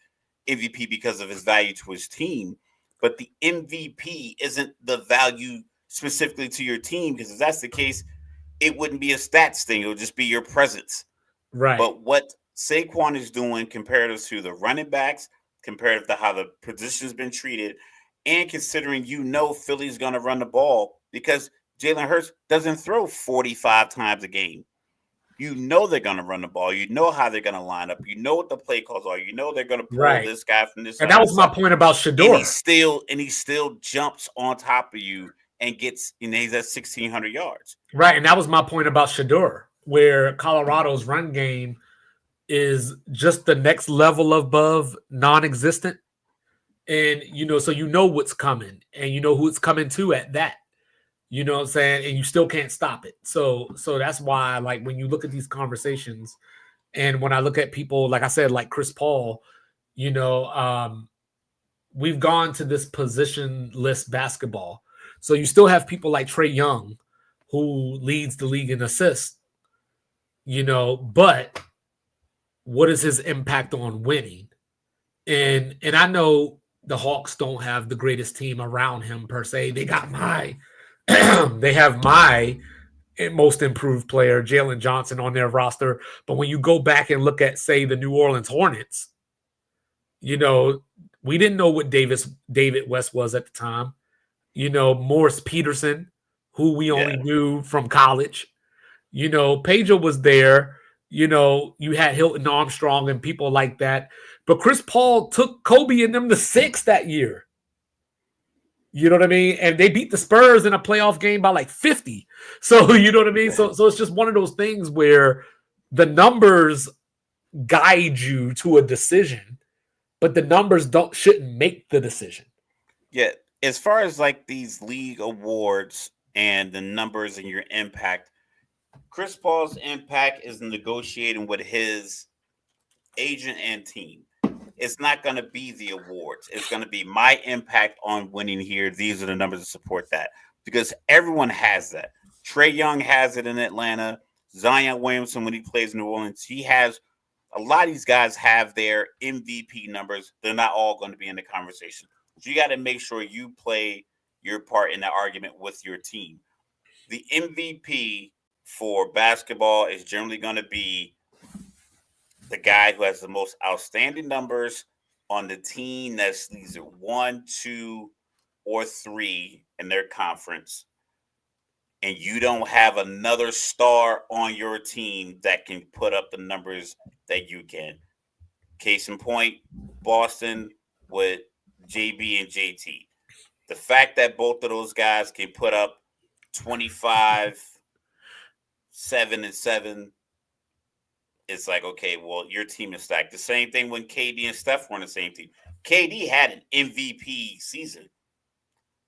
B: MVP because of his value to his team, but the MVP isn't the value specifically to your team, because if that's the case, it wouldn't be a stats thing. It would just be your presence.
A: Right.
B: But what Saquon is doing comparative to the running backs, comparative to how the position has been treated, and considering Philly's going to run the ball because Jalen Hurts doesn't throw 45 times a game. You know they're going to run the ball. You know how they're going to line up. You know what the play calls are. You know they're going to pull this guy from this.
A: And that was my point about Shedeur.
B: And he still jumps on top of you and gets, he's at 1,600 yards.
A: Right, and that was my point about Shedeur, where Colorado's run game is just the next level above non-existent. And, so you know what's coming, and you know who it's coming to at that. You know what I'm saying? And you still can't stop it. So that's why, like, when you look at these conversations, and when I look at people, like I said, like Chris Paul, we've gone to this positionless basketball. So you still have people like Trae Young, who leads the league in assists, but what is his impact on winning? And I know the Hawks don't have the greatest team around him per se. They got they have my most improved player, Jalen Johnson, on their roster. But when you go back and look at, say, the New Orleans Hornets, we didn't know what David West was at the time. Morris Peterson, who we only knew from college. Pedro was there. You had Hilton Armstrong and people like that. But Chris Paul took Kobe and them to 6 that year. You know what I mean? And they beat the Spurs in a playoff game by like 50. So, you know what I mean? So it's just one of those things where the numbers guide you to a decision, but the numbers shouldn't make the decision.
B: Yeah. As far as like these league awards and the numbers and your impact, Chris Paul's impact is negotiating with his agent and team. it's not going to be the awards. It's going to be my impact on winning here. These are the numbers to support that, because everyone has that. Trae Young has it in Atlanta. Zion Williamson, when he plays New Orleans, he has a lot of these guys have their MVP numbers. They're not all going to be in the conversation. So you got to make sure you play your part in the argument with your team. The MVP for basketball is generally going to be the guy who has the most outstanding numbers on the team that's either 1, 2, or 3 in their conference. And you don't have another star on your team that can put up the numbers that you can. Case in point, Boston with JB and JT. The fact that both of those guys can put up 25, 7 and 7, it's like, okay, well, your team is stacked. The same thing when KD and Steph were on the same team. KD had an MVP season.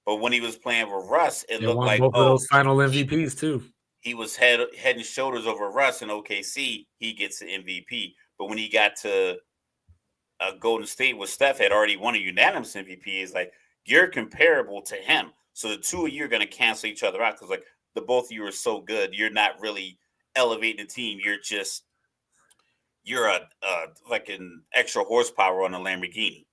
B: But when he was playing with Russ, it looked like
A: both of those final MVPs too.
B: He was head and shoulders over Russ in OKC. He gets the MVP. But when he got to Golden State, where Steph had already won a unanimous MVP, it's like you're comparable to him. So the two of you are going to cancel each other out because like the both of you are so good. You're not really elevating the team. You're a like an extra horsepower on a Lamborghini.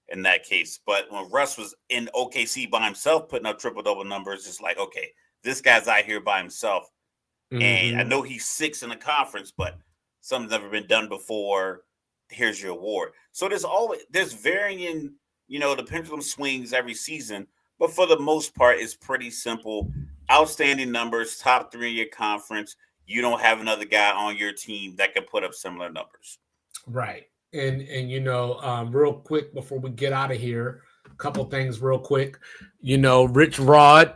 B: In that case, but when Russ was in OKC by himself, putting up triple-double numbers, it's like, okay, this guy's out here by himself. Mm-hmm. And I know he's 6 in the conference, but something's never been done before. Here's your award. So there's varying, the pendulum swings every season, but for the most part, it's pretty simple. Outstanding numbers, top 3 in your conference. You don't have another guy on your team that can put up similar numbers.
A: Right. And real quick before we get out of here, a couple things real quick. Rich Rod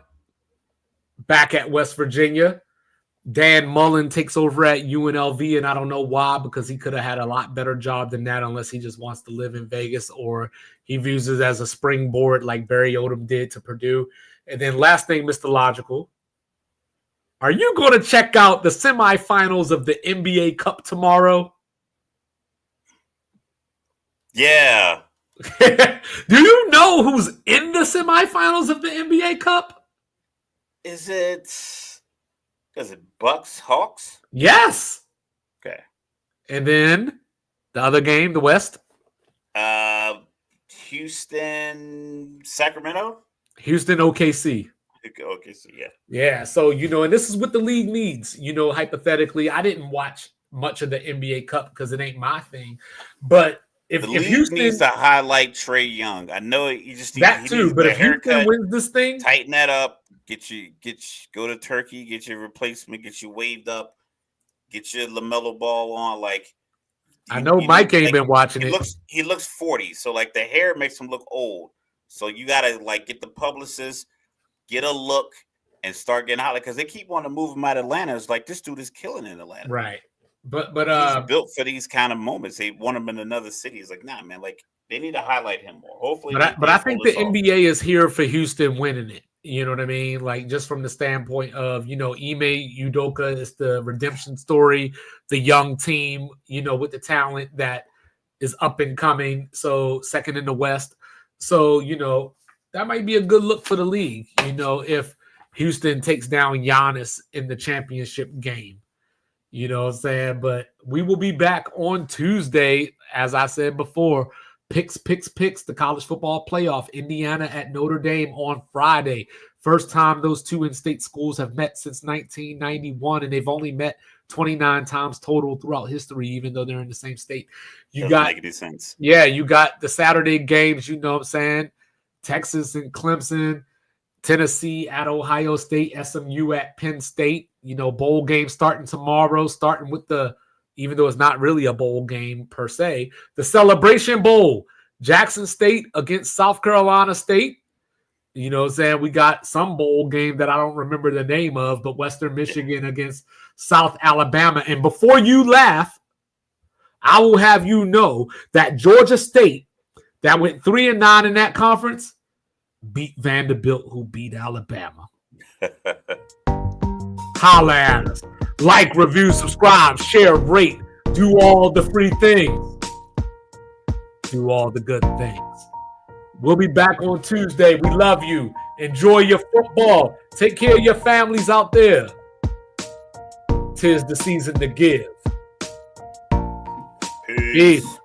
A: back at West Virginia. Dan Mullen takes over at UNLV, and I don't know why, because he could have had a lot better job than that unless he just wants to live in Vegas or he views it as a springboard like Barry Odom did to Purdue. And then last thing, Mr. Logical, are you going to check out the semifinals of the NBA Cup tomorrow?
B: Yeah.
A: Do you know who's in the semifinals of the NBA Cup?
B: Is it Bucks, Hawks?
A: Yes.
B: Okay.
A: And then the other game, the West?
B: Houston, Sacramento?
A: Houston, OKC.
B: OKC, yeah.
A: Yeah, so, and this is what the league needs. Hypothetically, I didn't watch much of the NBA Cup because it ain't my thing. But If Houston
B: needs to highlight Trae Young, I know you just need
A: that too. But if Houston wins this thing,
B: tighten that up. Go to Turkey, get your replacement, get you waved up, get your LaMelo Ball on. Like
A: I know Mike ain't been watching it.
B: He looks 40, so like the hair makes him look old. So you gotta like get the publicist, get a look, and start getting highlighted because they keep wanting to move him out of Atlanta. It's like this dude is killing in Atlanta,
A: right? But
B: he's built for these kind of moments. They want him in another city. It's like, nah, man. Like they need to highlight him more. Hopefully,
A: but I think the NBA is here for Houston winning it. You know what I mean? Like just from the standpoint of Ime Udoka is the redemption story, the young team, with the talent that is up and coming. So second in the West. So that might be a good look for the league. If Houston takes down Giannis in the championship game. You know what I'm saying? But we will be back on Tuesday, as I said before. Picks, the college football playoff. Indiana at Notre Dame on Friday. First time those two in-state schools have met since 1991, and they've only met 29 times total throughout history, even though they're in the same state.
B: Doesn't make any sense.
A: Yeah, you got the Saturday games, you know what I'm saying? Texas and Clemson, Tennessee at Ohio State, SMU at Penn State. Bowl game starting tomorrow, starting with even though it's not really a bowl game per se, the Celebration Bowl. Jackson State against South Carolina State. You know what I'm saying? We got some bowl game that I don't remember the name of, but Western Michigan against South Alabama. And before you laugh, I will have you know that Georgia State, that went 3-9 in that conference, beat Vanderbilt, who beat Alabama. Holla at us. Like, review, subscribe, share, rate, do all the free things. do all the good things. We'll be back on Tuesday. We love you. Enjoy your football. Take care of your families out there. 'Tis the season to give.
B: Peace.